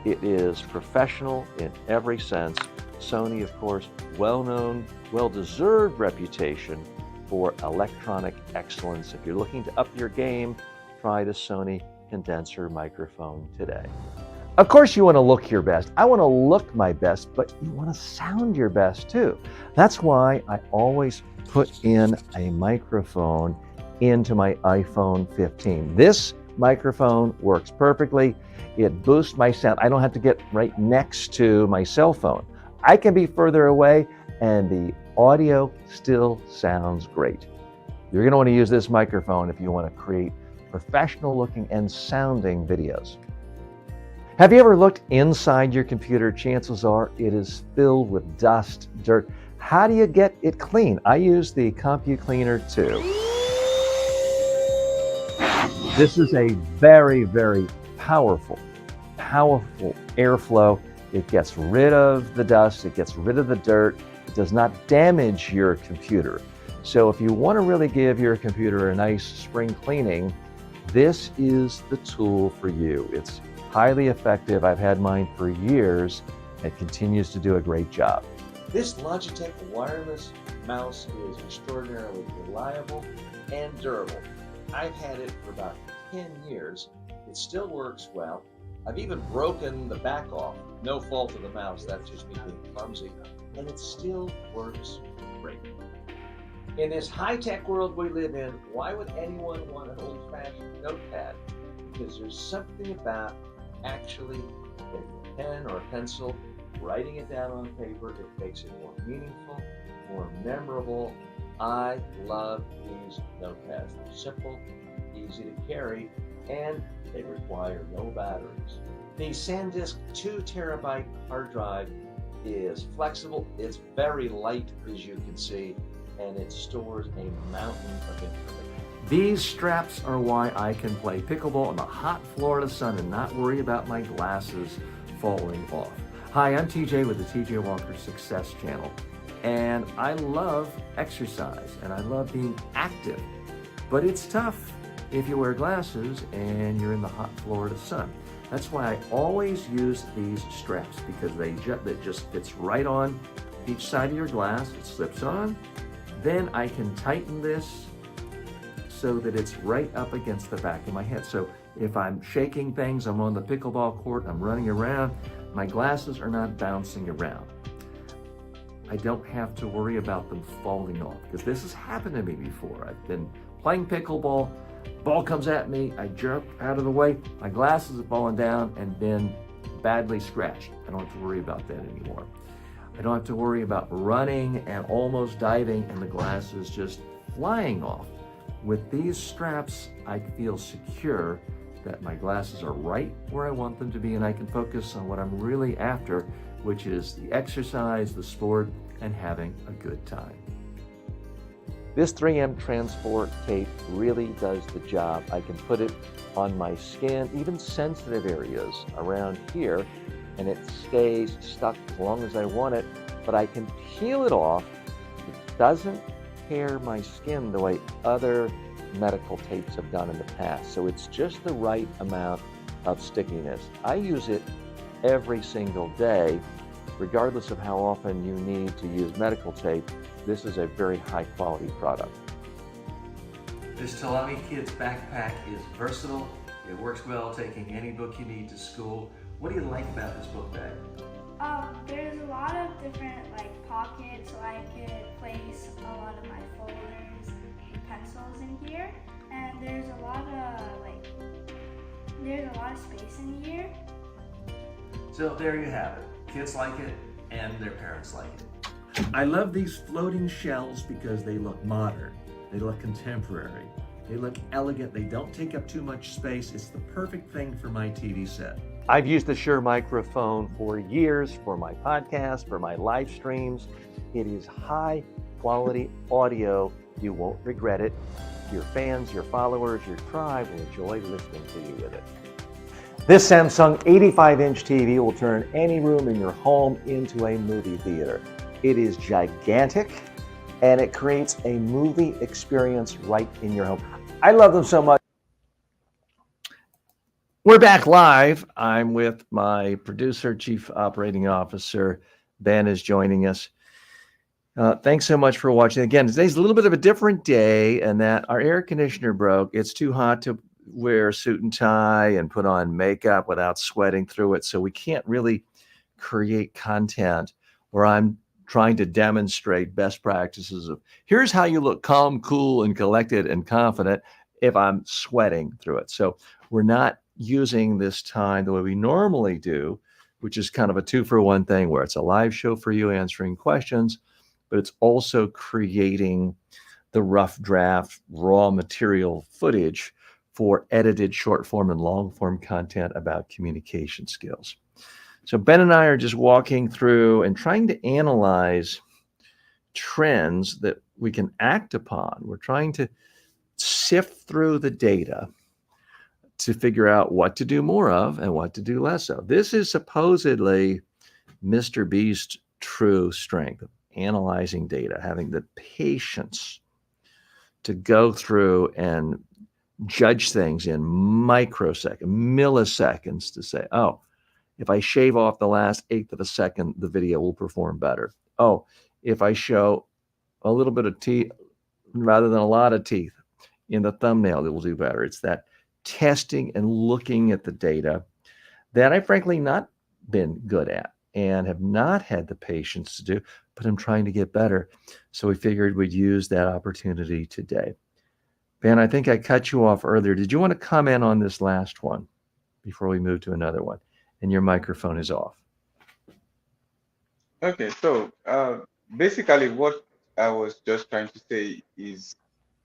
It is professional in every sense. Sony, of course, well-known, well-deserved reputation for electronic excellence. If you're looking to up your game, try the Sony condenser microphone today. Of course, you want to look your best. I want to look my best, but you want to sound your best too. That's why I always put in a microphone into my iPhone 15. This microphone works perfectly. It boosts my sound. I don't have to get right next to my cell phone. I can be further away and the audio still sounds great. You're going to want to use this microphone if you want to create professional looking and sounding videos. Have you ever looked inside your computer? Chances are it is filled with dust, dirt. How do you get it clean? I use the CompuCleaner too. This is a very, very powerful airflow. It gets rid of the dust, it gets rid of the dirt, it does not damage your computer. So if you want to really give your computer a nice spring cleaning, this is the tool for you. It's highly effective. I've had mine for years. It continues to do a great job. This Logitech wireless mouse is extraordinarily reliable and durable. I've had it for about 10 years. It still works well. I've even broken the back off. No fault of the mouse, that's just me being clumsy. And it still works great. In this high-tech world we live in, why would anyone want an old-fashioned notepad? Because there's something about actually getting a pen or a pencil, writing it down on paper. It makes it more meaningful, more memorable. I love these notepads. They're simple, easy to carry, and they require no batteries. The SanDisk 2 terabyte hard drive is flexible. It's very light, as you can see, and it stores a mountain of information. These straps are why I can play pickleball in the hot Florida sun and not worry about my glasses falling off. Hi, I'm TJ with the TJ Walker Success Channel, and I love exercise and I love being active, but it's tough if you wear glasses and you're in the hot Florida sun. That's why I always use these straps, because it just fits right on each side of your glass. It slips on. Then I can tighten this so that it's right up against the back of my head. So if I'm shaking things, I'm on the pickleball court, I'm running around, my glasses are not bouncing around. I don't have to worry about them falling off, because this has happened to me before. I've been playing pickleball, ball comes at me, I jump out of the way, my glasses have fallen down and been badly scratched. I don't have to worry about that anymore. I don't have to worry about running and almost diving and the glasses just flying off. With these straps, I feel secure that my glasses are right where I want them to be, and I can focus on what I'm really after, which is the exercise, the sport, and having a good time. This 3M transport tape really does the job. I can put it on my skin, even sensitive areas around here, and it stays stuck as long as I want it, but I can peel it off. It doesn't tear my skin the way other medical tapes have done in the past. So it's just the right amount of stickiness. I use it every single day, regardless of how often you need to use medical tape. This is a very high quality product. This Talami Kids backpack is versatile. It works well taking any book you need to school. What do you like about this book bag? There's a lot of different pockets, so I could place a lot of my folders and pencils in here. And there's a lot of space in here. So there you have it. Kids like it and their parents like it. I love these floating shelves because they look modern. They look contemporary. They look elegant. They don't take up too much space. It's the perfect thing for my TV set. I've used the Shure microphone for years for my podcast, for my live streams. It is high quality audio. You won't regret it. Your fans, your followers, your tribe will enjoy listening to you with it. This Samsung 85-inch TV will turn any room in your home into a movie theater. It is gigantic, and it creates a movie experience right in your home. I love them so much. We're back live. I'm with my producer, Chief Operating Officer. Ben is joining us. Thanks so much for watching. Again, today's a little bit of a different day, and that our air conditioner broke. It's too hot to wear a suit and tie and put on makeup without sweating through it. So we can't really create content where I'm trying to demonstrate best practices of here's how you look calm, cool, and collected and confident if I'm sweating through it. So we're not using this time the way we normally do, which is kind of a 2-for-1 thing where it's a live show for you answering questions, but it's also creating the rough draft, raw material footage for edited short form and long form content about communication skills. So Ben and I are just walking through and trying to analyze trends that we can act upon. We're trying to sift through the data to figure out what to do more of and what to do less of. This is supposedly Mr. Beast's true strength, analyzing data, having the patience to go through and judge things in microseconds, milliseconds to say, oh, if I shave off the last eighth of a second, the video will perform better. Oh, if I show a little bit of teeth rather than a lot of teeth in the thumbnail, it will do better. It's that testing and looking at the data that I've frankly not been good at and have not had the patience to do, but I'm trying to get better. So we figured we'd use that opportunity today. Ben, I think I cut you off earlier. Did you want to comment on this last one before we move to another one? And your microphone is off. Okay, so basically what I was just trying to say is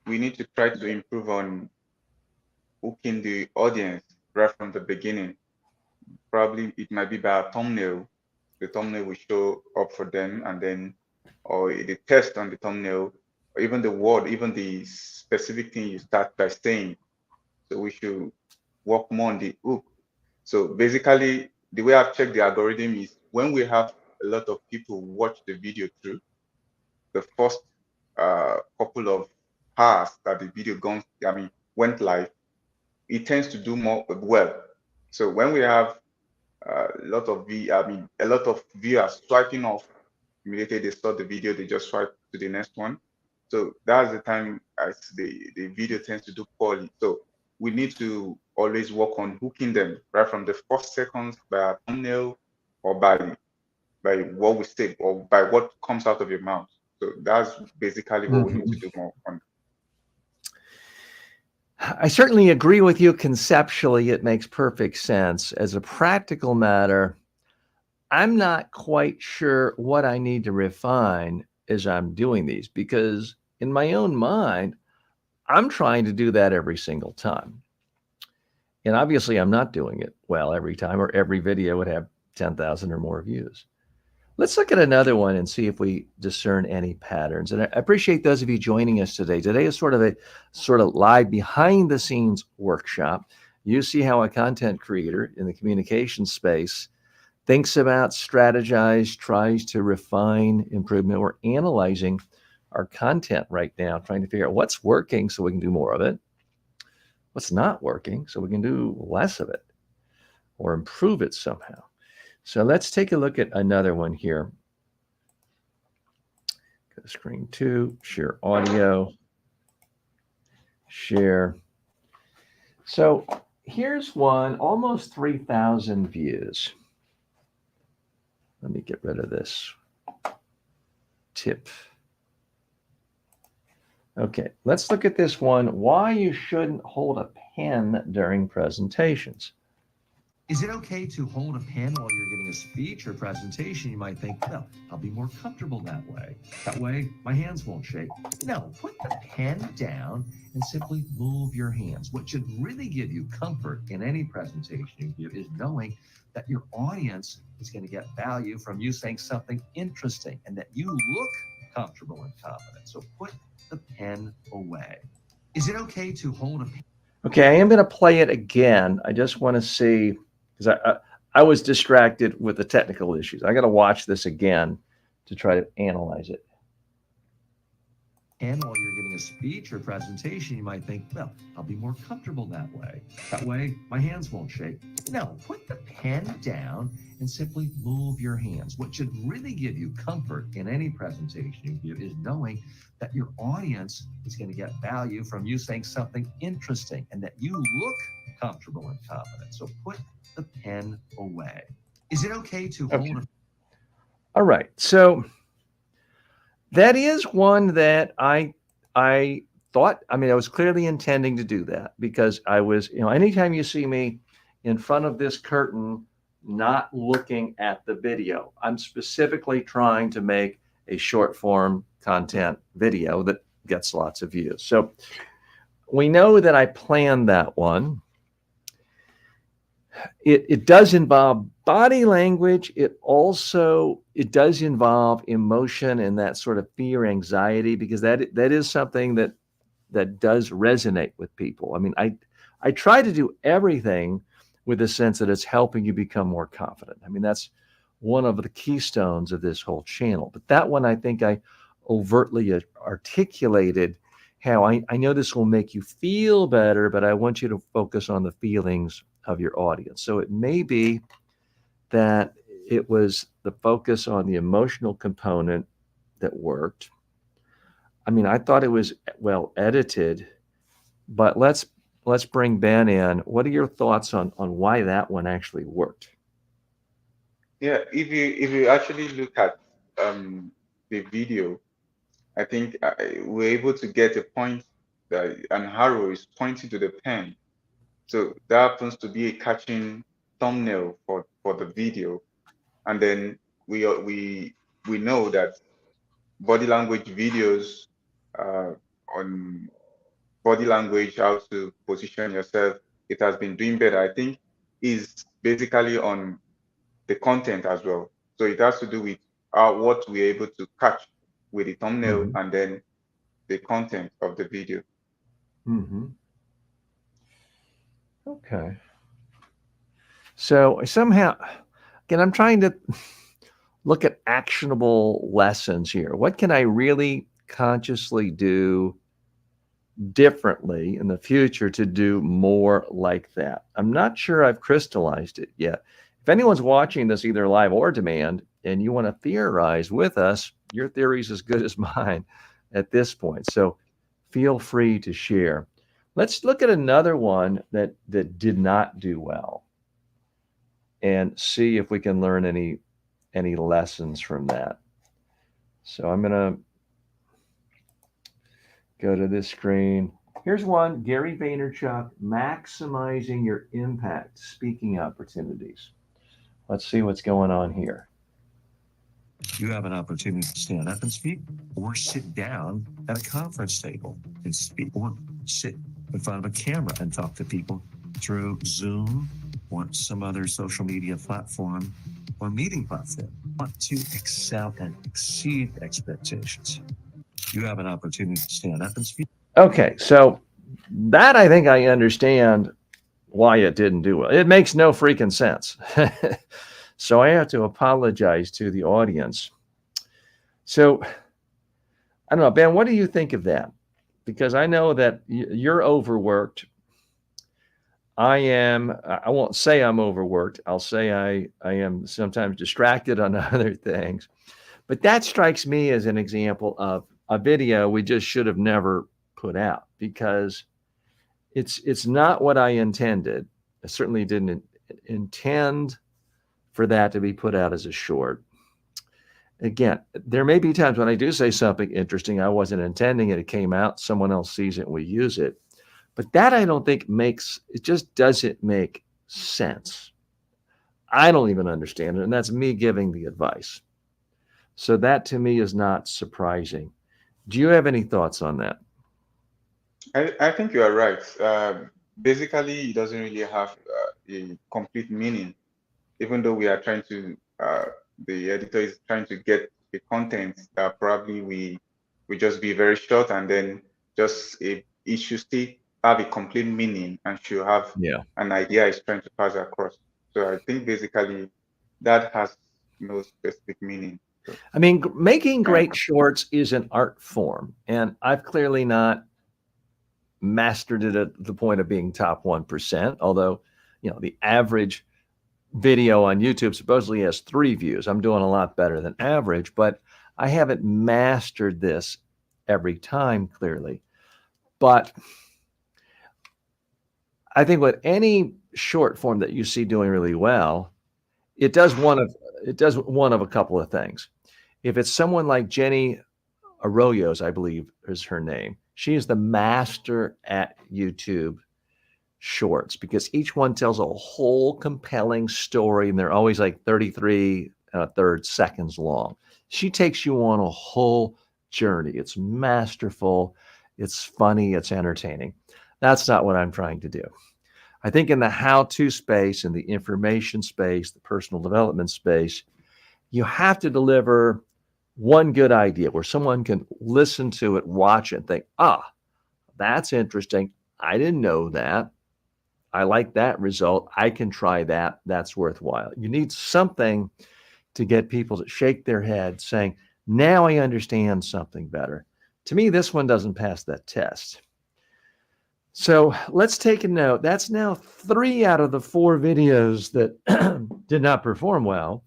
we need to try to improve on hooking the audience right from the beginning. Probably it might be by a thumbnail. The thumbnail will show up for them, and then, or the text on the thumbnail, or even the word, even the specific thing you start by saying. So we should work more on the hook. So basically, the way I've checked the algorithm is when we have a lot of people watch the video through, the first couple of hours that the video went live, it tends to do more well. So when we have a lot of viewers swiping off immediately they start the video, they just swipe to the next one. So that's the time as the video tends to do poorly. So we need to always work on hooking them right from the first seconds by a thumbnail or by what we say or by what comes out of your mouth. So that's basically what we need to do more on. I certainly agree with you conceptually. It makes perfect sense. As a practical matter, I'm not quite sure what I need to refine as I'm doing these, because in my own mind, I'm trying to do that every single time. And obviously, I'm not doing it well every time, or every video would have 10,000 or more views. Let's look at another one and see if we discern any patterns. And I appreciate those of you joining us today. Today is sort of live behind the scenes workshop. You see how a content creator in the communication space thinks about, strategizes, tries to refine improvement. We're analyzing our content right now, trying to figure out what's working so we can do more of it, what's not working so we can do less of it or improve it somehow. So let's take a look at another one here. Go to screen 2, share audio, share. So here's one, almost 3,000 views. Let me get rid of this tip. Okay, let's look at this one. Why you shouldn't hold a pen during presentations. Is it okay to hold a pen while you're giving a speech or presentation? You might think, well, I'll be more comfortable that way. That way, my hands won't shake. No, put the pen down and simply move your hands. What should really give you comfort in any presentation you give is knowing that your audience is going to get value from you saying something interesting and that you look comfortable and confident. So put the pen away. Is it okay to hold a pen? Okay, I am going to play it again. I just want to see, because I was distracted with the technical issues. I got to watch this again to try to analyze it. And while you're giving a speech or presentation, you might think, well, I'll be more comfortable that way. That way, my hands won't shake. No, put the pen down and simply move your hands. What should really give you comfort in any presentation you give is knowing that your audience is going to get value from you saying something interesting and that you look comfortable and confident. So put the pen away. Is it okay to hold a... All right. So that is one that I thought, I mean, I was clearly intending to do that because I was, anytime you see me in front of this curtain, not looking at the video, I'm specifically trying to make a short form content video that gets lots of views. So we know that I planned that one. It does involve body language. It does involve emotion and that sort of fear, anxiety, because that is something that does resonate with people. I mean, I try to do everything with a sense that it's helping you become more confident. I mean, that's one of the keystones of this whole channel. But that one, I think I overtly articulated how I know this will make you feel better, but I want you to focus on the feelings of your audience. So it may be that it was the focus on the emotional component that worked. I mean, I thought it was well edited, but let's bring Ben in. What are your thoughts on why that one actually worked? Yeah, if you actually look at the video, I think we're able to get a point that an arrow is pointing to the pen. So that happens to be a catching thumbnail for the video. And then we know that body language videos on body language, how to position yourself, it has been doing better. I think is basically on the content as well. So it has to do with what we're able to catch with the thumbnail and then the content of the video. Okay. So somehow, again, I'm trying to look at actionable lessons here. What can I really consciously do differently in the future to do more like that? I'm not sure I've crystallized it yet. If anyone's watching this either live or demand and you want to theorize with us, your theory's as good as mine at this point. So feel free to share. Let's look at another one that did not do well and see if we can learn any lessons from that. So I'm going to go to this screen. Here's one, Gary Vaynerchuk, maximizing your impact speaking opportunities. Let's see what's going on here. You have an opportunity to stand up and speak, or sit down at a conference table and speak, or sit in front of a camera and talk to people through Zoom or some other social media platform or meeting platform. Want to excel and exceed expectations. You have an opportunity to stand up and speak. Okay, so that I think I understand why it didn't do well. It makes no freaking sense. So I have to apologize to the audience. So I don't know, Ben, what do you think of that? Because I know that you're overworked. I won't say I'm overworked. I'll say I am sometimes distracted on other things. But that strikes me as an example of a video we just should have never put out because it's not what I intended. I certainly didn't intend for that to be put out as a short. Again, there may be times when I do say something interesting, I wasn't intending it, it came out, someone else sees it, and we use it. But that I don't think it just doesn't make sense. I don't even understand it, and that's me giving the advice. So that to me is not surprising. Do you have any thoughts on that? I think you are right. Basically, it doesn't really have a complete meaning, even though we are trying to, the editor is trying to get a content that probably we just be very short and then just it should still have a complete meaning and should have Yeah. an idea it's trying to pass across. So I think basically that has no specific meaning. So, I mean, making uh, great shorts is an art form, and I've clearly not mastered it at the point of being top 1%, although, the average video on YouTube supposedly has 3 views. I'm doing a lot better than average, but I haven't mastered this every time clearly. But I think with any short form that you see doing really well, it does one of a couple of things. If it's someone like Jenny Arroyo's, I believe is her name, she is the master at YouTube shorts because each one tells a whole compelling story and they're always like 33 and a third seconds long. She takes you on a whole journey. It's masterful, it's funny, it's entertaining. That's not what I'm trying to do. I think in the how-to space, in the information space, the personal development space, you have to deliver one good idea where someone can listen to it, watch it, and think, that's interesting. I didn't know that. I like that result. I can try that. That's worthwhile. You need something to get people to shake their head saying, now I understand something better. To me, this one doesn't pass that test. So let's take a note. That's now 3 out of the 4 videos that did not perform well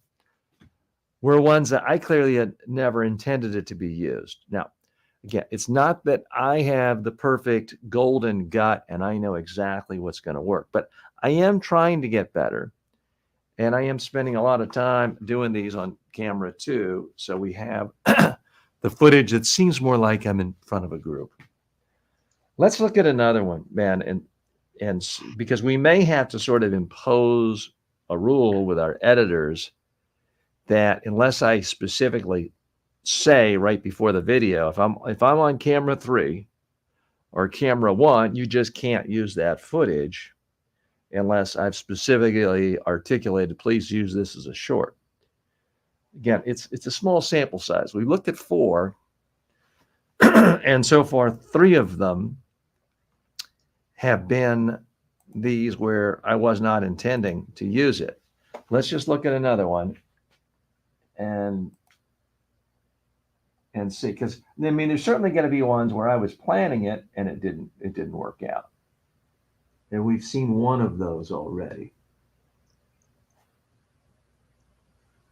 were ones that I clearly had never intended it to be used. Now, again, it's not that I have the perfect golden gut and I know exactly what's going to work, but I am trying to get better. And I am spending a lot of time doing these on camera too. So we have the footage that seems more like I'm in front of a group. Let's look at another one, man. And because we may have to sort of impose a rule with our editors that unless I specifically say right before the video, if I'm on camera 3 or camera 1, you just can't use that footage unless I've specifically articulated, please use this as a short. Again, it's a small sample size. We looked at 4, and so far 3 of them have been these where I was not intending to use it. Let's just look at another one and see, because I mean, there's certainly going to be ones where I was planning it and it didn't work out. And we've seen one of those already.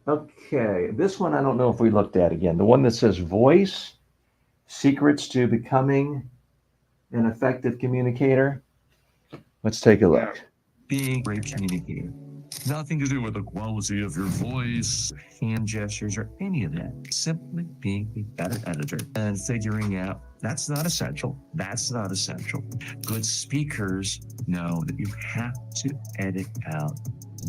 Okay, this one I don't know if we looked at again. The one that says voice, secrets to becoming an effective communicator. Let's take a look. Being a great communicator. Nothing to do with the quality of your voice, hand gestures, or any of that. Simply being a better editor and figuring out that's not essential. That's not essential. Good speakers know that you have to edit out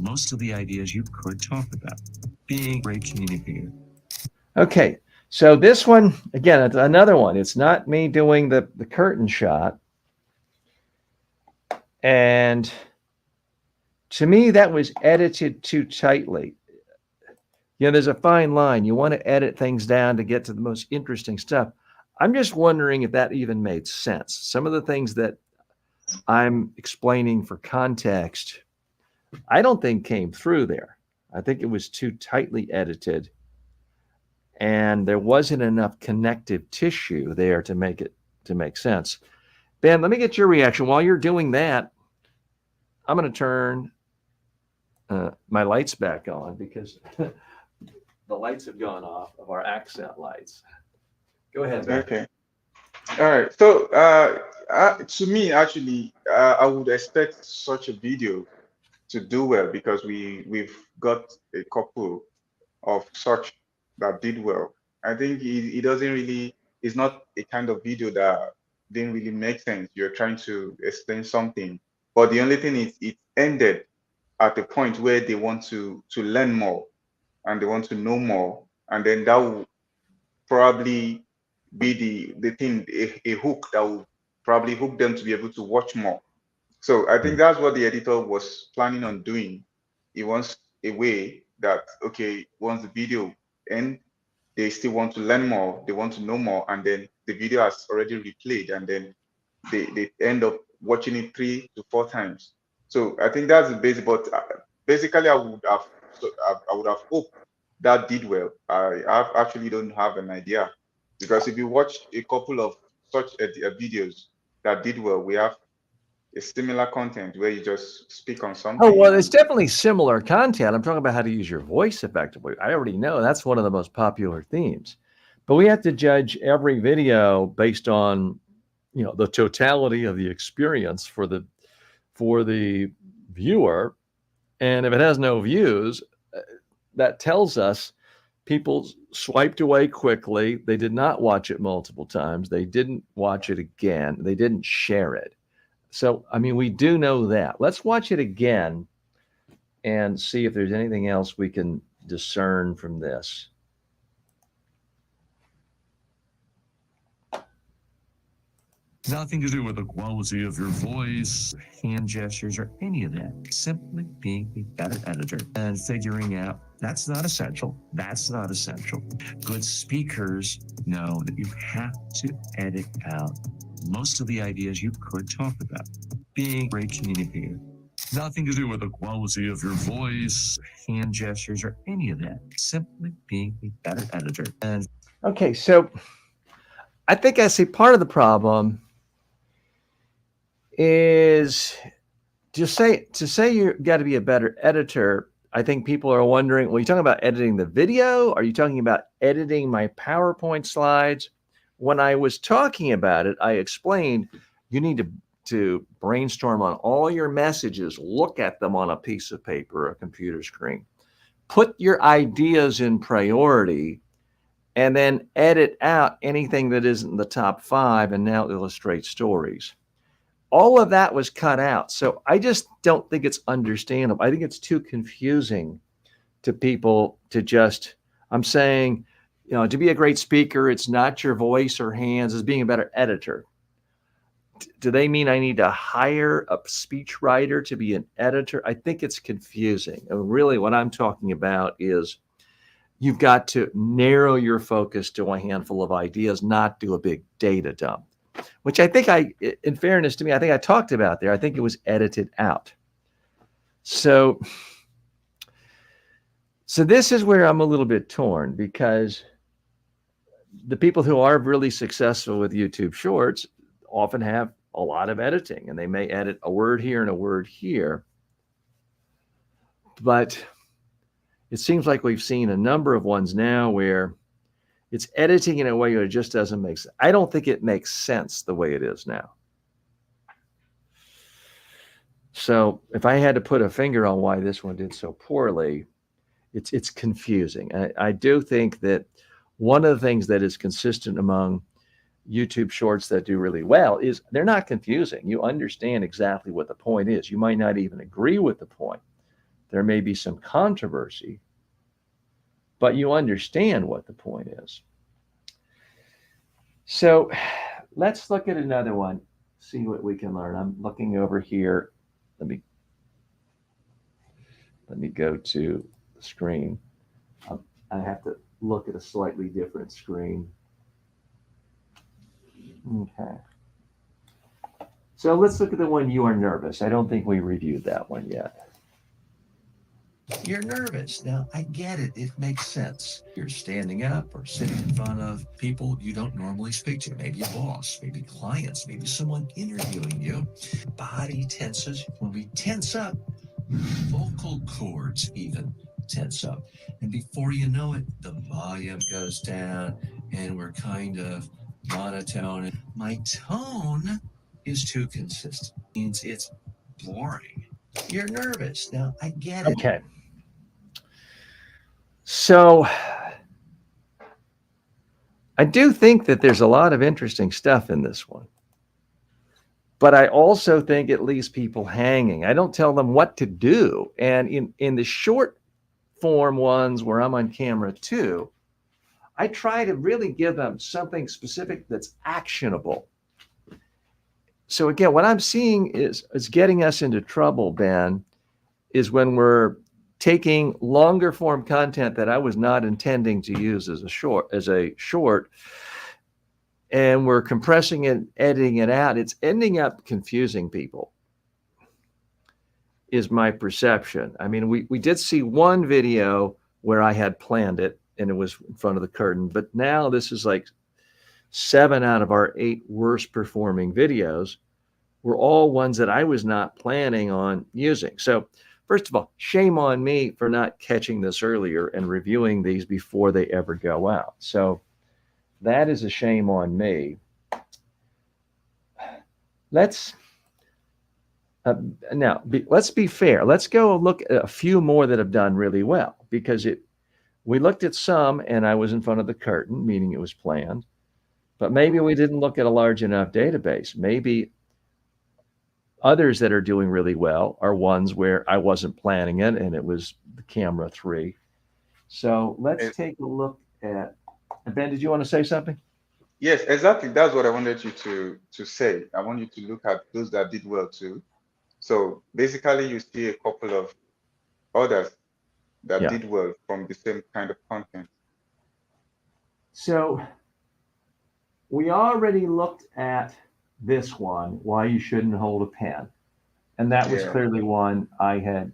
most of the ideas you could talk about. Being a great communicator. Okay, so this one, again, it's another one. It's not me doing the curtain shot. And to me, that was edited too tightly. There's a fine line. You want to edit things down to get to the most interesting stuff. I'm just wondering if that even made sense. Some of the things that I'm explaining for context, I don't think came through there. I think it was too tightly edited, and there wasn't enough connective tissue there to make sense. Ben, let me get your reaction. While you're doing that, I'm going to turn my lights back on because the lights have gone off of our accent lights. Go ahead, Ben. Okay. All right. So, to me, actually, I would expect such a video to do well because we've got a couple of such that did well. I think it doesn't really, it's not a kind of video that didn't really make sense. You're trying to explain something, but the only thing is it ended at the point where they want to learn more and they want to know more, and then that will probably be the thing, a hook that will probably hook them to be able to watch more. So I think that's what the editor was planning on doing. He wants a way that, okay, once the video ends, they still want to learn more, they want to know more, and then the video has already replayed, and then they end up watching it 3 to 4 times. So I think that's the basic. But basically, I would have hoped that did well. Actually don't have an idea because if you watch a couple of such videos that did well, we have a similar content where you just speak on Oh, something well, it's and definitely similar content. I'm talking about how to use your voice effectively. I already know that's one of the most popular themes. But we have to judge every video based on, the totality of the experience for the viewer. And if it has no views, that tells us people swiped away quickly. They did not watch it multiple times. They didn't watch it again. They didn't share it. So, I mean, we do know that. Let's watch it again and see if there's anything else we can discern from this. Nothing to do with the quality of your voice, hand gestures, or any of that. Simply being a better editor and figuring out that's not essential. That's not essential. Good speakers know that you have to edit out most of the ideas you could talk about. Being a great communicator. Nothing to do with the quality of your voice, hand gestures, or any of that. Simply being a better editor. And okay, so I think I see part of the problem is to say you've got to be a better editor. I think people are wondering, well, you talking about editing the video? Are you talking about editing my PowerPoint slides? When I was talking about it, I explained you need to brainstorm on all your messages, look at them on a piece of paper or a computer screen, put your ideas in priority, and then edit out anything that isn't the top 5 and now illustrate stories. All of that was cut out. So I just don't think it's understandable. I think it's too confusing to people to just, I'm saying, to be a great speaker, it's not your voice or hands, it's being a better editor. Do they mean I need to hire a speech writer to be an editor? I think it's confusing. And really what I'm talking about is you've got to narrow your focus to a handful of ideas, not do a big data dump. Which I think in fairness to me, I think I talked about there. I think it was edited out. So this is where I'm a little bit torn because the people who are really successful with YouTube Shorts often have a lot of editing, and they may edit a word here and a word here. But it seems like we've seen a number of ones now where it's editing in a way that just doesn't make sense. I don't think it makes sense the way it is now. So if I had to put a finger on why this one did so poorly, it's confusing. I do think that one of the things that is consistent among YouTube Shorts that do really well is they're not confusing. You understand exactly what the point is. You might not even agree with the point. There may be some controversy, but you understand what the point is. So let's look at another one, see what we can learn. I'm looking over here. Let me go to the screen. I have to look at a slightly different screen. Okay. So let's look at the one, You Are Nervous. I don't think we reviewed that one yet. You're nervous. Now, I get it. It makes sense. You're standing up or sitting in front of people you don't normally speak to. Maybe a boss, maybe clients, maybe someone interviewing you. Body tenses. When we tense up, vocal cords even tense up. And before you know it, the volume goes down and we're kind of monotone. My tone is too consistent. It means it's boring. You're nervous. Now, I get it. Okay. So I do think that there's a lot of interesting stuff in this one. But I also think it leaves people hanging. I don't tell them what to do. And in the short form ones where I'm on camera too, I try to really give them something specific that's actionable. So again, what I'm seeing is getting us into trouble, Ben, is when we're taking longer form content that I was not intending to use as a short, and we're compressing it, editing it out. It's ending up confusing people, is my perception. I mean, we did see one video where I had planned it and it was in front of the curtain, but now this is like 7 out of our 8 worst performing videos were all ones that I was not planning on using. So first of all, shame on me for not catching this earlier and reviewing these before they ever go out. So that is a shame on me. Let's let's be fair. Let's go look at a few more that have done really well, because we looked at some and I was in front of the curtain, meaning it was planned, but maybe we didn't look at a large enough database. Maybe others that are doing really well are ones where I wasn't planning it and it was the camera 3. So let's take a look at, Ben, did you want to say something? Yes, exactly. That's what I wanted you to say. I want you to look at those that did well too. So basically, you see a couple of others that Yeah. did well from the same kind of content. So we already looked at this one, why you shouldn't hold a pen. And that was Yeah. clearly one I had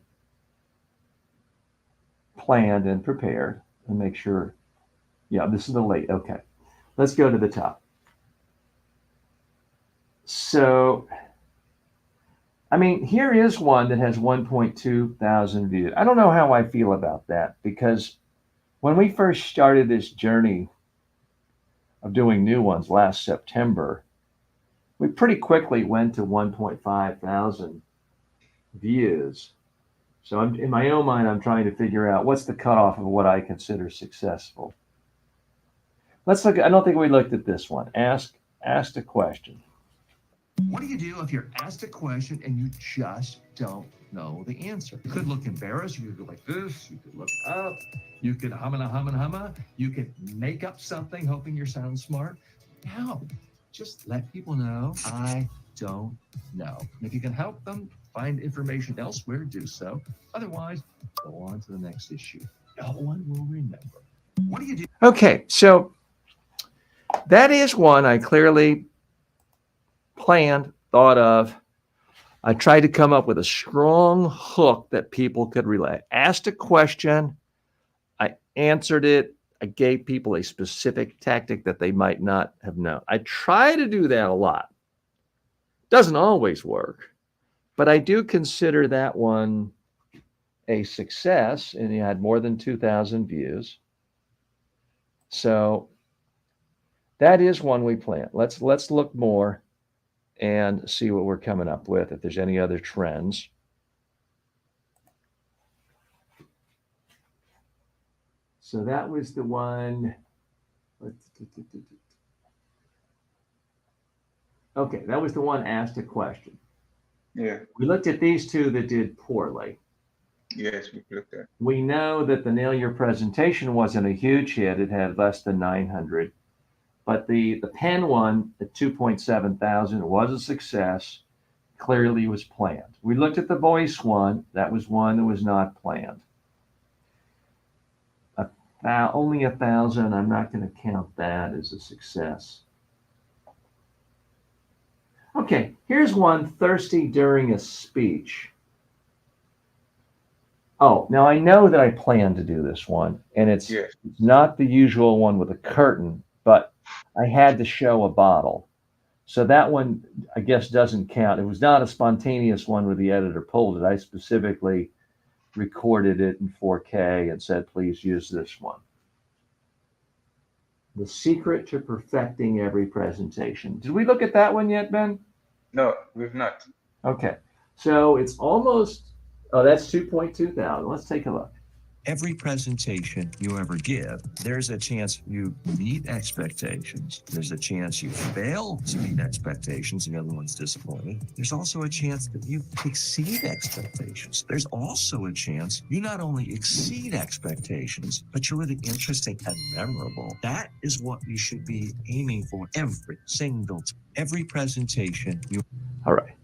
planned and prepared and make sure. Yeah, this is the late. Okay. Let's go to the top. So, I mean, here is one that has 1.2 thousand views. I don't know how I feel about that, because when we first started this journey of doing new ones last September, we pretty quickly went to 1.5 thousand views. So in my own mind, I'm trying to figure out what's the cutoff of what I consider successful. Let's look. I don't think we looked at this one. Asked a question. What do you do if you're asked a question and you just don't know the answer? You could look embarrassed. You could go like this. You could look up. You could humma. You could make up something hoping you sound smart. No, just let people know I don't know. And if you can help them find information elsewhere, do so. Otherwise, go on to the next issue. No one will remember. What do you do? Okay, so that is one I clearly planned, thought of. I tried to come up with a strong hook that people could relate. Asked a question, I answered it, I gave people a specific tactic that they might not have known. I try to do that a lot. Doesn't always work, but I do consider that one a success, and it had more than 2,000 views. So that is one we plan. Let's look more and see what we're coming up with, if there's any other trends. So that was the one. Okay, that was the one asked a question. Yeah. We looked at these two that did poorly. Yes, we looked at. We know that the Nail Your Presentation wasn't a huge hit. It had less than 900. But the pen one at 2.7 thousand was a success. Clearly was planned. We looked at the voice one. That was one that was not planned. Only 1,000. I'm not going to count that as a success. Okay, here's one, thirsty during a speech. Oh, now I know that I plan to do this one, and it's Yes. not the usual one with a curtain, but I had to show a bottle. So that one, I guess, doesn't count. It was not a spontaneous one where the editor pulled it. I specifically recorded it in 4K and said, please use this one. The secret to perfecting every presentation. Did we look at that one yet, Ben? No, we've not. Okay. So it's almost, oh, that's 2.2 thousand. Let's take a look. Every presentation you ever give, there's a chance you meet expectations. There's a chance you fail to meet expectations and the other one's disappointed. There's also a chance that you exceed expectations. There's also a chance you not only exceed expectations, but you're really interesting and memorable. That is what you should be aiming for every single time. Every presentation you. All right.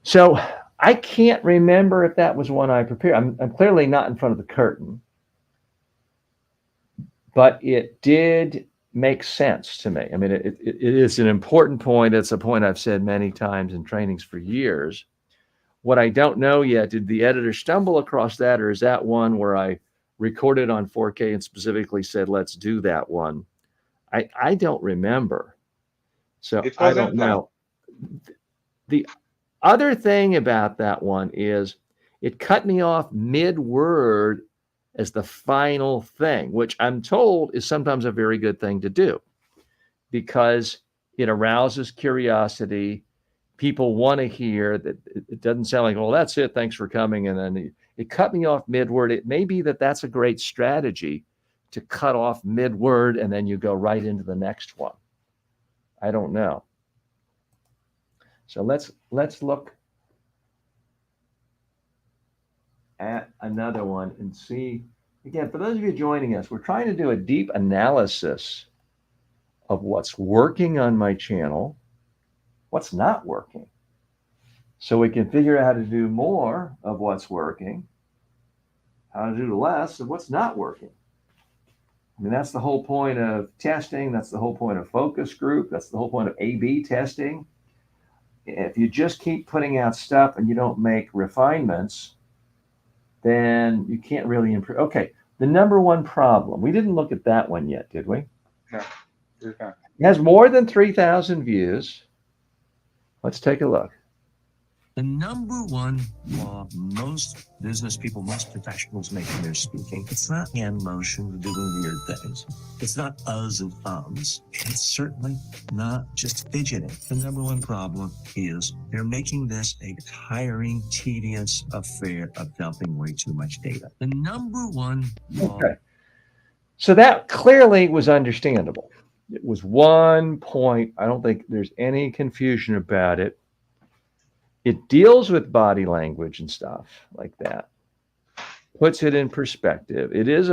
So I can't remember if that was one I prepared. I'm clearly not in front of the curtain, but it did make sense to me. I mean, it is an important point. It's a point I've said many times in trainings for years. What I don't know yet, did the editor stumble across that, or is that one where I recorded on 4K and specifically said, let's do that one? I don't remember. So It I don't wasn't planned. know. The other thing about that one is it cut me off mid-word as the final thing, which I'm told is sometimes a very good thing to do because it arouses curiosity. People want to hear that. It doesn't sound like, well, that's it, thanks for coming. And then it cut me off mid-word. It may be that that's a great strategy to cut off mid-word and then you go right into the next one. I don't know. So let's look at another one and see. Again, for those of you joining us, we're trying to do a deep analysis of what's working on my channel, what's not working, so we can figure out how to do more of what's working, how to do less of what's not working. I mean, that's the whole point of testing. That's the whole point of focus group. That's the whole point of A/B testing. If you just keep putting out stuff and you don't make refinements, then you can't really improve. Okay, the number one problem. We didn't look at that one yet, did we? No, we can't. It has more than 3,000 views. Let's take a look. The number one flaw most business people, most professionals make when they're speaking, it's not hand motion doing weird things. It's not uhs and ums. It's certainly not just fidgeting. The number one problem is they're making this a tiring, tedious affair of dumping way too much data. The number one flaw. Okay. So that clearly was understandable. It was one point. I don't think there's any confusion about it. It deals with body language and stuff like that, puts it in perspective. It is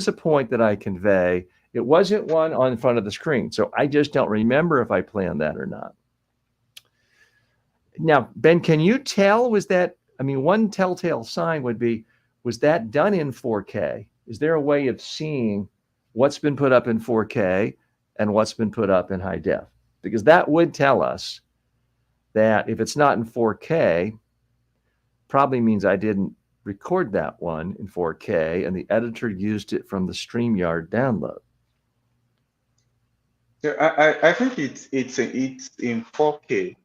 a point that I convey. It wasn't one on front of the screen, so I just don't remember if I planned that or not. Now, Ben, can you tell, was that, I mean, one telltale sign would be, was that done in 4K? Is there a way of seeing what's been put up in 4K and what's been put up in high def? Because that would tell us that if it's not in 4K, probably means I didn't record that one in 4K and the editor used it from the StreamYard download. So I think it's in 4K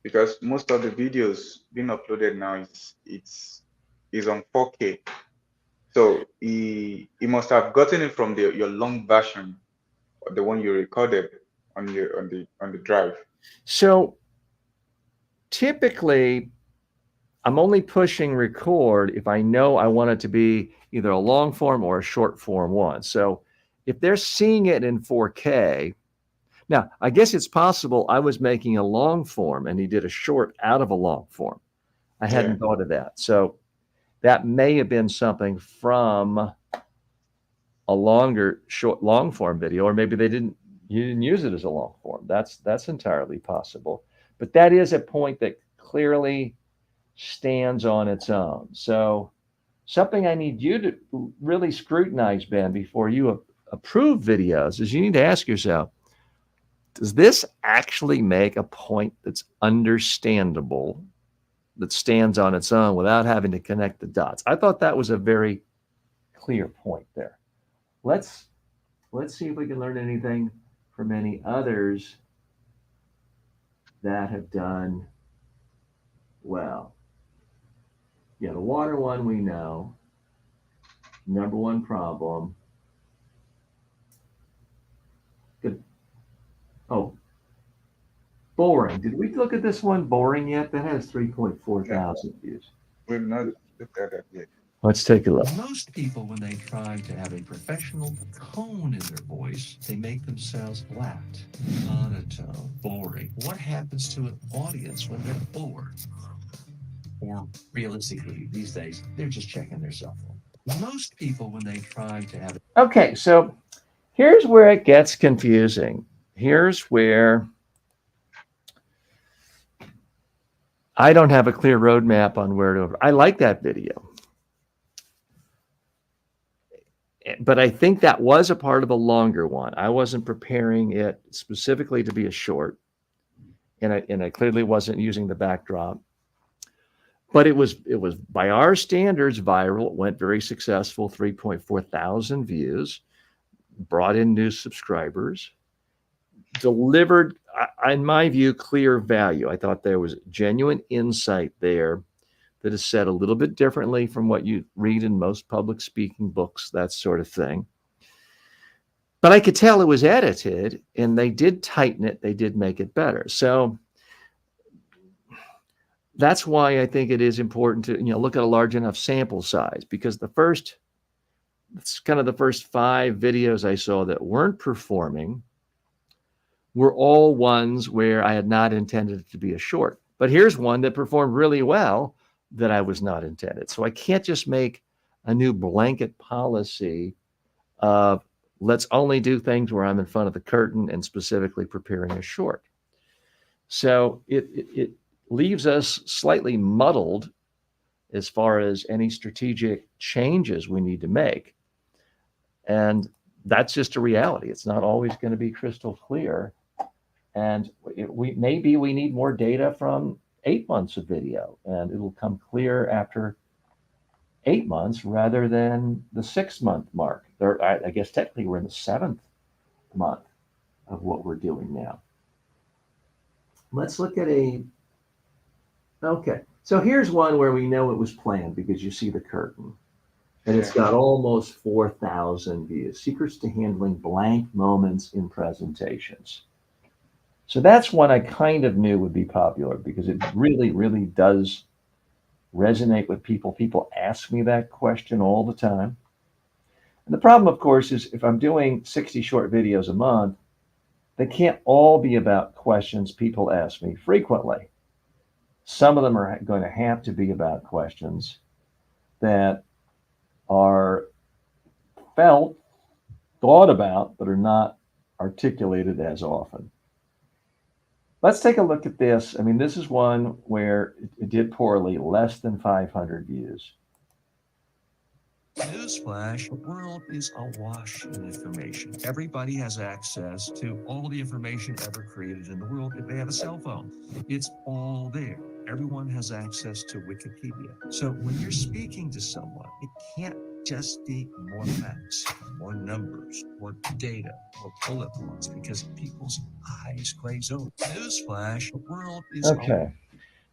because most of the videos being uploaded now is on 4K. So he must have gotten it from your long version, the one you recorded on the drive. So typically, I'm only pushing record if I know I want it to be either a long form or a short form one. So if they're seeing it in 4K, now I guess it's possible I was making a long form and he did a short out of a long form. I hadn't thought of that. So that may have been something from a long form video, or maybe you didn't use it as a long form. That's entirely possible. But that is a point that clearly stands on its own. So something I need you to really scrutinize, Ben, before you approve videos is you need to ask yourself, does this actually make a point that's understandable that stands on its own without having to connect the dots. I thought that was a very clear point there. Let's see if we can learn anything from any others that have done well. Yeah, the water one we know. Number one problem. Good. Oh, boring. Did we look at this one, boring, yet? That has 3.4 Yeah, thousand views. we've not looked at that yet. Let's take a look. Most people, when they try to have a professional tone in their voice, they make themselves flat, monotone, boring. What happens to an audience when they're bored? Or realistically, these days, they're just checking their cell phone. Most people, when they try to have... Okay, so here's where it gets confusing. Here's where I don't have a clear roadmap on where to. I like that video, but I think that was a part of a longer one. I wasn't preparing it specifically to be a short, and I clearly wasn't using the backdrop. But it was by our standards viral. It went very successful, 3.4 thousand views, brought in new subscribers, delivered, in my view, clear value. I thought there was genuine insight there that is said a little bit differently from what you read in most public speaking books, that sort of thing. But I could tell it was edited, and they did tighten it. They did make it better. So that's why I think it is important to look at a large enough sample size, because it's kind of the first 5 videos I saw that weren't performing were all ones where I had not intended it to be a short. But here's one that performed really well that I was not intended. So I can't just make a new blanket policy of let's only do things where I'm in front of the curtain and specifically preparing a short. So it leaves us slightly muddled as far as any strategic changes we need to make. And that's just a reality. It's not always going to be crystal clear. And maybe we need more data from 8 months of video, and it'll come clear after 8 months rather than the 6-month mark. I guess technically we're in the 7th month of what we're doing now. Let's look at okay. So here's one where we know it was planned because you see the curtain. And it's got almost 4,000 views. Secrets to handling blank moments in presentations. So that's one I kind of knew would be popular because it really, really does resonate with people. People ask me that question all the time. And the problem, of course, is if I'm doing 60 short videos a month, they can't all be about questions people ask me frequently. Some of them are going to have to be about questions that are thought about, but are not articulated as often. Let's take a look at this. I mean, this is one where it did poorly, less than 500 views. Newsflash, the world is awash in information. Everybody has access to all the information ever created in the world if they have a cell phone. It's all there. Everyone has access to Wikipedia. So when you're speaking to someone, it can't just be more facts, more numbers, more data, more bullet points, because people's eyes glaze over. Newsflash, the world is okay.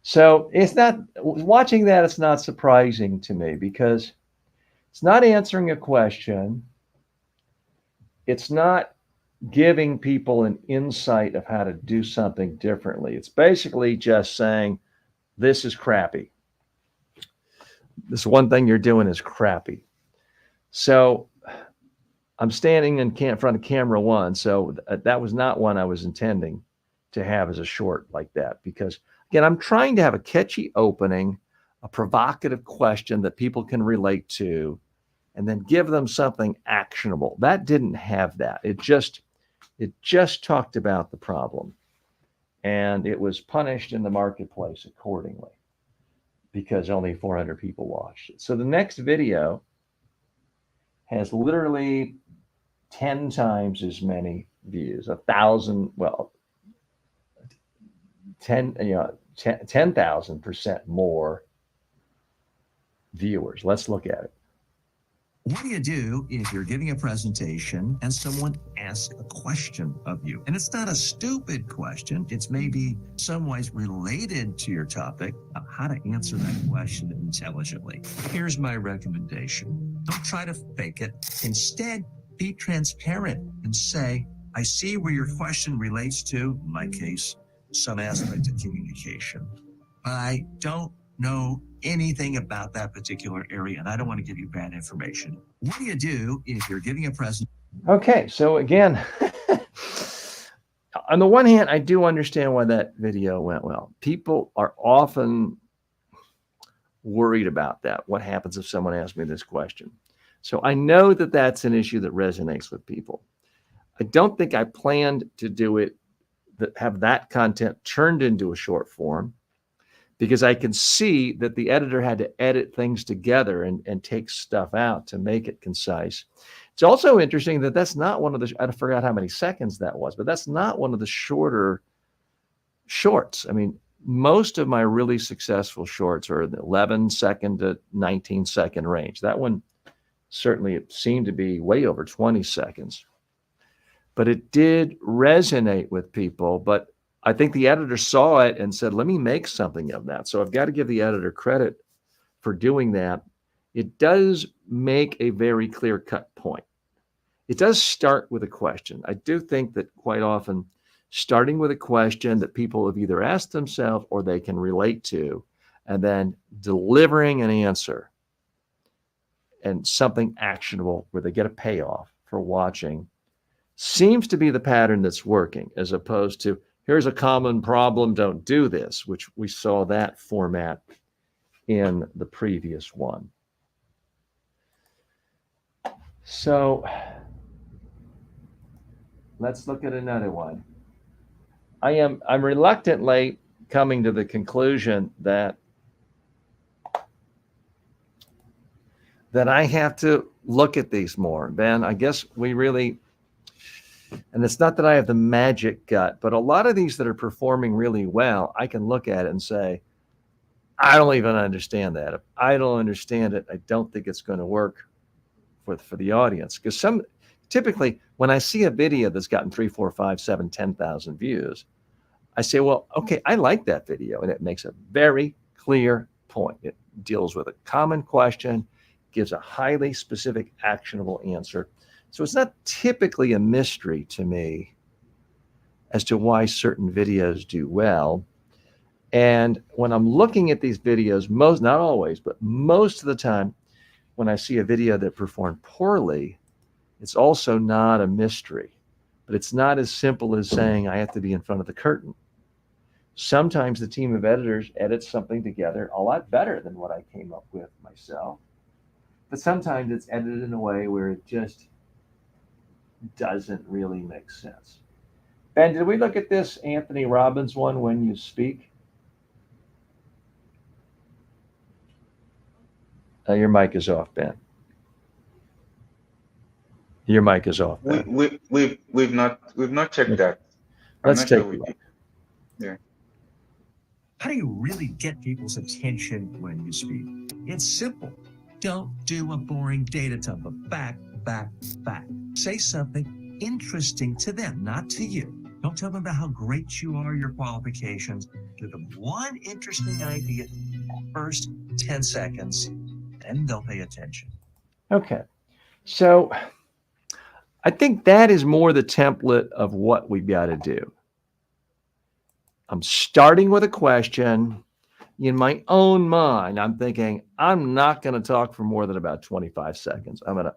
So it's not, watching that, it's not surprising to me because it's not answering a question. It's not giving people an insight of how to do something differently. It's basically just saying, this is crappy. This one thing you're doing is crappy. So I'm standing in front of camera one. So that was not one I was intending to have as a short like that, because again, I'm trying to have a catchy opening, a provocative question that people can relate to, and then give them something actionable. That didn't have that. It just talked about the problem, and it was punished in the marketplace accordingly because only 400 people watched it. So the next video has literally 10 times as many views, 1,000, well, 10,000% more viewers. Let's look at it. What do you do if you're giving a presentation and someone asks a question of you? And it's not a stupid question. It's maybe some ways related to your topic of how to answer that question intelligently. Here's my recommendation. Don't try to fake it. Instead, be transparent and say, I see where your question relates to, in my case, some aspect of communication. But I don't know anything about that particular area, and I don't want to give you bad information. What do you do if you're giving a presentation? Okay, so again, on the one hand, I do understand why that video went well. People are often worried about that. What happens if someone asks me this question? So I know that that's an issue that resonates with people. I don't think I planned to do it, have that content turned into a short form, because I can see that the editor had to edit things together and take stuff out to make it concise. It's also interesting that that's not one of the, I forgot how many seconds that was, but that's not one of the shorter shorts. I mean, most of my really successful shorts are in the 11-second to 19-second range. That one certainly seemed to be way over 20 seconds. But it did resonate with people. But I think the editor saw it and said, let me make something of that. So I've got to give the editor credit for doing that. It does make a very clear-cut point. It does start with a question. I do think that quite often starting with a question that people have either asked themselves or they can relate to, and then delivering an answer and something actionable where they get a payoff for watching seems to be the pattern that's working, as opposed to, here's a common problem, don't do this, which we saw that format in the previous one. So let's look at another one. I'm reluctantly coming to the conclusion that I have to look at these more. Ben, I guess we really, and it's not that I have the magic gut, but a lot of these that are performing really well, I can look at it and say, I don't even understand that. If I don't understand it, I don't think it's going to work for the audience. Because typically when I see a video that's gotten 3, 4, 5, 7, 10,000 views, I say, well, okay, I like that video. And it makes a very clear point. It deals with a common question, gives a highly specific, actionable answer. So it's not typically a mystery to me as to why certain videos do well. And when I'm looking at these videos, not always, but most of the time, when I see a video that performed poorly, it's also not a mystery. But it's not as simple as saying I have to be in front of the curtain. Sometimes the team of editors edits something together a lot better than what I came up with myself. But sometimes it's edited in a way where it just doesn't really make sense. Ben, did we look at this Anthony Robbins one, When You Speak? Your mic is off, Ben. Your mic is off, Ben. We've not checked that. Let's take a look. Yeah. How do you really get people's attention when you speak? It's simple. Don't do a boring data dump of fact. Say something interesting to them, not to you. Don't tell them about how great you are, your qualifications. Give them one interesting idea, first 10 seconds, and they'll pay attention. Okay. So I think that is more the template of what we've got to do. I'm starting with a question. In my own mind, I'm thinking, I'm not going to talk for more than about 25 seconds. I'm going to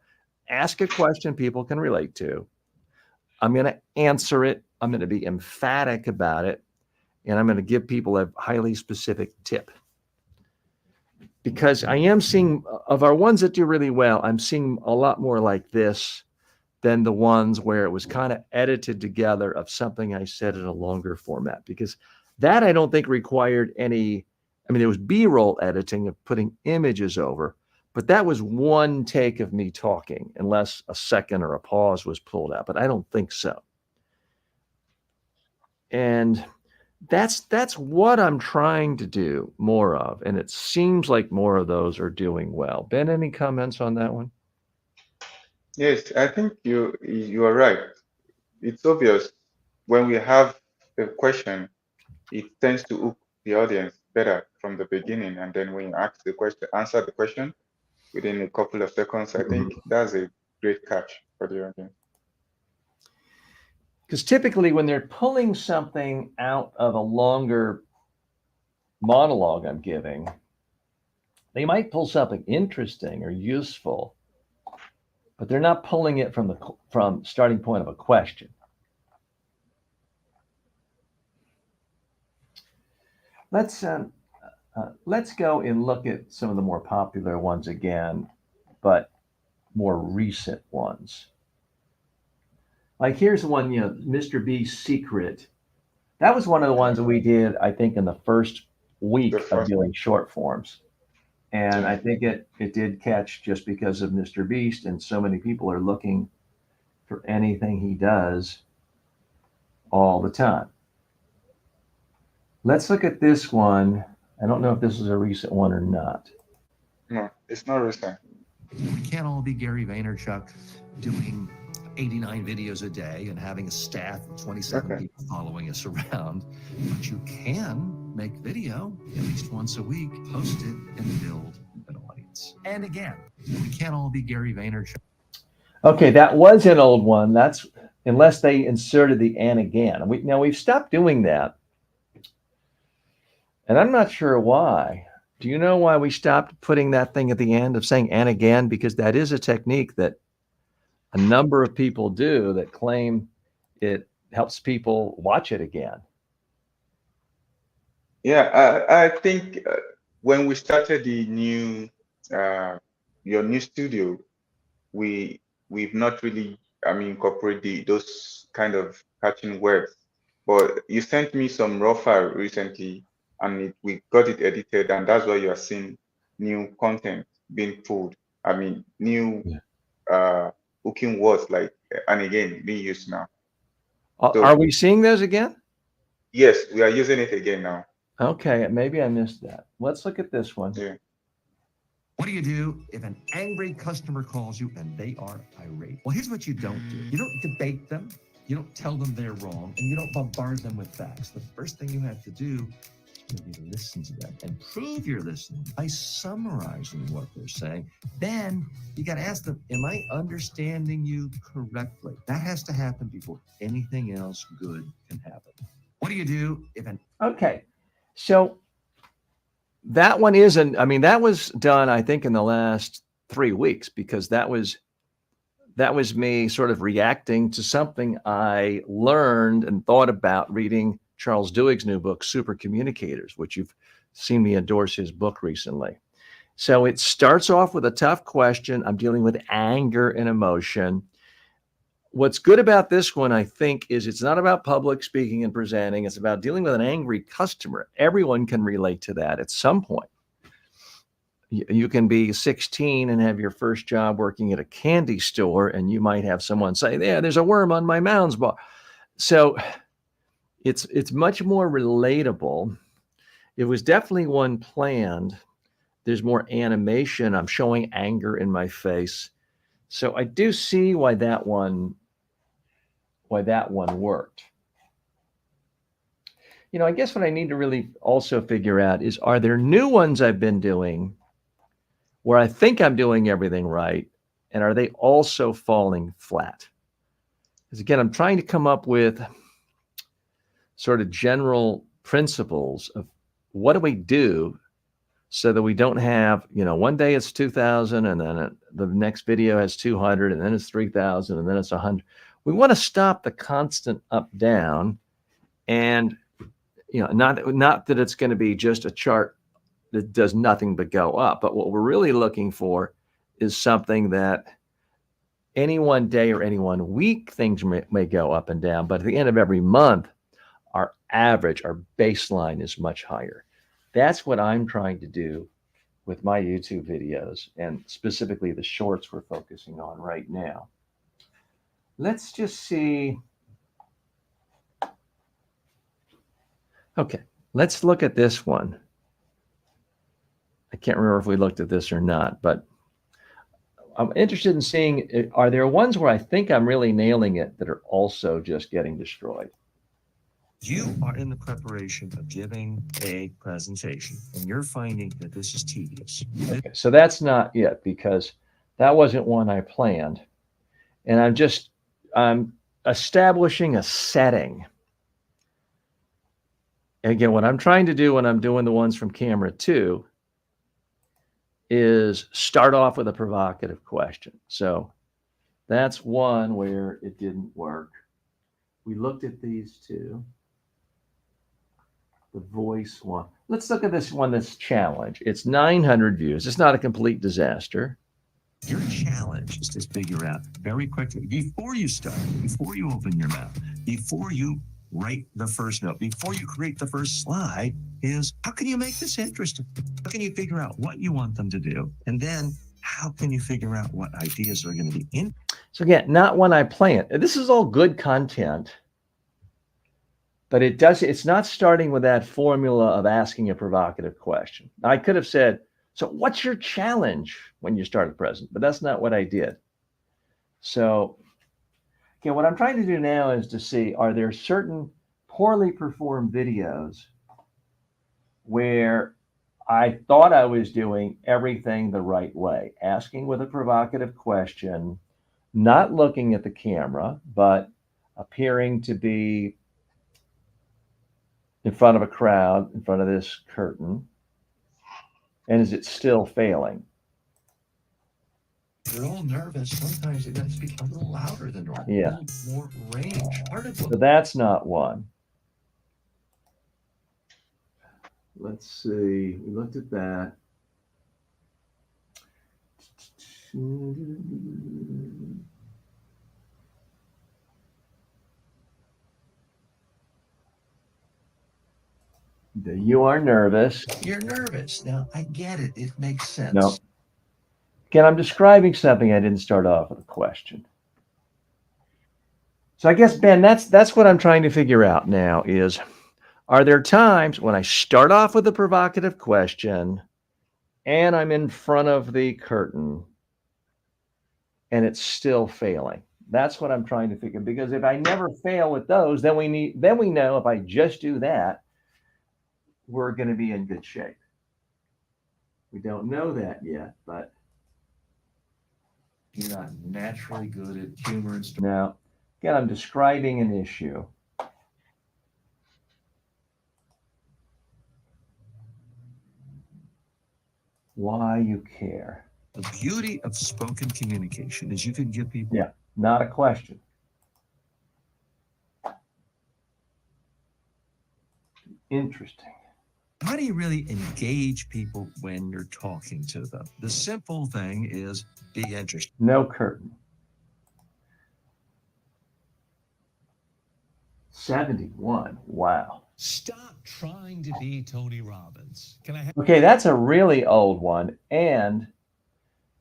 ask a question people can relate to. I'm going to answer it. I'm going to be emphatic about it. And I'm going to give people a highly specific tip. Because I am seeing, of our ones that do really well, I'm seeing a lot more like this than the ones where it was kind of edited together of something I said in a longer format. Because that I don't think required any, there was B-roll editing of putting images over, but that was one take of me talking, unless a second or a pause was pulled out, but I don't think so. And that's what I'm trying to do more of, and it seems like more of those are doing well. Ben, any comments on that one? Yes, I think you are right. It's obvious when we have a question, it tends to hook the audience better from the beginning, and then when you answer the question within a couple of seconds, I think that's a great catch for the audience. Because typically, when they're pulling something out of a longer monologue I'm giving, they might pull something interesting or useful, but they're not pulling it from starting point of a question. Let's go and look at some of the more popular ones again, but more recent ones. Like here's one, Mr. B's Secret. That was one of the ones that we did, I think, in the first The week of first, doing short forms. And I yeah. think it did catch just because of Mr. Beast, and so many people are looking for anything he does all the time. Let's look at this one. I don't know if this is a recent one or not. No, it's not recent. We can't all be Gary Vaynerchuk doing 89 videos a day and having a staff of 27 Okay. people following us around, but you can make video at least once a week, post it, and build an audience. And again, we can't all be Gary Vaynerchuk. Okay, that was an old one. That's unless they inserted the and again. Now we've stopped doing that, and I'm not sure why. Do you know why we stopped putting that thing at the end of saying and again? Because that is a technique that a number of people do that claim it helps people watch it again. Yeah, I think when we started your new studio, we we've not really, I mean, incorporate those kind of catching words. But you sent me some raw file recently, and we got it edited, and that's why you are seeing new content being pulled. I mean, new Yeah. uh hooking words like and again being used now. Are So we seeing those again? yes, we are using it again now. Okay, maybe I missed that. Let's look at this one. Yeah. What do you do if an angry customer calls you and they are irate? Well, here's what you don't do. You don't debate them. You don't tell them they're wrong, and you don't bombard them with facts. The first thing you have to do is maybe listen to them and prove you're listening by summarizing what they're saying. Then you got to ask them, am I understanding you correctly? That has to happen before anything else good can happen. What do you do if an Okay, so that one isn't. I mean, that was done, I think, in the last 3 weeks because that was me sort of reacting to something I learned and thought about reading Charles Duhigg's new book, Super Communicators, which you've seen me endorse his book recently. So it starts off with a tough question. I'm dealing with anger and emotion. What's good about this one, I think, is it's not about public speaking and presenting. It's about dealing with an angry customer. Everyone can relate to that at some point. You can be 16 and have your first job working at a candy store, and you might have someone say, "Yeah, there's a worm on my Mounds bar." So it's much more relatable. It was definitely one planned. There's more animation. I'm showing anger in my face. So I do see why that one worked. I guess what I need to really also figure out is, are there new ones I've been doing where I think I'm doing everything right, and are they also falling flat? Because again, I'm trying to come up with sort of general principles of what do we do so that we don't have, one day it's 2,000 and then the next video has 200 and then it's 3,000 and then it's 100. We want to stop the constant up down, and not that it's going to be just a chart that does nothing but go up, but what we're really looking for is something that any one day or any one week things may go up and down, but at the end of every month our average, our baseline is much higher. That's what I'm trying to do with my YouTube videos, and specifically the shorts we're focusing on right now. Let's just see. Okay, let's look at this one. I can't remember if we looked at this or not, but I'm interested in seeing, are there ones where I think I'm really nailing it that are also just getting destroyed? You are in the preparation of giving a presentation, and you're finding that this is tedious. Okay, so that's not it because that wasn't one I planned. And I'm establishing a setting. And again, what I'm trying to do when I'm doing the ones from camera 2 is start off with a provocative question. So that's one where it didn't work. We looked at these two. The voice one. Let's look at this one that's challenge. It's 900 views. It's not a complete disaster. Your challenge is to figure out very quickly, before you start, before you open your mouth, before you write the first note, before you create the first slide, is how can you make this interesting? How can you figure out what you want them to do? And then how can you figure out what ideas are going to be in? So again, not one I planned. This is all good content, but it's not starting with that formula of asking a provocative question. I could have said, so what's your challenge when you start a present? But that's not what I did. So, okay, what I'm trying to do now is to see, are there certain poorly performed videos where I thought I was doing everything the right way, asking with a provocative question, not looking at the camera, but appearing to be in front of a crowd, in front of this curtain. And is it still failing? You're all nervous. Sometimes you got to speak a little louder than normal. Yeah. A little more range. Part of So that's not one. Let's see. We looked at that. You are nervous. You're nervous. Now, I get it. It makes sense. No. Again, I'm describing something. I didn't start off with a question. So I guess, Ben, that's what I'm trying to figure out now is, are there times when I start off with a provocative question and I'm in front of the curtain and it's still failing? That's what I'm trying to figure, because if I never fail with those, then we know if I just do that, we're going to be in good shape. We don't know that yet, but you're not naturally good at humor and stuff. Now, again, I'm describing an issue. Why you care. The beauty of spoken communication is you can give people. Yeah, not a question. Interesting. How do you really engage people when you're talking to them? The simple thing is be interested. No curtain. 71. Wow. Stop trying to be Tony Robbins. Can I have? Okay, that's a really old one. And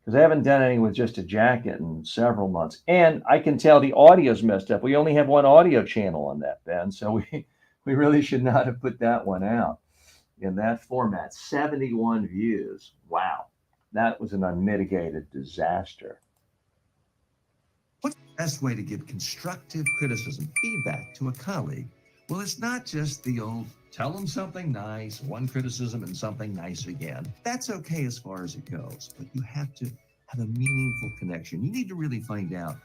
because I haven't done any with just a jacket in several months. And I can tell the audio's messed up. We only have one audio channel on that, Ben. So we really should not have put that one out in that format. 71 views. Wow. That was an unmitigated disaster. What's the best way to give constructive criticism, feedback to a colleague? Well, it's not just the old tell them something nice, one criticism and something nice again. That's okay as far as it goes, but you have to have a meaningful connection. You need to really find out,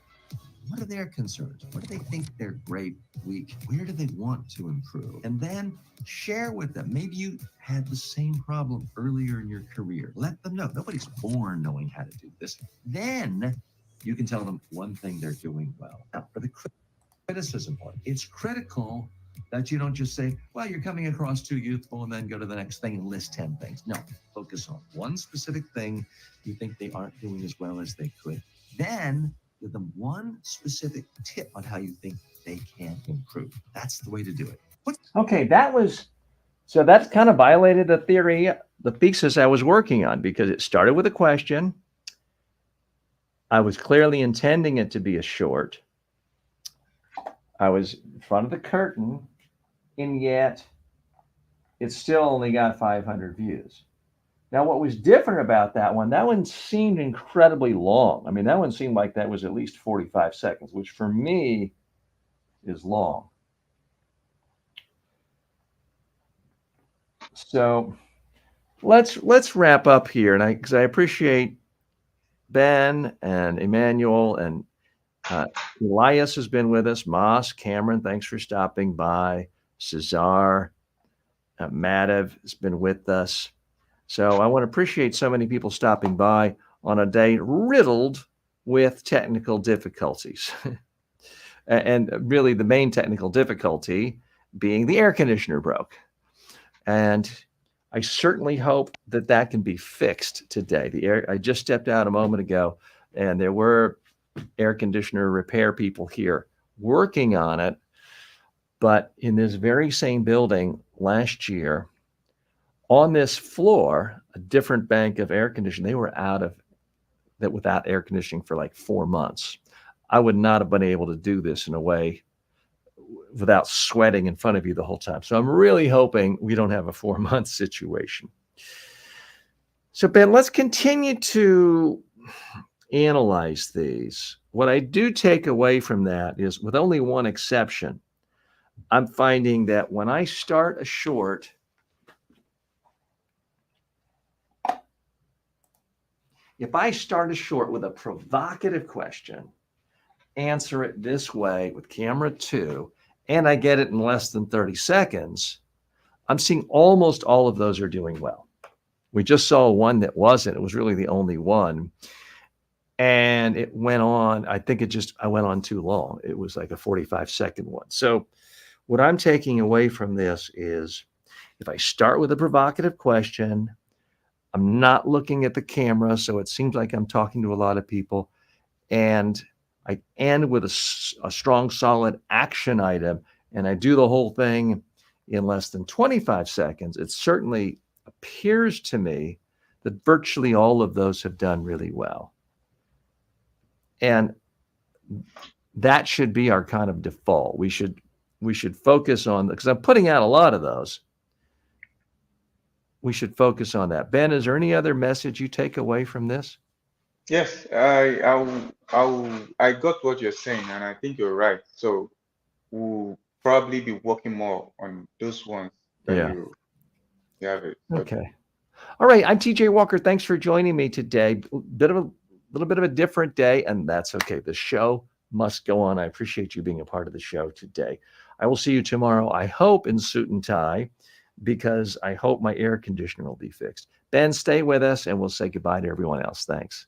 what are their concerns? What do they think they're great, weak? Where do they want to improve? And then share with them. Maybe you had the same problem earlier in your career. Let them know. Nobody's born knowing how to do this. Then you can tell them one thing they're doing well. Now, for the criticism part, it's critical that you don't just say, well, you're coming across too youthful, and then go to the next thing and list 10 things. No, focus on one specific thing you think they aren't doing as well as they could. Then give them one specific tip on how you think they can improve. That's the way to do it. Okay, that's kind of violated the thesis I was working on, because it started with a question. I was clearly intending it to be a short. I was in front of the curtain, and yet It's still only got 500 views. Now, what was different about that one seemed incredibly long. I mean, that one seemed like that was at least 45 seconds, which for me is long. So let's wrap up here, and because I appreciate Ben and Emmanuel and Elias has been with us. Moss, Cameron, thanks for stopping by. Cesar, Madav has been with us. So I want to appreciate so many people stopping by on a day riddled with technical difficulties. And really the main technical difficulty being the air conditioner broke. And I certainly hope that that can be fixed today. I just stepped out a moment ago, and there were air conditioner repair people here working on it. But in this very same building last year, on this floor, a different bank of air conditioning, they were without air conditioning for like 4 months. I would not have been able to do this in a way without sweating in front of you the whole time. So I'm really hoping we don't have a 4-month situation. So Ben, let's continue to analyze these. What I do take away from that is, with only one exception, I'm finding that when I start a short, if I start a short with a provocative question, answer it this way with camera 2, and I get it in less than 30 seconds, I'm seeing almost all of those are doing well. We just saw one that wasn't. It was really the only one. And it went on, I went on too long. It was like a 45-second one. So what I'm taking away from this is, if I start with a provocative question, I'm not looking at the camera, so it seems like I'm talking to a lot of people, and I end with a strong, solid action item, and I do the whole thing in less than 25 seconds, it certainly appears to me that virtually all of those have done really well. And that should be our kind of default. We should focus on, because I'm putting out a lot of those. We should focus on that. Ben, is there any other message you take away from this? Yes, I got what you're saying, and I think you're right. So we'll probably be working more on those ones that Yeah. you have it. Okay. All right. I'm TJ Walker. Thanks for joining me today. Little bit of a different day, and that's okay. The show must go on. I appreciate you being a part of the show today. I will see you tomorrow, I hope in suit and tie, because I hope my air conditioner will be fixed. Ben, stay with us, and we'll say goodbye to everyone else. Thanks.